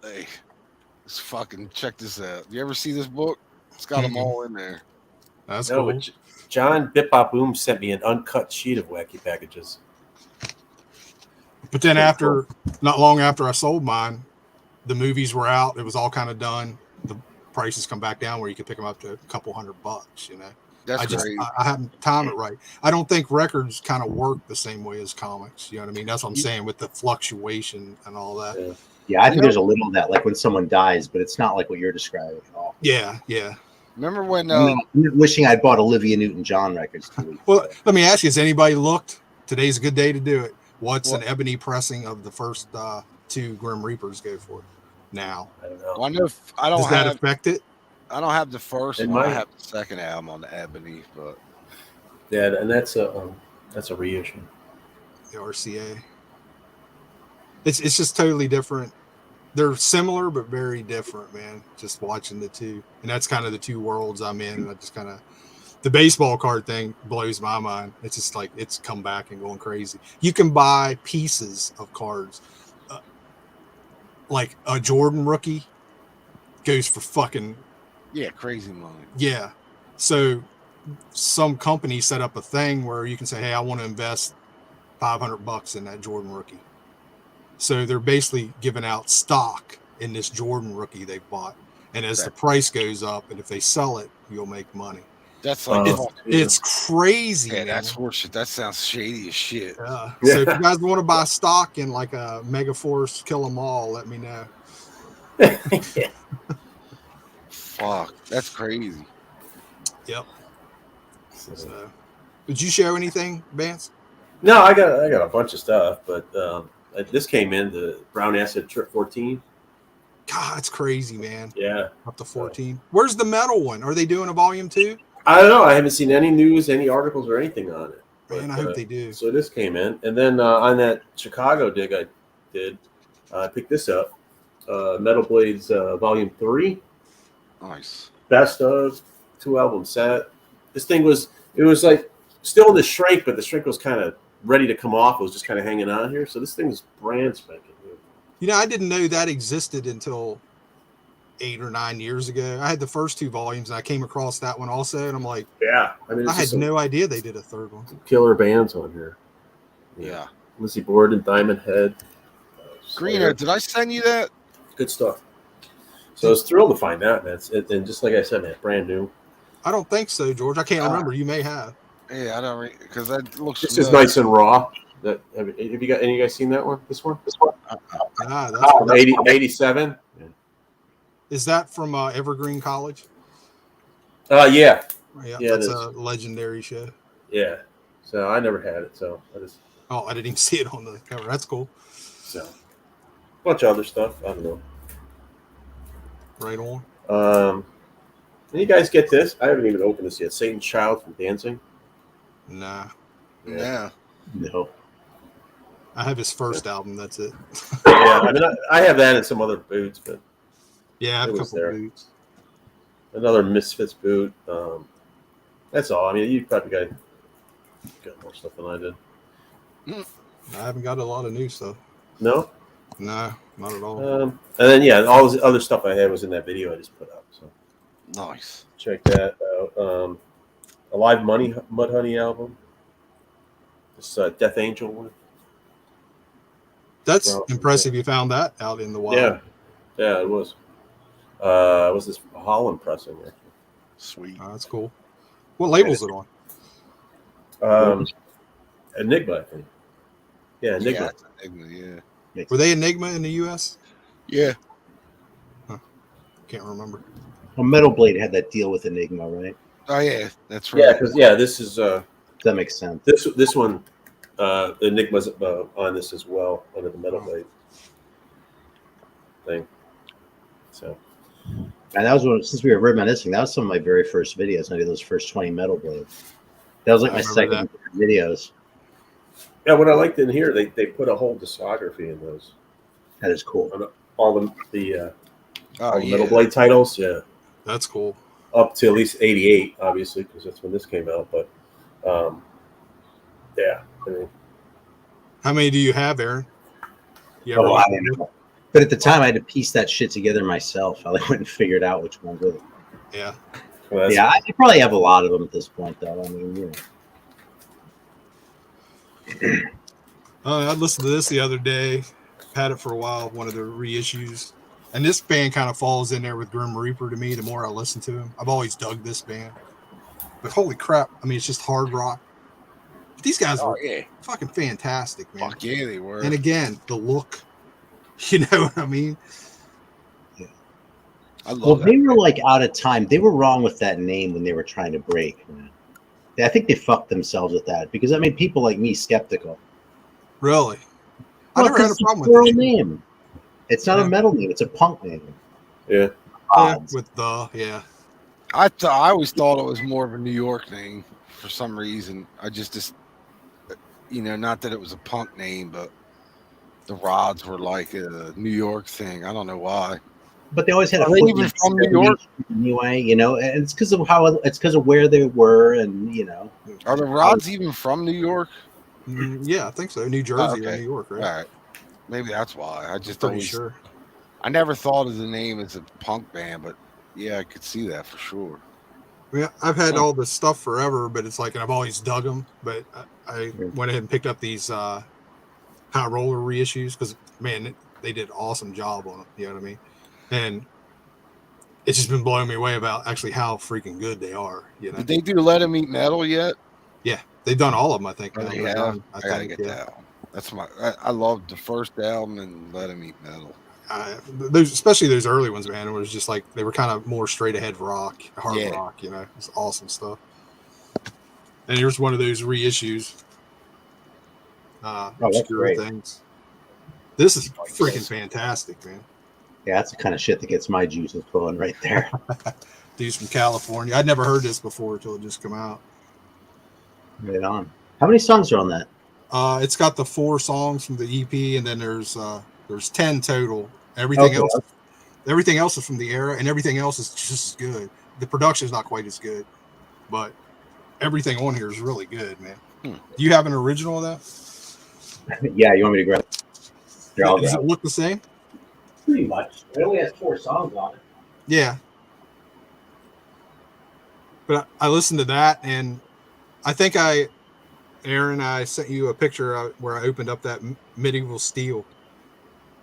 Hey, let's fucking check this out. You ever see this book? It's got them all in there. that's No, cool. but John Bip Bop Boom sent me an uncut sheet of wacky packages. But then Pretty cool. not long after I sold mine, the movies were out. It was all kind of done. The prices come back down where you could pick them up to a couple $100, you know. That's I great. I haven't timed it right. I don't think records kind of work the same way as comics. You know what I mean? That's what I'm saying with the fluctuation and all that. Yeah. Yeah, I think there's a little of that, like when someone dies, but it's not like what you're describing at all. Yeah. Remember when? I'm wishing I'd bought Olivia Newton-John records 2 weeks Well, ago. let me ask you: has anybody looked? Today's a good day to do it. What's an ebony pressing of the first 2 Grim Reapers go for now? I don't know. well, I know I don't Does that have. affect it? I don't have the first It one. I might. have the second album on the Ebony, but Yeah, and that's a reissue. The RCA. It's just totally different. They're similar but very different, man. Just watching the two, and that's kind of the two worlds I'm in. And I just kind of the baseball card thing blows my mind. It's just like it's come back and going crazy. You can buy pieces of cards, like a Jordan rookie goes for fucking yeah, crazy money. yeah. So some company set up a thing where you can say, "Hey, I want to invest $500 in that Jordan rookie." So they're basically giving out stock in this Jordan rookie they bought, and as the price goes up, and if they sell it, you'll make money. That's like It's crazy. yeah, man. that's horseshit. That sounds shady as shit. So if you guys want to buy stock in like a Megaforce Kill 'Em All, let me know. Fuck, that's crazy. Yep. So, did you show anything, Vance? No, I got a bunch of stuff, but this came in the Brown Acid Trip 14. God, it's crazy, man. Yeah, Up to 14. Where's the metal one? Are they doing a volume 2? I don't know. I haven't seen any news, any articles, or anything on it. Man, I hope they do. So this came in, and then on that Chicago dig I did, I picked this up, Metal Blades Volume 3. Nice. Best of 2-album set. This thing was like still in the shrink, but the shrink was kind of ready to come off. It was just kind of hanging on here. So this thing's brand spanking new. You know, I didn't know that existed until 8 or 9 years ago. I had the first 2 volumes, and I came across that one also, and I'm like, Yeah, I mean, I had no idea they did a third one. killer bands on here. Yeah. Lizzie Borden, Diamond Head. Greener, did I send you that? Good stuff. So I was thrilled to find that, man. And just like I said, man, brand new. I don't think so, George. I can't remember. You may have. Yeah, I don't because that looks. This is nice and raw. That have you got any of you guys seen that one? This one? Ah, that's 87. Is that from Evergreen College? Yeah. Yeah, that's a legendary show. Yeah. So I never had it. So I just. Oh, I didn't even see it on the cover. That's cool. So a bunch of other stuff. I don't know. Right on. Can you guys get this? I haven't even opened this yet. Satan's Child from Dancing. Nah. Yeah. No. I have his first album. That's it. Yeah, I mean, I have that and some other boots, but Yeah, I have It a was couple there. of boots. another Misfits boot. That's all. I mean, you probably got more stuff than I did. I haven't got a lot of new stuff. No? No, not at all. And then, yeah, all this other stuff I had was in that video I just put up. So Nice. check that out. A live Mudhoney album. This Death Angel one. That's well, impressive. You found that out in the wild. Yeah, it was. Was this Holland pressing? Actually. Sweet. Oh, that's cool. What label's it on? Enigma, I think. Yeah, Enigma. Yeah, it's Enigma, yeah. Were they Enigma in the U.S.? Yeah. Can't remember. Well, Metal Blade had that deal with Enigma, right? Oh yeah, that's right. Yeah, because this is That makes sense. this one. Enigma's on this as well under the Metal Blade thing. So. And that was one, since we were reminiscing, that was some of my very first videos. I did those first 20 Metal Blades. That was like I my remember second videos. Yeah, what I liked in here, they put a whole discography in those. That is cool. On all the Oh Metal Blade titles. Yeah, That's cool. up to at least 88, obviously, because that's when this came out. But yeah, I mean, How many do you have, Aaron? You Oh, I ever- don't know. But at the time, I had to piece that shit together myself. I wouldn't figure it out which one really. Yeah. well, that's- Yeah, I probably have a lot of them at this point, though. I mean, I listened to this the other day. Had it for a while, one of the reissues. And this band kind of falls in there with Grim Reaper to me the more I listen to him. I've always dug this band. But holy crap, I mean, it's just hard rock. But these guys were fucking fantastic, man. Fuck yeah, they were. And again, the look. You know what I mean? I love well, that. they were like out of time. They were wrong with that name when they were trying to break. Man. I think they fucked themselves with that because that made people like me skeptical. Really? I Well, never had a 'cause problem it's a with the girl name. name. It's not a metal name. It's a punk name. yeah. Yeah, Odds. with the, yeah. I always thought it was more of a New York name for some reason. I just not that it was a punk name, but the Rods were like a New York thing. I don't know why. But they always had a Are they foot even in from New 70s York? anyway, and it's because of where they were, and Are the Rods even from New York? Yeah, I think so. New Jersey or okay. New York, right? All right, maybe that's why. I just Pretty always sure. I never thought of the name as a punk band, but yeah, I could see that for sure. Yeah, I've had all this stuff forever, but it's like, and I've always dug them. But I went ahead and picked up these High Roller reissues because, man, they did an awesome job on them. You know what I mean? And it's just been blowing me away about actually how freaking good they are. You know? Did they do Let 'Em Eat Metal yet? Yeah, they've done all of them. I think. Oh, now. they They're have. done, I gotta think, get yeah. that one. That's I loved the first album and Let 'Em Eat Metal. Those, especially those early ones, man. It was just like they were kind of more straight ahead rock, hard rock. You know, it's awesome stuff. And here's one of those reissues. that's Obscure great. things. This is freaking fantastic, man. Yeah, that's the kind of shit that gets my juices flowing right there. Dudes from California. I'd never heard this before until it just came out. Right on. How many songs are on that? It's got the 4 songs from the EP, and then there's 10 total. Everything else is from the era, and everything else is just as good. The production is not quite as good, but everything on here is really good, man. Do you have an original of that? Yeah, you want me to grab it? Does it look the same? Pretty much. It only has 4 songs on it. Yeah. But I listened to that, and I think Aaron, I sent you a picture where I opened up that Medieval Steel.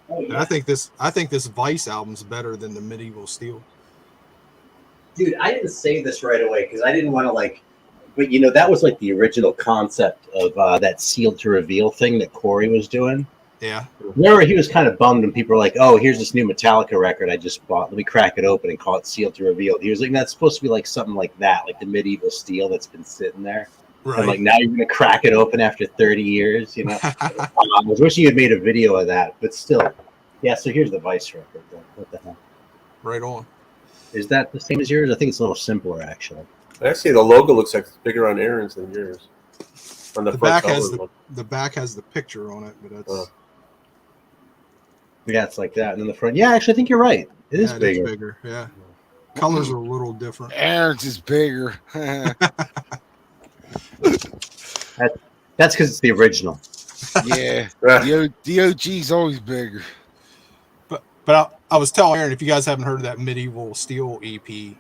Oh, yeah. And I think this Vice album's better than the Medieval Steel. Dude, I didn't say this right away because I didn't want to but that was like the original concept of that sealed to reveal thing that Corey was doing. Yeah. Remember, he was kind of bummed when people were like, "Oh, here's this new Metallica record I just bought. Let me crack it open and call it Sealed to Reveal." He was like, "That's supposed to be like something like that, like the Medieval Steel that's been sitting there." Right. And like now you're gonna crack it open after 30 years, I was wishing you had made a video of that, but still, yeah. So here's the Vice record. What the hell? Right on. Is that the same as yours? I think it's a little simpler, actually. Actually, the logo looks like it's bigger on Aaron's than yours. On the front cover. The back has the picture on it, but that's Yeah, it's like that, and then the front. Yeah, actually, I think you're right. It is bigger. It's bigger. Yeah. Colors are a little different. Aaron's is bigger. That's because it's the original. Yeah, the OG's always bigger. But I was telling Aaron, if you guys haven't heard of that Medieval Steel EP,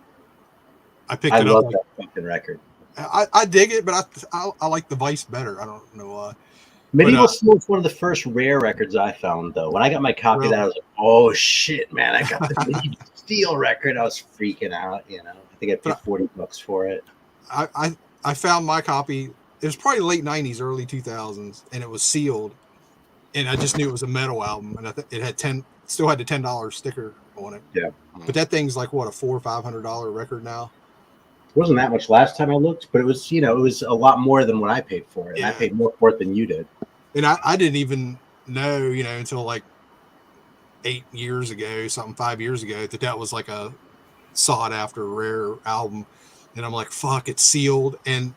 I picked I it love up. that fucking record. I dig it, but I like the Vice better. I don't know why. Medieval Steel is one of the first rare records I found, though. When I got my copy of that, I was like, "Oh shit, man! I got the Medieval Steel record." I was freaking out. I think I paid $40 for it. I found my copy. It was probably late '90s, early 2000s, and it was sealed. And I just knew it was a metal album, and it had still had the $10 sticker on it. Yeah, but that thing's like what, a $400 or $500 record now. It wasn't that much last time I looked, but it was it was a lot more than what I paid for it. Yeah. And I paid more for it than you did. And I didn't even know, until like 5 years ago, that was like a sought after rare album. And I'm like, fuck, it's sealed. And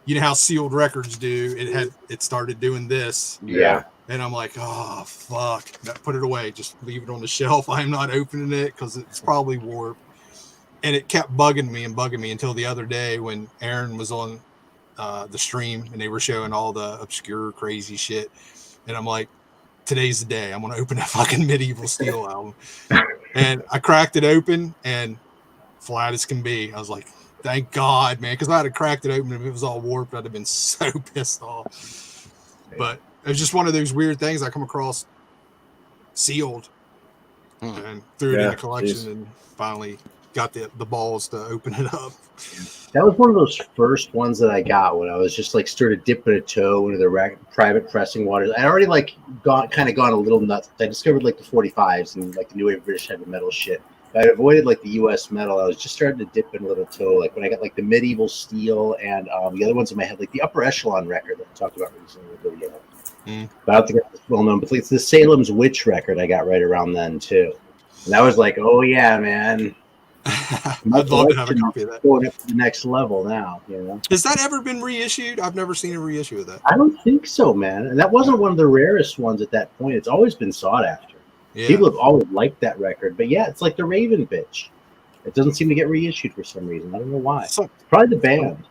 you know how sealed records do. It started doing this. Yeah. And I'm like, oh fuck, put it away. Just leave it on the shelf. I'm not opening it because it's probably warped. And it kept bugging me until the other day when Aaron was on the stream and they were showing all the obscure, crazy shit. And I'm like, today's the day. I'm going to open that fucking Medieval Steel album. And I cracked it open and flat as can be. I was like, thank God, man. Because if I had cracked it open and if it was all warped, I'd have been so pissed off. But it was just one of those weird things I come across sealed and threw it in the collection and finally got the balls to open it up. That was one of those first ones that I got when I was just like started dipping a toe into the private pressing waters. I already like gone a little nuts. I discovered like the 45s and like the new wave British heavy metal shit. I avoided like the US metal. I was just starting to dip in a little toe. Like when I got like the Medieval Steel and the other ones in my head, like the Upper Echelon record that I talked about recently with the But I don't think it's well known, but it's the Salem's Witch record I got right around then too. And I was like, oh yeah, man. I'd love to have a copy of that. Going up to the next level now, you know. Has that ever been reissued? I've never seen a reissue of that. I don't think so, man. And that wasn't one of the rarest ones at that point. It's always been sought after. Yeah. People have always liked that record. But yeah, it's like the Raven bitch. It doesn't seem to get reissued for some reason. I don't know why. Probably the band.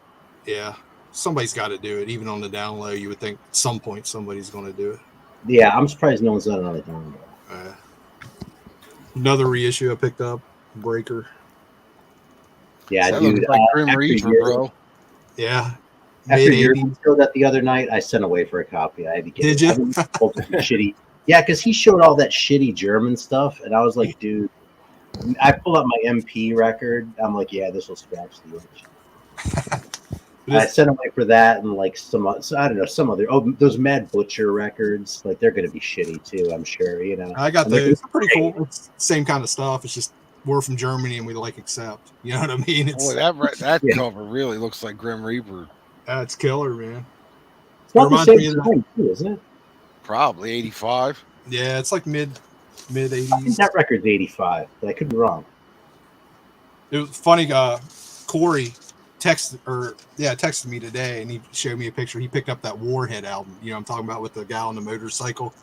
Yeah. Somebody's got to do it. Even on the down low, you would think at some point somebody's going to do it. Yeah, I'm surprised no one's done another down low. Another reissue I picked up, Breaker. Yeah, that dude. like Grim Reaper, bro. Yeah. After you showed that the other night, I sent away for a copy. I had to get Did you? Shitty. Yeah, because he showed all that shitty German stuff, and I was like, dude. I pulled up my MP record. I'm like, yeah, this will scratch the itch. I sent away for that and like some other. Oh, those Mad Butcher records, like they're gonna be shitty too. I'm sure, you know. I got those. It's pretty cool. It's the same kind of stuff. It's just we're from Germany and we like accept. You know what I mean? Boy, that cover really looks like Grim Reaper. That's killer, man. It's not the same time too, isn't it? Probably 85. Yeah, it's like mid 80s. I think that record's 85, but I could be wrong. It was funny. Corey texted me today and he showed me a picture. He picked up that Warhead album. You know, I'm talking about with the guy on the motorcycle.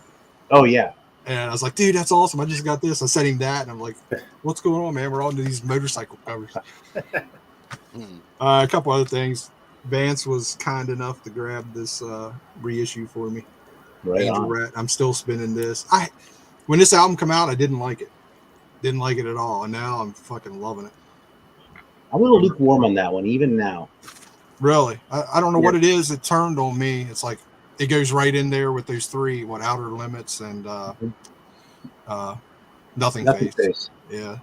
Oh yeah. And I was like, dude, that's awesome. I just got this. I sent him that, and I'm like, what's going on, man? We're all into these motorcycle covers. A couple other things. Vance was kind enough to grab this reissue for me. Right Angel Rat. I'm still spinning this. When this album came out, I didn't like it. Didn't like it at all. And now I'm fucking loving it. I'm a little lukewarm on that one, even now. Really? I don't know what it is. It turned on me. It's like, it goes right in there with those three, Outer Limits and Nothing Face. Yeah.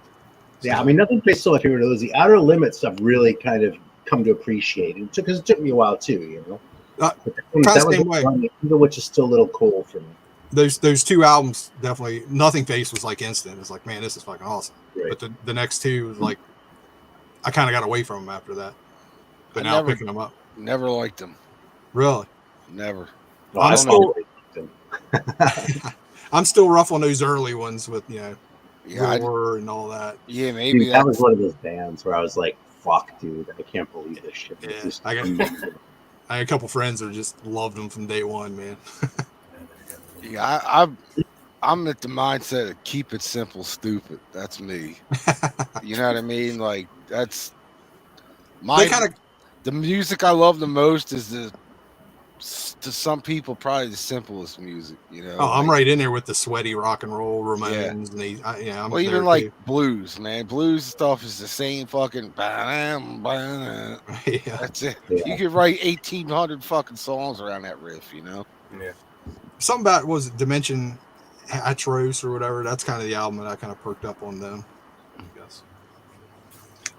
Yeah, I mean, Nothing Face is still my favorite of those. The Outer Limits I've really kind of come to appreciate. Because it took me a while too, you know. That was same way. Which is still a little cool for me. Those two albums definitely. Nothing Face was like instant. It's like, man, this is fucking awesome. Right. But the next two was like, I kind of got away from them after that. But now picking them up. Never liked them. Really? Never. No, I'm still rough on those early ones with Roar and all that. Yeah, maybe dude, that was one of those bands where I was like, "Fuck, dude, I can't believe this shit." Yeah, I had a couple friends that just loved them from day one, man. Yeah, I'm at the mindset of keep it simple, stupid. That's me. You know what I mean? Like that's the music I love the most is to some people probably the simplest music, you know. Oh, I'm right in there with the sweaty rock and roll Ramones. Yeah. I'm even like too. Blues, man. Blues stuff is the same fucking. Yeah. That's it. Yeah. You could write 1,800 fucking songs around that riff, you know. Yeah. Something about Dimension Atros or whatever. That's kind of the album that I kind of perked up on them. I guess.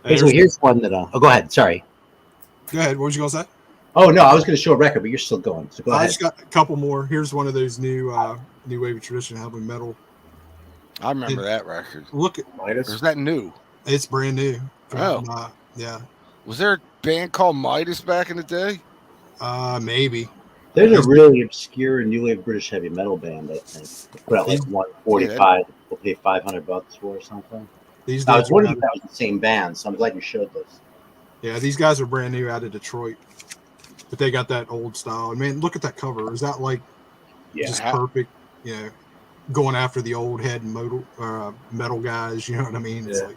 Hey, so here's one that. Oh, go ahead. Sorry. Go ahead. What was you gonna say? Oh no, I was going to show a record, but you're still going. So go ahead. I just got a couple more. Here's one of those new wave of tradition heavy metal. I remember that record. Look at Midas. Or is that new? It's brand new. Oh, yeah. Was there a band called Midas back in the day? Maybe. There's a really obscure new wave British heavy metal band. I think they put out like 145. We'll pay $500 for or something. I was wondering if that was the same band, so I'm glad you showed this. Yeah, these guys are brand new out of Detroit. But they got that old style. And man, look at that cover. Is that like just perfect? Yeah. going after the old head metal guys. You know what I mean? It's Yeah. like,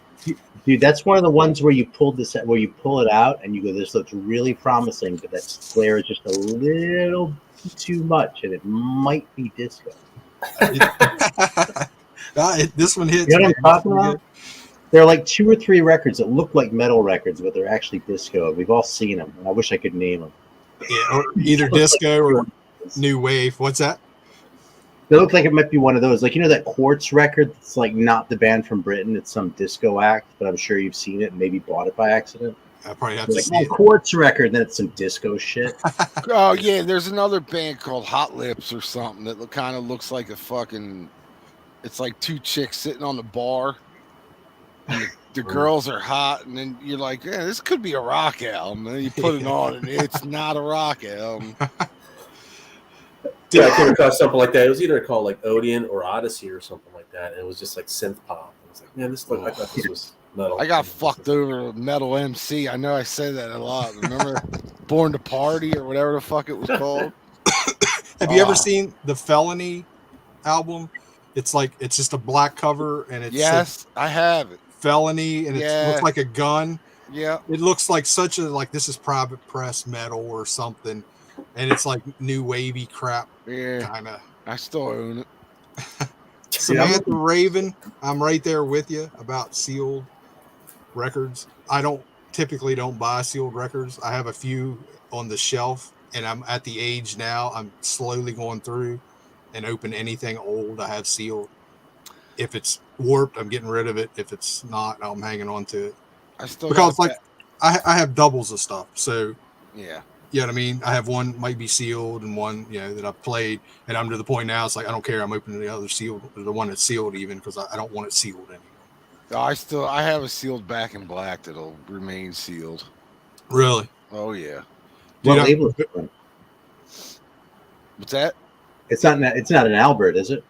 Dude, that's one of the ones where you pull it out and you go, this looks really promising, but that glare is just a little too much, and it might be disco. this one hits. You know what I'm talking man. about? There are like 2 or 3 records that look like metal records, but they're actually disco. We've all seen them, and I wish I could name them. Yeah, or either disco or new wave. What's that? They look like it might be one of those. Like, you know that Quartz record? It's like not the band from Britain. It's some disco act, but I'm sure you've seen it and maybe bought it by accident. I probably have It's to see like, it. Quartz record, and then it's some disco shit. Oh yeah, there's another band called Hot Lips or something that kind of looks like a fucking. It's like 2 chicks sitting on the bar, and the girls are hot, and then you're like, yeah, this could be a rock album. And then you put it on, and it's not a rock album. Yeah, I came across something like that. It was either called like Odeon or Odyssey or something like that. And it was just like synth pop. I was like, man, this looked. I thought this was metal. I got fucked over with Metal MC. I know I say that a lot. Remember Born to Party or whatever the fuck it was called? Have you ever seen the Felony album? It's like it's just a black cover and it's yes, I have it. Felony and it looks like a gun. Yeah, it looks like such a this is private press metal or something, and it's like new wavy crap. Yeah, kind of. I still own it. Samantha Raven, I'm right there with you about sealed records. I typically don't buy sealed records. I have a few on the shelf, and I'm at the age now. I'm slowly going through and open anything old I have sealed. If it's warped, I'm getting rid of it. If it's not, I'm hanging on to it. I still because I have doubles of stuff. So yeah. You know what I mean? I have one might be sealed and one, that I've played, and I'm to the point now. It's like I don't care. I'm opening the other sealed, or the one that's sealed, even because I don't want it sealed anymore. I have a sealed Back in Black that'll remain sealed. Really? Oh yeah. What label is it? What's that? It's not an Albert, is it?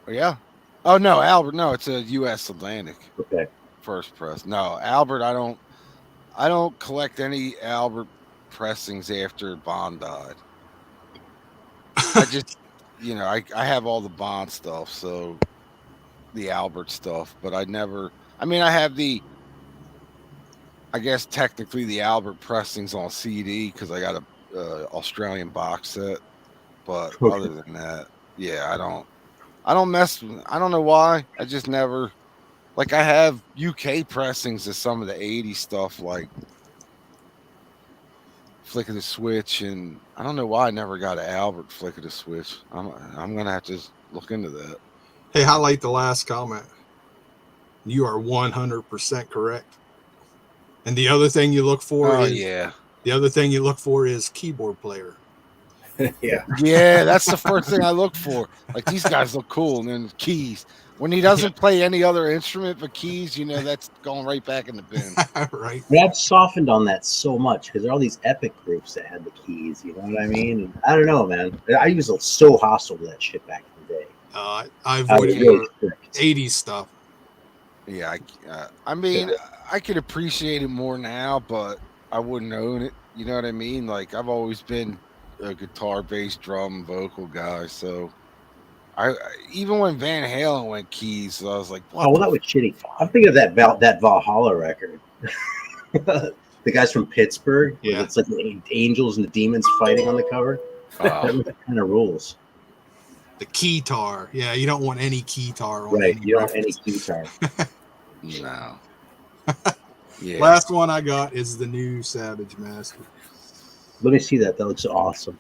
Oh, yeah. Oh no, Albert. No, it's a U.S. Atlantic. Okay. First press. No, Albert. I don't collect any Albert pressings after Bond died. I just, I have all the Bond stuff, so the Albert stuff, but I have I guess technically the Albert pressings on CD because I got a Australian box set, but other than that, yeah, I don't mess with, I don't know why. I just never, I have UK pressings of some of the 80s stuff, like Flick of the Switch, and I don't know why I never got an Albert Flick of the Switch. I'm gonna have to look into that. Hey, highlight the last comment. You are 100% correct. And the other thing you look for is keyboard player. Yeah, that's the first thing I look for. Like, these guys look cool, and then keys. When he doesn't play any other instrument but keys, that's going right back in the bin. Right. I've softened on that so much because there are all these epic groups that had the keys. You know what I mean? And I don't know, man. I was so hostile to that shit back in the day. I avoided really 80s stuff. Yeah, I could appreciate it more now, but I wouldn't own it. You know what I mean? Like, I've always been a guitar, bass, drum, vocal guy, so even when Van Halen went keys, I was like, what? Oh, well, that was shitty. I'm thinking of that Valhalla record. The guys from Pittsburgh. Yeah. It's like the angels and the demons fighting on the cover. That kind of rules. The keytar. Yeah, you don't want any keytar on right. any You don't reference. want any keytar. No. Yeah. Last one I got is the new Savage Master. Let me see that. That looks awesome.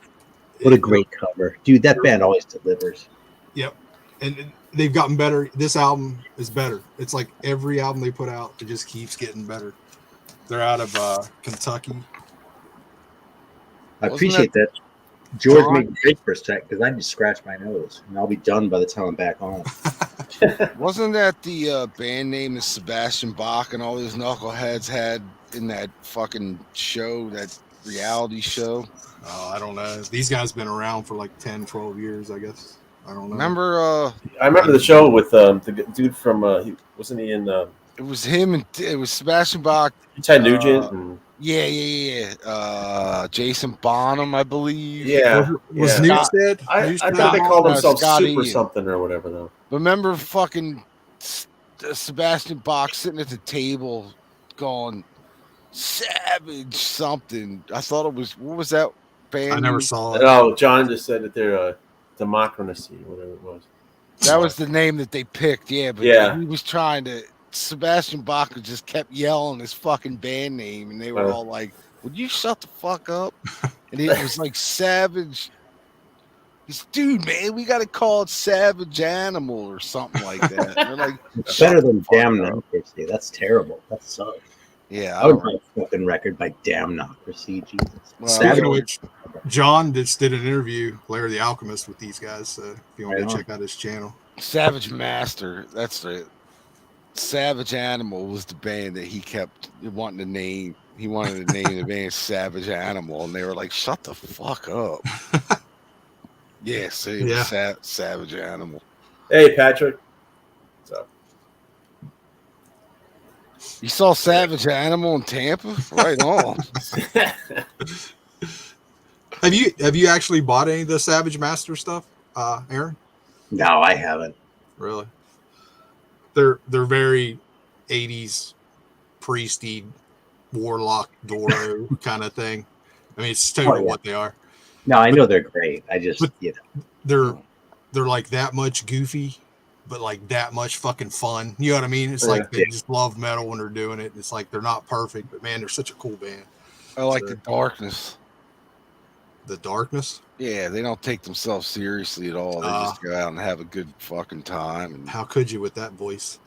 What a great cover. Dude, that band always delivers. Yep. And they've gotten better. This album is better. It's like every album they put out, it just keeps getting better. They're out of Kentucky. I appreciate that. George made me break for a sec because I just scratched my nose, and I'll be done by the time I'm back on. Wasn't that the band name that Sebastian Bach and all those knuckleheads had in that fucking show, that reality show? Oh, I don't know. These guys been around for like 10, 12 years, I guess. I don't know. Remember? I remember the show with the dude from. Wasn't he in? It was him, and it was Sebastian Bach, Ted Nugent. Yeah. Jason Bonham, I believe. Yeah, Was yeah. Newstead? I Newstead? thought they called themselves Scott Super Ian. something or whatever though. Remember fucking Sebastian Bach sitting at the table going Savage something. I thought it was, what was that band? I never name? saw it. Oh, John just said that they're democracy, whatever it was. That was the name that they picked, yeah. But Yeah. he was trying to. Sebastian Bach just kept yelling his fucking band name, and they were all like, "Would you shut the fuck up?" And it was like Savage. He's, dude, man, we got to call it Savage Animal or something like that. They're like, It's better than Damnocracy. That's terrible. That sucks. yeah, I would buy a fucking record by Damnocracy. Jesus. Well, Speaking of which, John just did an interview, Larry the Alchemist, with these guys. So if you want to check out his channel, Savage Master. That's it. Savage Animal was the band that he kept wanting to name. He wanted to name the band Savage Animal, and they were like, "Shut the fuck up." Yeah, see, Savage Animal. Hey, Patrick. So you saw Savage Animal in Tampa? Right on. Have you actually bought any of the Savage Master stuff, Aaron? No, I haven't. Really? They're very 80s priesty warlock Doro kind of thing. I mean, it's totally what they are. No, I know they're great. I just, they're like that much goofy, but like that much fucking fun. You know what I mean? It's like they just love metal when they're doing it. It's like they're not perfect, but man, they're such a cool band. I like the darkness. The darkness? Yeah, they don't take themselves seriously at all. They just go out and have a good fucking time. And how could you with that voice?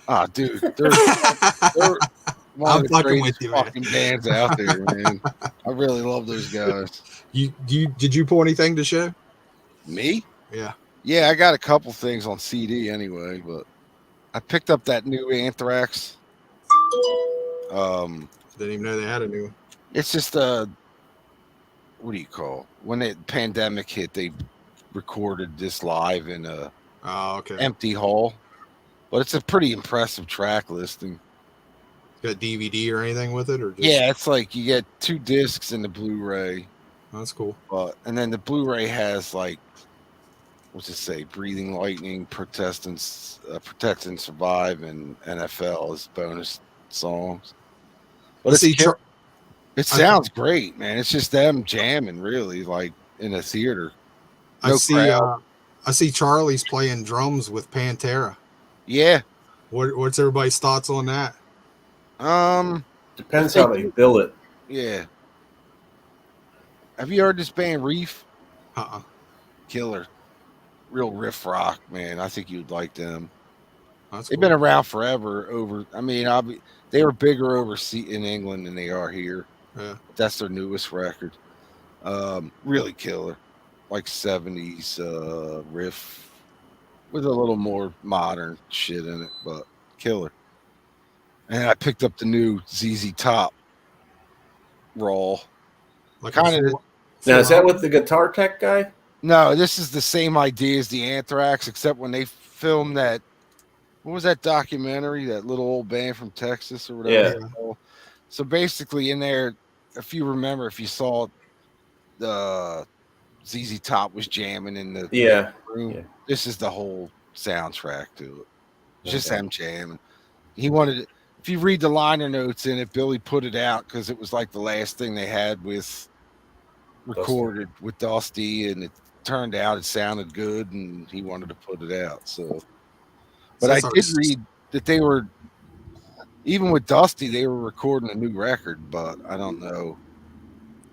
Ah, dude, they're one of the greatest fucking bands out there, man. I really love those guys. Did you pull anything to show? Me? Yeah. Yeah, I got a couple things on CD anyway, but I picked up that new Anthrax. Didn't even know they had a new one. It's just what do you call when the pandemic hit? They recorded this live in a empty hall, but it's a pretty impressive track listing. Got DVD or anything with it, or just... Yeah, it's like you get 2 discs in the Blu-ray. That's cool. And then the Blu-ray has like, what's it say? Breathing Lightning, Protect and Survive, and NFL as bonus songs. But it sounds great, man. It's just them jamming, really, like in a theater. I see Charlie's playing drums with Pantera. Yeah. What's everybody's thoughts on that? Depends how they bill it. Yeah. Have you heard this band Reef? Killer. Real riff rock, man. I think you'd like them. They've been around forever. They were bigger overseas in England than they are here. Yeah. That's their newest record. Really killer. Like 70s riff with a little more modern shit in it, but killer. And I picked up the new ZZ Top Raw. Kind of. Now, is that with the Guitar Tech guy? No, this is the same idea as the Anthrax, except when they filmed that. What was that documentary? That little old band from Texas or whatever. Yeah. So basically, in there, if you remember, if you saw the ZZ Top was jamming in the room. Yeah. This is the whole soundtrack to it. It's just them jamming. He wanted it. If you read the liner notes in it, Billy put it out because it was like the last thing they had with recorded with Dusty, and it turned out it sounded good, and he wanted to put it out. So, but I did read that they were, even with Dusty, they were recording a new record, but I don't know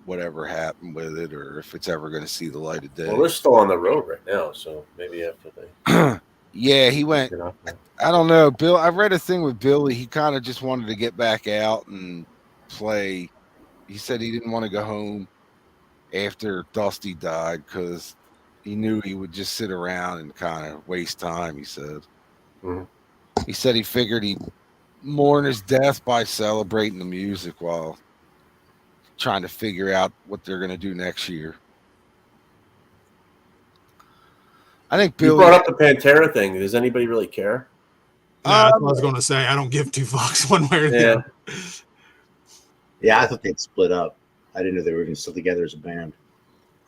whatever happened with it or if it's ever going to see the light of day. Well, they're still on the road right now, so maybe after they. Yeah, he went. I don't know, Bill. I read a thing with Billy. He kind of just wanted to get back out and play. He said he didn't want to go home after Dusty died because he knew he would just sit around and kind of waste time. He said. Mm-hmm. He said he figured he'd mourn his death by celebrating the music while trying to figure out what they're going to do next year. I think Billy. You brought up the Pantera thing. Does anybody really care? I was going to say I don't give 2 fucks one way or the other. Yeah, I thought they'd split up. I didn't know they were even still together as a band.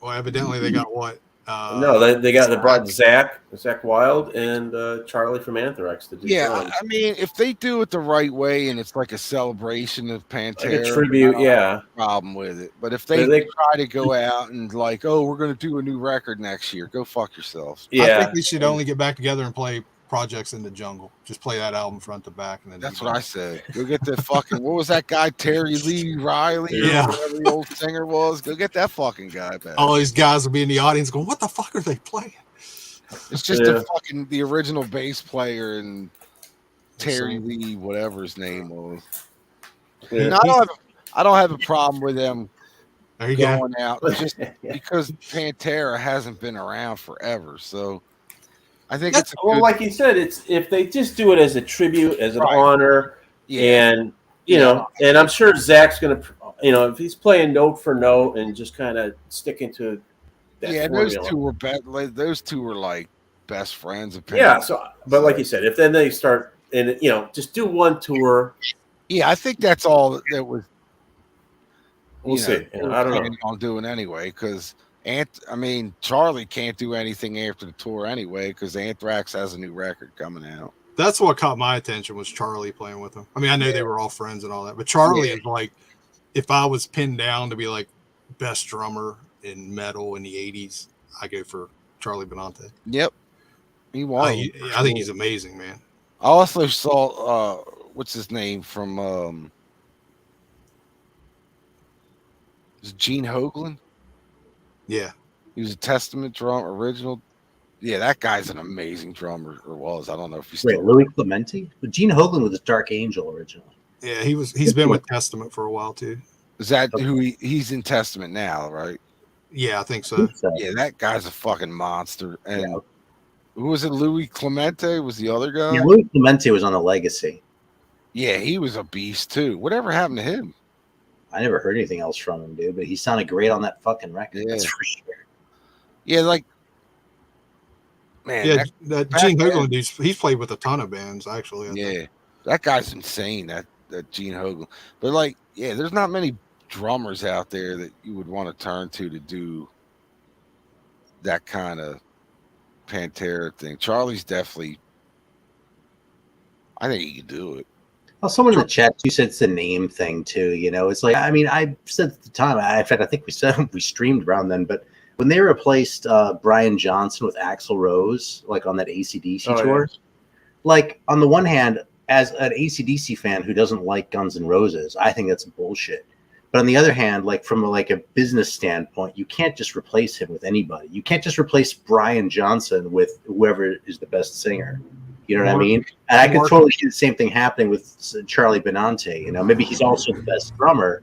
Well, evidently they got what? No, they brought Zach Wild and Charlie from Anthrax to do drums. I mean, if they do it the right way and it's like a celebration of Pantera, like a tribute, I don't have a problem with it. But if they try to go out and like, oh, we're going to do a new record next year, go fuck yourselves. Yeah, I think they should only get back together and play Projects in the Jungle. Just play that album front to back, and then that's what I said. Go get the fucking what was that guy Terry Lee Riley or whatever the old singer was? Go get that fucking guy back. All these guys will be in the audience going, "What the fuck are they playing?" It's just the original bass player and Terry Lee, whatever his name was. Yeah. No, I don't have a problem with them going out just because Pantera hasn't been around forever. So I think it's like you said, it's if they just do it as a tribute, as an honor, and and I'm sure Zach's gonna, if he's playing note for note and just kind of sticking to that formula. Those two were like best friends. But like you said, if then they start and just do one tour. Yeah, I think that's all that was. We'll see. I don't know. On doing anyway because. Charlie can't do anything after the tour anyway because Anthrax has a new record coming out. That's what caught my attention was Charlie playing with him. I mean, I know they were all friends and all that, but Charlie is like, if I was pinned down to be like best drummer in metal in the 80s, I go for Charlie Benante. Yep. He won. I think he's amazing, man. I also saw, what's his name from, is it Gene Hoglan? Yeah. He was a Testament drum original. Yeah, that guy's an amazing drummer, or was. I don't know if he's still. Wait, Louis Clemente? But Gene Hoglan was Dark Angel originally. Yeah, he's been with Testament for a while too. Is that who he's in Testament now, right? Yeah, I think so. Yeah, that guy's a fucking monster. And who was it? Louis Clemente was the other guy? Yeah, Louis Clemente was on the Legacy. Yeah, he was a beast too. Whatever happened to him? I never heard anything else from him, dude, but he sounded great on that fucking record. That's for sure. Yeah, like, man. Yeah, that Gene Hoglan dude, he's played with a ton of bands, actually. I think. That guy's insane, that Gene Hoglan. But, like, there's not many drummers out there that you would want to turn to do that kind of Pantera thing. Charlie's definitely, I think he could do it. Well, someone in the chat too said it's a name thing too. It's like, I mean, I said at the time. In fact, I think we streamed around then. But when they replaced Brian Johnson with Axl Rose, like on that AC/DC tour, like on the one hand, as an AC/DC fan who doesn't like Guns N' Roses, I think that's bullshit. But on the other hand, like from a business standpoint, you can't just replace him with anybody. You can't just replace Brian Johnson with whoever is the best singer. You know what I mean? And I could totally see the same thing happening with Charlie Benante. Maybe he's also the best drummer,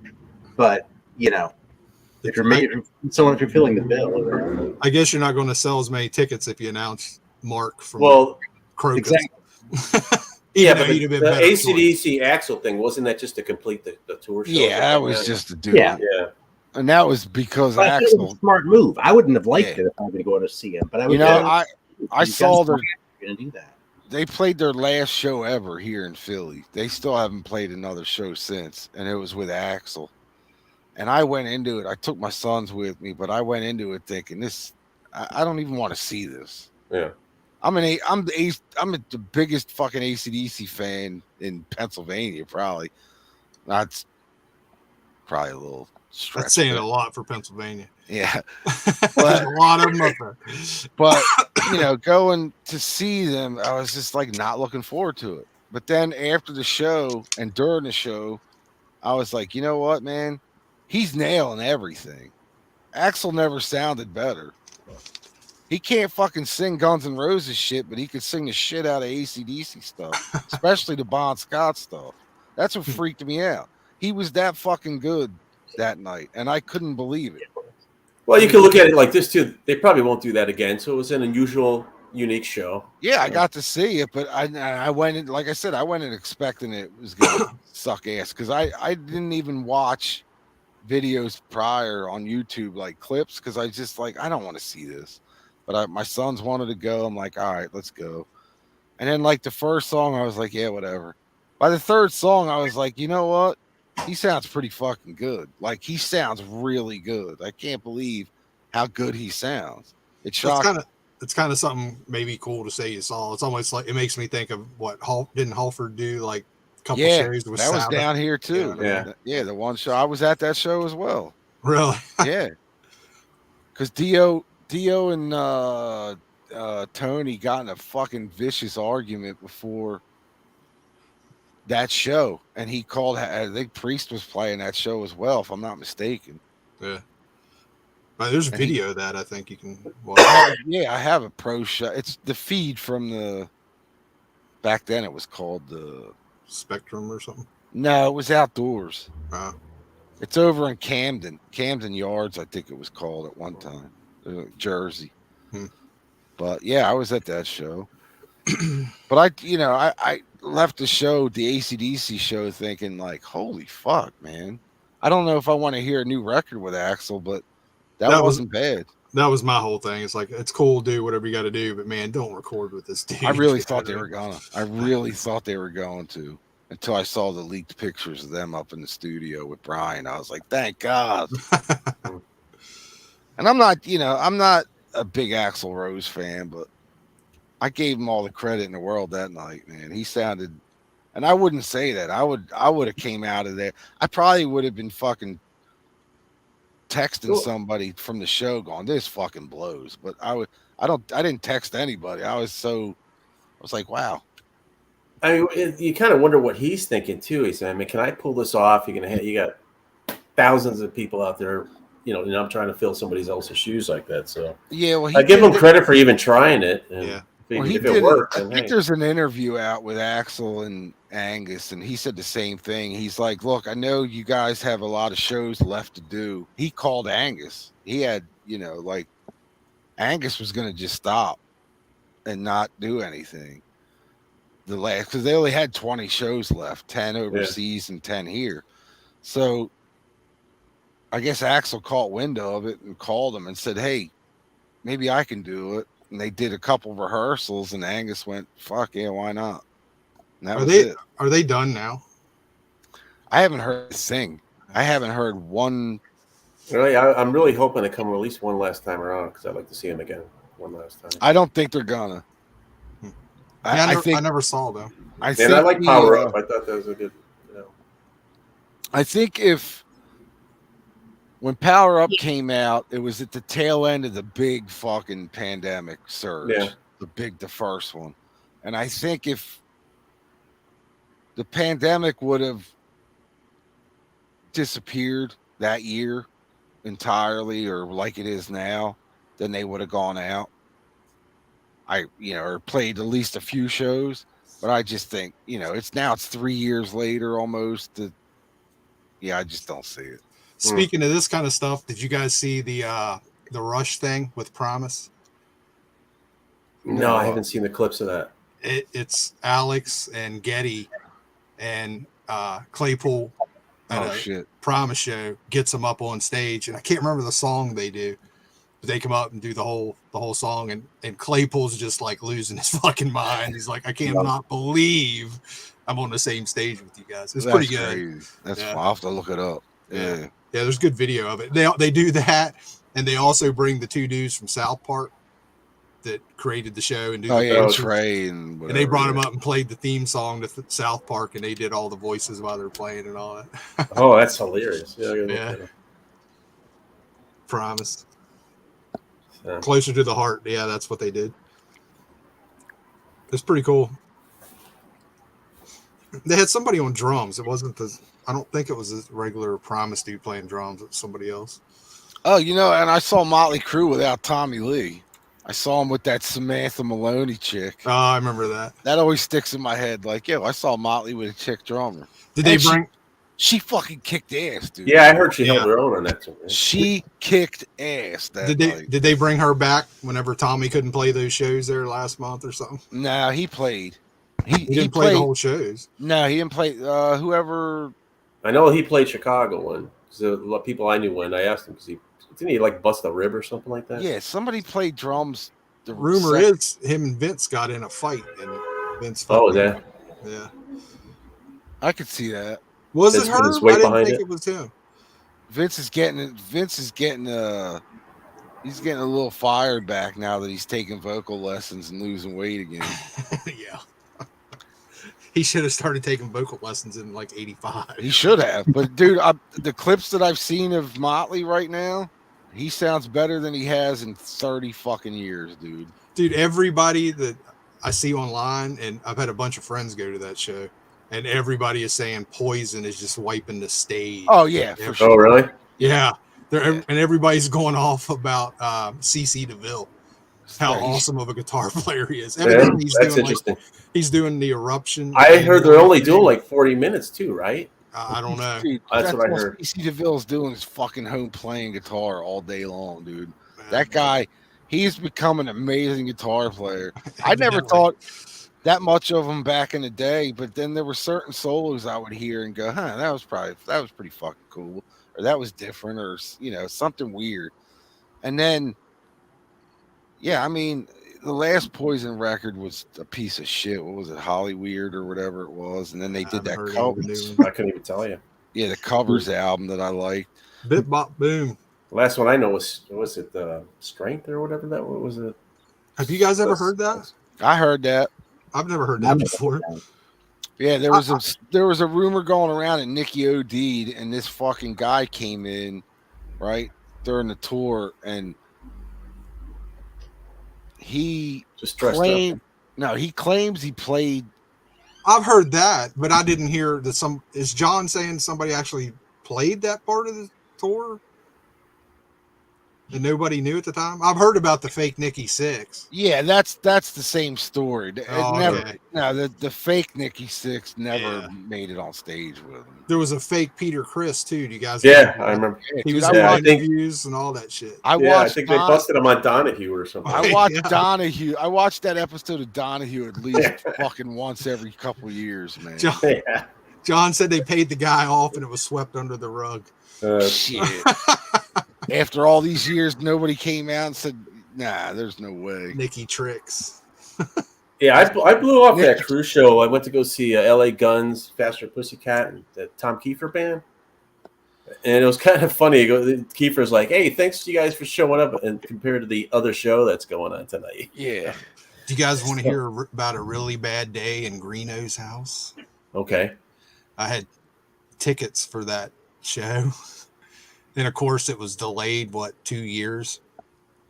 but if you're filling the bill, I guess you're not going to sell as many tickets if you announce Mark from Crocus. Exactly. Yeah, but the AC/DC Axl thing, wasn't that just to complete the tour show? Yeah, that was just to do it. Yeah. And that was because Axl. It was a smart move. I wouldn't have liked it if I was going to go to see him, but I saw their. Going to do that. They played their last show ever here in Philly. They still haven't played another show since, and it was with Axl. And I went into it. I took my sons with me, but I went into it thinking this. I don't even want to see this. Yeah, I'm the biggest fucking AC/DC fan in Pennsylvania. Probably. That's probably a little stretch. That's saying a lot for Pennsylvania. Yeah, but a lot of them up there. But going to see them, I was just like not looking forward to it. But then after the show and during the show, I was like, you know what, man, he's nailing everything. Axl never sounded better. He can't fucking sing Guns N' Roses shit, but he could sing the shit out of AC/DC stuff, especially the Bon Scott stuff. That's what freaked me out. He was that fucking good that night, and I couldn't believe it. Well, you can look at it like this too. They probably won't do that again. So it was an unusual, unique show. Yeah, I got to see it, but I went in, like I said, I went in expecting it was gonna suck ass because I didn't even watch videos prior on YouTube, like clips, because I just I don't want to see this. But my sons wanted to go. I'm like, all right, let's go. And then the first song, I was like, yeah, whatever. By the third song, I was like, you know what? he sounds pretty fucking good. Like he sounds really good. I can't believe how good he sounds. It's shocking. It's kind of something maybe cool to say you saw. It's almost like it makes me think of what didn't Halford do like a couple shows with that was Sabbath? down here too. Yeah. The one show I was at that show as well. Really? Yeah, because Dio and Tony got in a fucking vicious argument before that show, and he called. I think Priest was playing that show as well, if I'm not mistaken. Yeah. There's a video of that I think you can watch. Yeah, I have a pro show. It's the feed from the. Back then, it was called the Spectrum or something. No, it was outdoors. It's over in Camden Yards, I think it was called at one time, Jersey. But yeah, I was at that show. But I left the show, the AC/DC show, thinking like, holy fuck, man! I don't know if I want to hear a new record with Axl, but that wasn't bad. That was my whole thing. It's like it's cool, do whatever you got to do, but man, don't record with this dude. I really thought they were gonna. I really thought they were going to. Until I saw the leaked pictures of them up in the studio with Brian. I was like, thank God. And I'm not a big Axl Rose fan, but I gave him all the credit in the world that night, man. He sounded, and I wouldn't say that. I would have came out of there. I probably would have been fucking texting somebody from the show going, this fucking blows. But I didn't text anybody. I was like, wow. I mean, you kind of wonder what he's thinking too. He said, I mean, can I pull this off? You got thousands of people out there, and I'm trying to fill somebody else's shoes like that. So yeah, well, I give him credit for even trying it. And yeah. if it worked, I think there's an interview out with Axl and Angus, and he said the same thing. He's like, look, I know you guys have a lot of shows left to do. He called Angus. He had, like Angus was going to just stop and not do anything. Because they only had 20 shows left, 10 overseas and 10 here. So I guess Axl caught wind of it and called him and said, hey, maybe I can do it. And they did a couple rehearsals, and Angus went, fuck yeah, why not? And that was it. Are they done now? I haven't heard a thing. I haven't heard one. Really, I'm really hoping to come release one last time around because I'd like to see him again one last time. I don't think they're gonna. I never saw them. I like Power Up. I thought that was a good. I think when Power Up came out, it was at the tail end of the big fucking pandemic surge. Yeah. The first one. And I think if the pandemic would have disappeared that year entirely, or like it is now, then they would have gone out. Or played at least a few shows. But I just think, it's 3 years later almost. I just don't see it. Speaking of this kind of stuff, did you guys see the Rush thing with Promise? No, I haven't seen the clips of that. It's Alex and Getty and Claypool at a Promise show gets them up on stage, and I can't remember the song they do. But they come up and do the whole song, and Claypool's just like losing his fucking mind. He's like, I can't not believe I'm on the same stage with you guys. It's pretty good. Crazy. That's I'll have to look it up. Yeah, there's good video of it. They do that, and they also bring the two dudes from South Park that created the show and do Trey and whatever, they brought them up and played the theme song to South Park, and they did all the voices while they're playing and all that. Oh, that's hilarious. Yeah. Promise. Closer to the heart. Yeah, that's what they did. It's pretty cool. They had somebody on drums. It wasn't I don't think it was a regular Promise dude playing drums. It was somebody else. Oh, and I saw Motley Crue without Tommy Lee. I saw him with that Samantha Maloney chick. Oh, I remember that. That always sticks in my head. Like, I saw Motley with a chick drummer. Did they bring... She fucking kicked ass, dude. Yeah, I heard she held her own on that too. She kicked ass that night. Did they bring her back whenever Tommy couldn't play those shows there last month or something? No, he played. He didn't play the whole shows. No, he didn't play. Whoever. I know he played Chicago one. Because a lot of people I knew when I asked him, because didn't he like bust a rib or something like that? Yeah, somebody played drums. The rumor is him and Vince got in a fight, and Vince. Oh, was that? Yeah. I could see that. Was Vince it put her? his weight I didn't behind think it. it was him. Vince is getting he's getting a little fired back now that he's taking vocal lessons and losing weight again. Yeah. He should have started taking vocal lessons in like 85. He should have. But dude, the clips that I've seen of Motley right now, he sounds better than he has in 30 fucking years, dude. Dude, everybody that I see online, and I've had a bunch of friends go to that show, and everybody is saying Poison is just wiping the stage. Oh yeah, for sure. Oh really? Yeah. And everybody's going off about CC DeVille. How awesome of a guitar player he is. Evidently, That's interesting. He's doing the Eruption. I heard they're only doing like 40 minutes too, right? I don't know. Dude, That's what I heard. CC DeVille's doing is fucking home playing guitar all day long, dude. That guy, he's become an amazing guitar player. I never thought that much of him back in the day, but then there were certain solos I would hear and go, huh, that was pretty fucking cool, or that was different, or something weird. And then, yeah, I mean, the last Poison record was a piece of shit. What was it, Hollyweird or whatever it was? And then they did that cover. I couldn't even tell you. Yeah, the covers album that I liked. Bip Bop Boom. The last one I know was it Strength or whatever that one was. It. Have you guys ever heard that? I heard that. I've never heard that before. Yeah, there was a rumor going around that Nicky OD'd, and this fucking guy came in right during the tour, and he just claimed he claims he played. I've heard that, but I didn't hear that. Is John saying somebody actually played that part of the tour and nobody knew at the time? I've heard about the fake Nikki Sixx. Yeah, that's the same story. Okay. No, the fake Nikki Sixx never made it on stage with him. There was a fake Peter Criss too. Do you guys? Yeah, I remember. He was doing interviews and all that shit. I think they busted him on Donahue or something. I watched Donahue. I watched that episode of Donahue at least fucking once every couple of years, man. John said they paid the guy off and it was swept under the rug. Shit. After all these years, nobody came out and said, nah, there's no way. Nikki Tricks. Yeah, I blew off that cruise show. I went to go see LA Guns, Faster Pussycat, and the Tom Kiefer band. And it was kind of funny. Kiefer's like, hey, thanks to you guys for showing up, and compared to the other show that's going on tonight. Yeah. Do you guys want to hear about a really bad day in Greeno's house? Okay. I had tickets for that show. And of course, it was delayed, 2 years?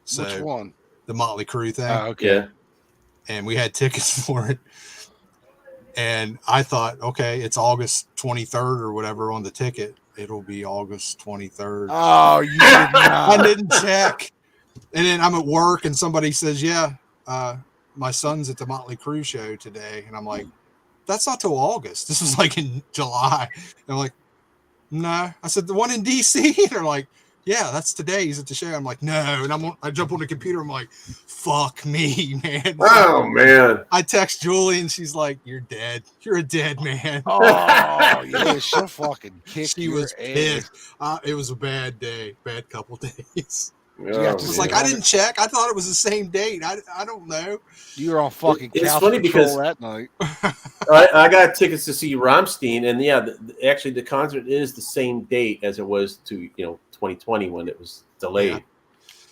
So which one? The Motley Crue thing. Oh, okay. Yeah. And we had tickets for it. And I thought, okay, it's August 23rd or whatever on the ticket. It'll be August 23rd. Oh, you did not. I didn't check. And then I'm at work and somebody says, my son's at the Motley Crue show today. And I'm like, that's not till August. This was like in July. And I'm like, no. I said, the one in DC? And they're like, yeah, that's today. He's at the show. I'm like, no. And I jump on the computer. I'm like, fuck me, man. Oh, man. I text Julie and she's like, you're dead. You're a dead man. Oh, yeah. She'll fucking kick She your was ass. pissed. It was a bad day. Bad couple days. It's like, I didn't check. I thought it was the same date. I don't know. You were on fucking It's couch funny control because that night. I got tickets to see Rammstein, and actually the concert is the same date as it was to 2020 when it was delayed. Yeah.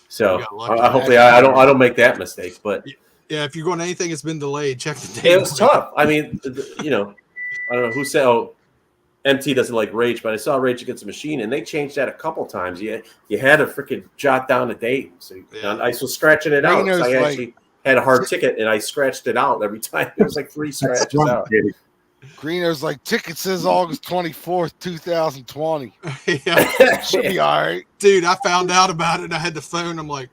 So hopefully I don't make that mistake. But yeah, if you're going to anything that's been delayed, check the date. it was tough. I mean, I don't know who said. Oh, MT doesn't like Rage, but I saw Rage Against the Machine, and they changed that a couple times. You had to freaking jot down a date. So I was scratching it out. I actually had a hard ticket, and I scratched it out every time. It was like 3 scratches out. Greeno's like, ticket says August 24th, 2020. Yeah. Should be all right. Dude, I found out about it, and I had the phone. I'm like,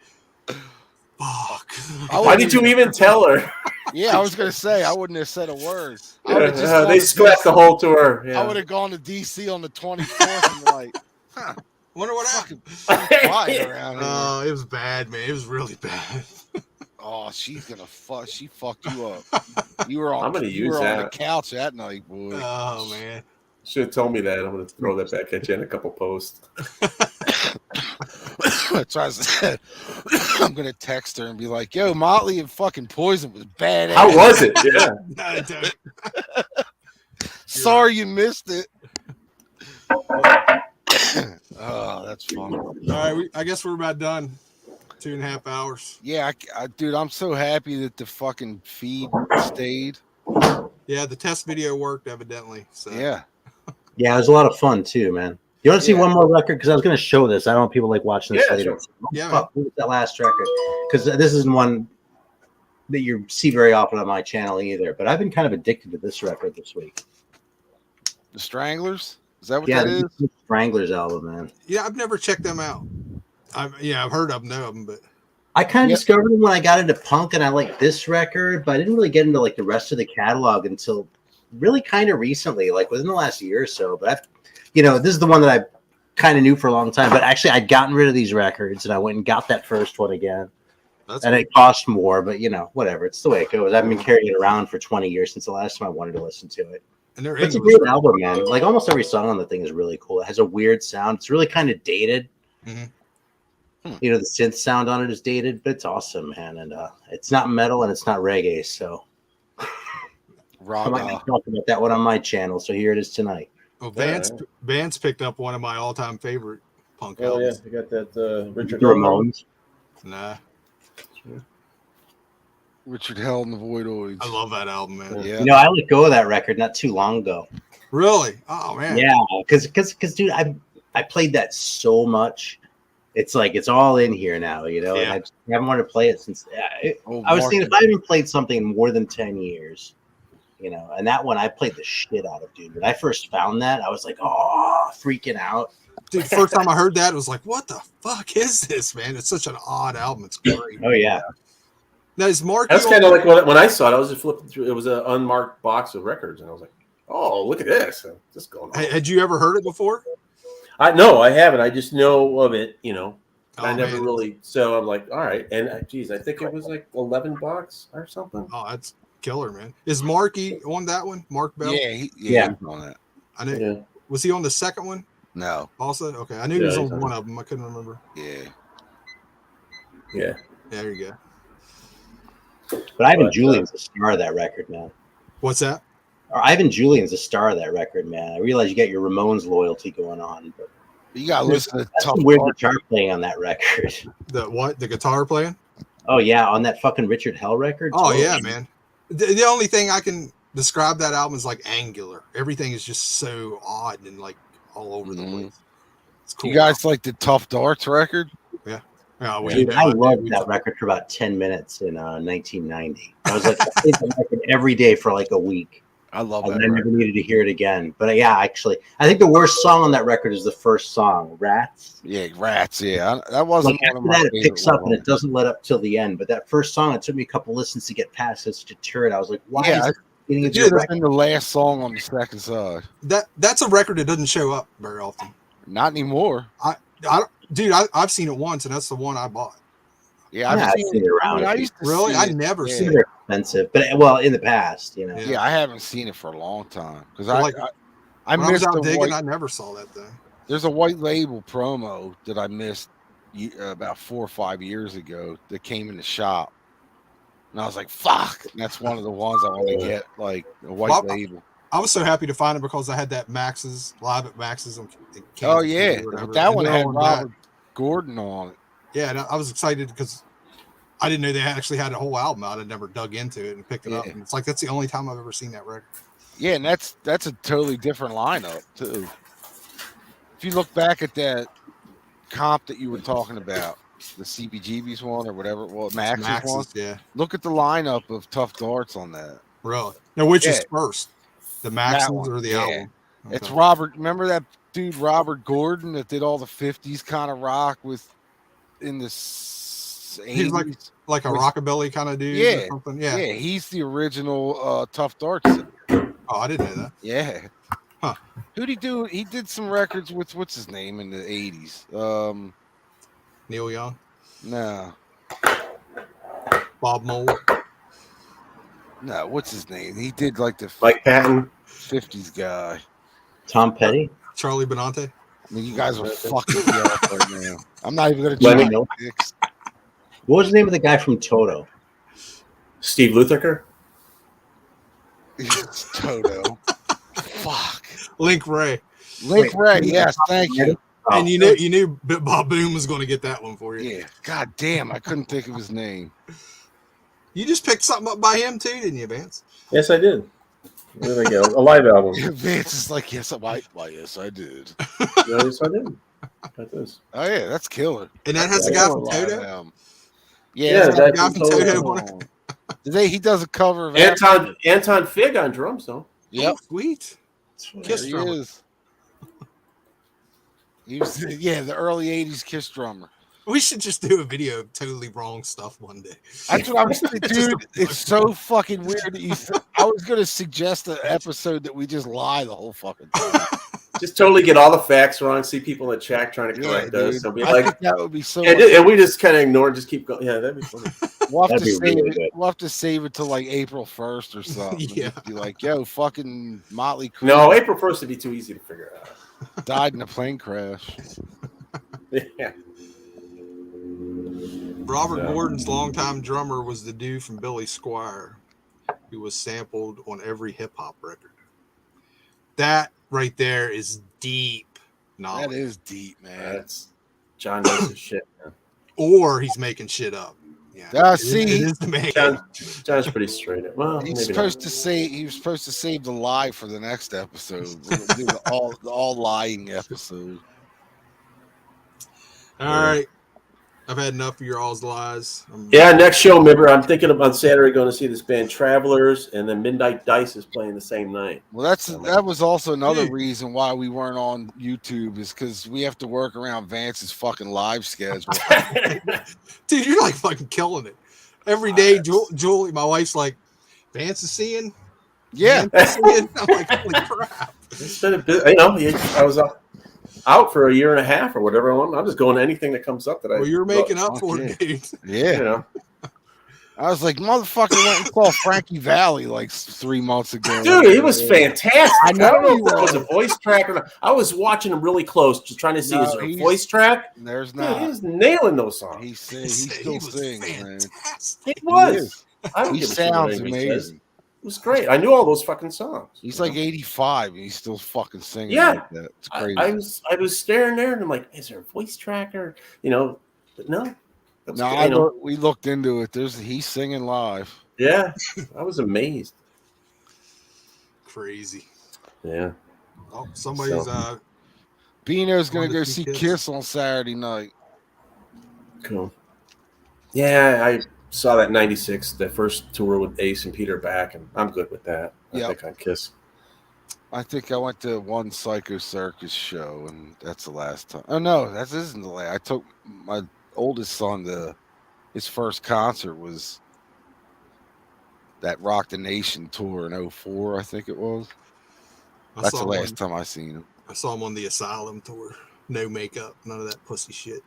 fuck. Why did you even tell her? Yeah, I was going to say, I wouldn't have said a word. They scrapped the whole tour. Yeah. I would have gone to DC on the 24th and like, wonder what happened. Around here. It was bad, man. It was really bad. Oh, she's going to fuck. She fucked you up. You were on, I'm gonna use on that. the couch that night, boy. Oh, man. Should have told me that. I'm going to throw that back at you in a couple posts. I'm going to text her and be like, yo, Motley and fucking Poison was badass. How was it? Yeah. Sorry you missed it. Oh, that's fun. All right, I guess we're about done. 2.5 hours. Yeah, dude, I'm so happy that the fucking feed stayed. Yeah, the test video worked evidently. So Yeah. Yeah, it was a lot of fun too, man. You want to see one more record? Because I was going to show this. I don't know if people like watching this later. Sure. Yeah, fuck, what was that last record? Because this isn't one that you see very often on my channel either. But I've been kind of addicted to this record this week. The Stranglers? Is that what that is? The Stranglers album, man. Yeah, I've never checked them out. I've heard of them, know them, but I kind of discovered them when I got into punk, and I liked this record, but I didn't really get into like the rest of the catalog until really kind of recently, like within the last year or so. But this is the one that I kind of knew for a long time. But actually, I'd gotten rid of these records, and I went and got that first one again. It cost more, but whatever. It's the way it goes. I've been carrying it around for 20 years since the last time I wanted to listen to it. And it's a great album, man. Like almost every song on the thing is really cool. It has a weird sound. It's really kind of dated. Mm-hmm. The synth sound on it is dated, but it's awesome, man. And it's not metal and it's not reggae, so I'm not going to talk about that one on my channel. So here it is tonight. Oh, Vance picked up one of my all-time favorite punk albums. albums. You got that Richard Ramones. Nah. Richard Hell and the Voidoids. I love that album, man. Yeah. I let go of that record not too long ago. Really? Oh man. Yeah, because dude, I played that so much. It's like it's all in here now, and I just haven't wanted to play it since. I was thinking if I haven't played something in more than 10 years, and that one I played the shit out of, dude. When I first found that, I was like, oh, freaking out. Dude, first time I heard that, it was like, what the fuck is this, man? It's such an odd album. It's great. Oh yeah. Now is Mark? That's kind of like when I saw it. I was just flipping through. It was an unmarked box of records, and I was like, "Oh, look at this! What's going on?" Had you ever heard it before? No, I haven't. I just know of it. I never man. really. So I'm like, all right. And geez, I think it was like $11 or something. Oh, that's killer, man. Is Marky on that one? Mark Bell? Yeah, he was on that. I knew. Yeah. Was he on the second one? No. Also, okay. I knew he was on one of them. I couldn't remember. Yeah. Yeah. There you go. But Ivan Julian's the star of that record, man. What's that? Or Ivan Julian's the star of that record, man. I realize you got your Ramones loyalty going on, but you got to listen to some weird guitar playing on that record. The what? The guitar playing? Oh yeah, on that fucking Richard Hell record. Oh yeah, man. The only thing I can describe that album is like angular. Everything is just so odd and like all over the place. It's cool. You guys like the Tough Darts record? Yeah. Dude, I loved that record for about 10 minutes in 1990. I was like, I played that record every day for like a week. I love that. And I never needed to hear it again. But actually, I think the worst song on that record is the first song, Rats. Yeah, Rats. Yeah, that wasn't like, one of my that. It picks up ones. and it doesn't let up till the end. But that first song, it took me a couple listens to get past. It's such a turd. I was like, why is it getting into that's been the last song on the second side. That's a record that doesn't show up very often. Not anymore. I've seen it once, and that's the one I bought. Yeah, I've seen it around. I never seen it. Expensive, but in the past, Yeah, I haven't seen it for a long time because I missed was out digging. I never saw that thing. There's a white label promo that I missed about 4 or 5 years ago that came in the shop, and I was like, "Fuck!" And that's one of the ones I want to get, like a white label. I was so happy to find it because I had that Max's live at Max's. Oh yeah, but that one had Robert Gordon on it. Yeah, and I was excited because I didn't know they actually had a whole album out. I'd never dug into it and picked it up. And it's like that's the only time I've ever seen that record. Yeah, and that's a totally different lineup too. If you look back at that comp that you were talking about, the CBGB's one or whatever, Max's one. Yeah. Look at the lineup of Tough Darts on that. Really? Now, which is first, the Max's or the album? Okay. It's Robert. Remember that dude Robert Gordon that did all the 50s kind of rock in the 80s? He's like a rockabilly kind of dude. Yeah. Or something. Yeah. Yeah. He's the original Tough Darts. Oh, I didn't know that. Yeah. Huh. Who'd he do? He did some records with what's his name in the 80s? Neil Young? No. Bob Mould? No, what's his name? He did like the Mike Patton, 50s guy. Tom Petty? Charlie Benante? I mean, you guys are fucking me up right now. I'm not even going to try to fix. What was the name of the guy from Toto? Steve Lukather. Toto. Fuck. Link Ray. Link Ray, yes, thank you. And you knew Bob Boom was going to get that one for you. Yeah, god damn, I couldn't think of his name. You just picked something up by him too, didn't you, Vance? Yes, I did. There we go. A live album. Vance is like, yes, why, yes, I did. Yes, I did. That is. Oh yeah, that's killer. And that has a guy from Toto. Yeah, that guy from Toto. He does a cover of Anton Fig on drums though. Yep, oh, sweet. Kiss drummer. He is. He was, the early '80s Kiss drummer. We should just do a video of totally wrong stuff one day. That's what I was thinking, dude. It's so fucking weird that you. I was gonna suggest an episode that we just lie the whole fucking time. Just totally get all the facts wrong. See people in the chat trying to correct us. So be I think that would be so. And we just kind of ignore. Just keep going. Yeah, that'd be funny. We'll have to save it. We'll have to save it till like April 1st or something. Yeah. Be like, yo, fucking Motley Crue. No, April 1st would be too easy to figure out. Died in a plane crash. Yeah. Robert Gordon's longtime drummer was the dude from Billy Squier, who was sampled on every hip hop record. That right there is deep knowledge. That is deep, man. That's John knows his shit, man. Or he's making shit up. Yeah. See, it is the man. John's pretty straight. Well, he was supposed to save the lie for the next episode. We'll do the all lying episode. All right. I've had enough of your all's lies. Next show, remember, I'm thinking about Saturday going to see this band Travelers, and then Midnight Dice is playing the same night. Well, that was also another reason why we weren't on YouTube, is because we have to work around Vance's fucking live schedule. Dude, you're like fucking killing it. Every day, Julie, my wife's like, Vance is seeing? Yeah. Vance is seeing? I'm like, holy crap. It's been a bit, I was out for a year and a half or whatever. I'm just going to anything that comes up that I. Well, you're making up for it, dude. Yeah. You know. I was like, motherfucker went and saw Frankie Valli like 3 months ago. Dude, he was fantastic. I don't know if that was a voice track or not. I was watching him really close, just trying to see is there a voice track. There's not. Dude, he's nailing those songs. He still sings, man. He was. He sounds amazing. It was great. I knew all those fucking songs. He's like 85 and he's still fucking singing. Yeah, like that. It's crazy. I was staring there and I'm like, is there a voice tracker? But no. We looked into it. He's singing live. Yeah, I was amazed. Crazy. Yeah. Oh, somebody's Bino's gonna go see Kiss on Saturday night. Cool. Yeah, I saw that 96, the first tour with Ace and Peter back, and I'm good with that. I think on Kiss. I think I went to one Psycho Circus show, and that's the last time. Oh no, that isn't the last. I took my oldest son his first concert was that Rock the Nation tour in 04, I think it was. That's the last time I seen him. I saw him on the Asylum tour. No makeup, none of that pussy shit.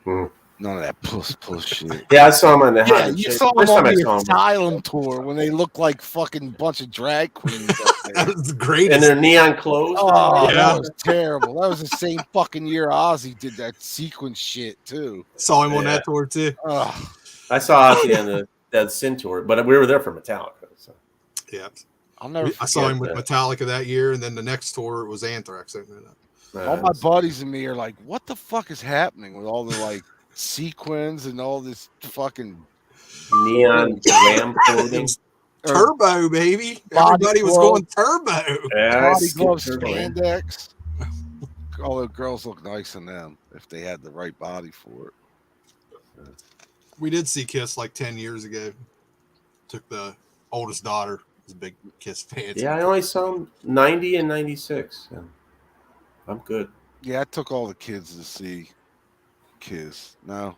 None of that puss shit. Yeah, I saw him on the you saw him on the Asylum tour when they looked like fucking bunch of drag queens. That was the greatest. And their neon clothes. Oh, yeah. That was terrible. That was the same fucking year Ozzy did that sequence shit too. Saw him on that tour too. I saw Ozzy on that Sin tour, but we were there for Metallica. So. Yeah, I saw him with Metallica that year, and then the next tour was Anthrax. All my buddies and me are like, "What the fuck is happening with all the like sequins and all this fucking neon glam clothing?" Turbo, baby. Everybody was going turbo. Yeah, body gloves, spandex. All the girls look nice in them if they had the right body for it. We did see Kiss like 10 years ago. Took the oldest daughter, was a big Kiss fan. Yeah, I only saw him 90 and 96. Yeah. I'm good. Yeah, I took all the kids to see Kiss. No,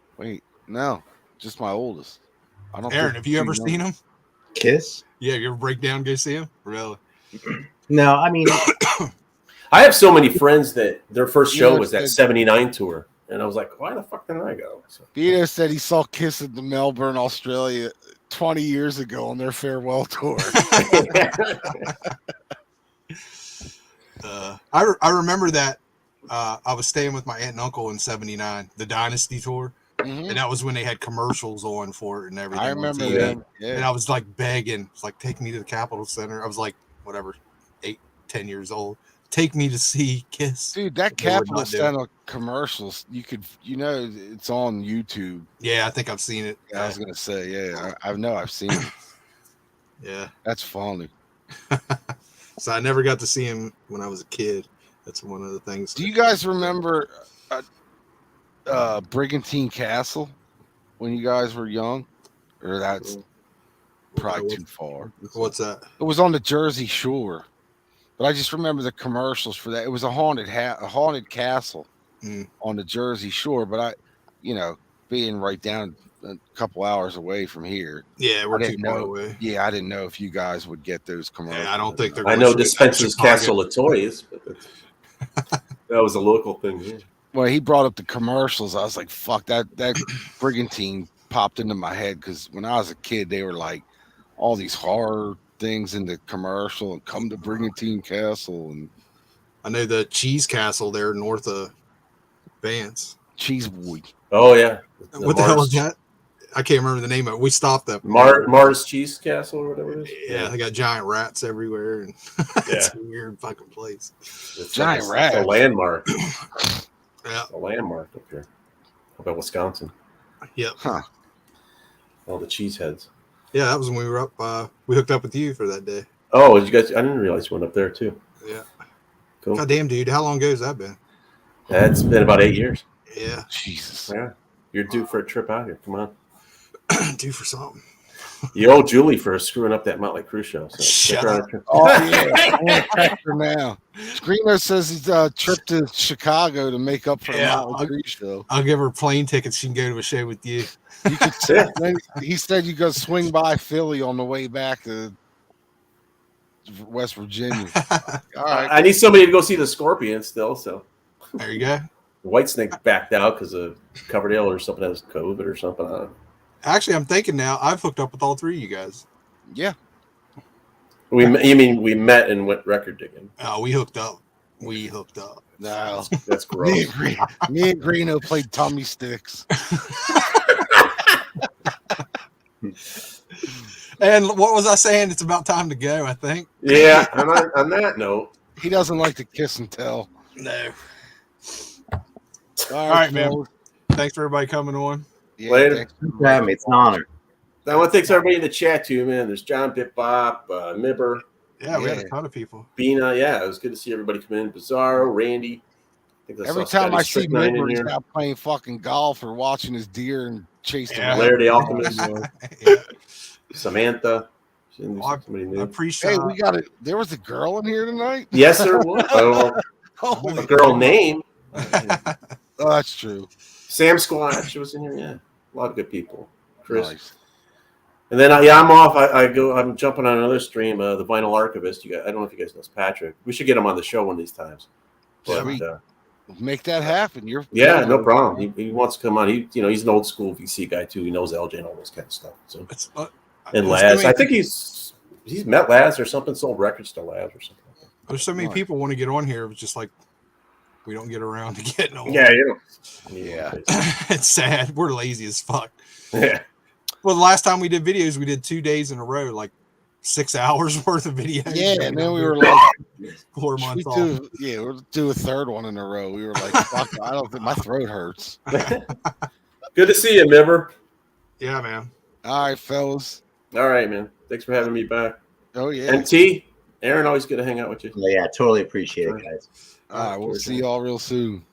just my oldest. I don't. Aaron, have you ever seen him? Kiss? Yeah, you ever break down and go see him? Really? No, I mean, I have so many friends that their first show was that 79 tour. And I was like, why the fuck didn't I go? So. Vito said he saw Kiss at the Melbourne, Australia 20 years ago on their farewell tour. I remember that I was staying with my aunt and uncle in 79, the Dynasty tour. Mm-hmm. And that was when they had commercials on for it and everything. I remember that. Yeah. And I was like begging. It's like, take me to the Capitol Center. I was like, whatever, 8, 10 years old. take me to see Kiss. Dude, that They would not capitalist do it. center commercials, it's on YouTube. Yeah, I think I've seen it. I was gonna say, yeah, I know I've seen it. Yeah. That's funny. So I never got to see him when I was a kid. That's one of the things. Do you guys remember Brigantine Castle when you guys were young? Or that's probably too far. What's that? It was on the Jersey Shore, but I just remember the commercials for that. It was a haunted castle on the Jersey Shore, but being right down a couple hours away from here. Yeah, we're too far away. Yeah, I didn't know if you guys would get those commercials. Yeah, I don't think they're. I know Dispenser's Castle of Toys, but that was a local thing. Yeah. Well, he brought up the commercials. I was like, "Fuck that!" Brigantine popped into my head because when I was a kid, they were like all these horror things in the commercial and come to Brigantine Castle. And I know the Cheese Castle there north of Vance. Cheese Boy. Oh yeah. What the hell is that? I can't remember the name of it. We stopped at Mars Cheese Castle or whatever it is. Yeah, they got giant rats everywhere, and it's a weird fucking place. It's giant rats. It's a landmark. Yeah, a landmark up here. How about Wisconsin? Yep. Huh. All the cheeseheads. Yeah, that was when we were up. We hooked up with you for that day. Oh, did you guys? I didn't realize you went up there too. Yeah. Cool. God damn, dude! How long ago has that been? It's been about 8 years. Yeah. Jesus. Yeah. You're due for a trip out here. Come on. Due for something. You owe Julie for screwing up that Motley Crue show. So Shut up. Oh yeah, I'm gonna text her now. Screamo says he's trip to Chicago to make up for the Motley Crue show. I'll give her plane tickets. She can go to a show with you. You could he said you go swing by Philly on the way back to West Virginia. All right. I need somebody to go see the Scorpions still. So there you go. Whitesnake backed out because of Coverdale or something has COVID or something. I don't know. Actually, I'm thinking now. I've hooked up with all three of you guys. Yeah. You mean we met and went record digging? Oh, we hooked up. We hooked up. No, that's gross. Me and Greeno played tummy sticks. And what was I saying? It's about time to go, I think. Yeah, on that note. He doesn't like to kiss and tell. No. All right, man. Thanks for everybody coming on. Yeah, later. It's an honor. I want to thank everybody in the chat too, man. There's John Bipbop, Mibber. Yeah, we had a ton of people. Bina, it was good to see everybody come in. Bizarro, Randy. Every time I see Mibber, he's out playing fucking golf or watching his deer and chasing Larry the Alchemist. Samantha. I appreciate. Hey, we got it. There was a girl in here tonight. Yes, there was. A girl name. Oh, that's true. Sam Squatch was in here. Yeah, a lot of good people. Chris. Nice. And then I'm off. I'm jumping on another stream. The Vinyl Archivist. I don't know if you guys know Patrick. We should get him on the show one of these times. But, make that happen. No problem. He wants to come on. He's an old school VC guy too. He knows LJ and all this kind of stuff. So and Laz, I think he's met Laz or something. Sold records to Laz or something. Like that. There's so many people want to get on here. It's just like we don't get around to getting on. Yeah. It's sad. We're lazy as fuck. Yeah. Well, the last time we did videos, we did 2 days in a row, like 6 hours worth of videos. Yeah, and then we were like 4 months off. We'll do a third one in a row. We were like, fuck, I don't think my throat hurts. Good to see you, Mibber. Yeah, man. All right, fellas. All right, man. Thanks for having me back. Oh, yeah. And T, Aaron, always good to hang out with you. Yeah, totally appreciate it, guys. All right, we'll see y'all real soon.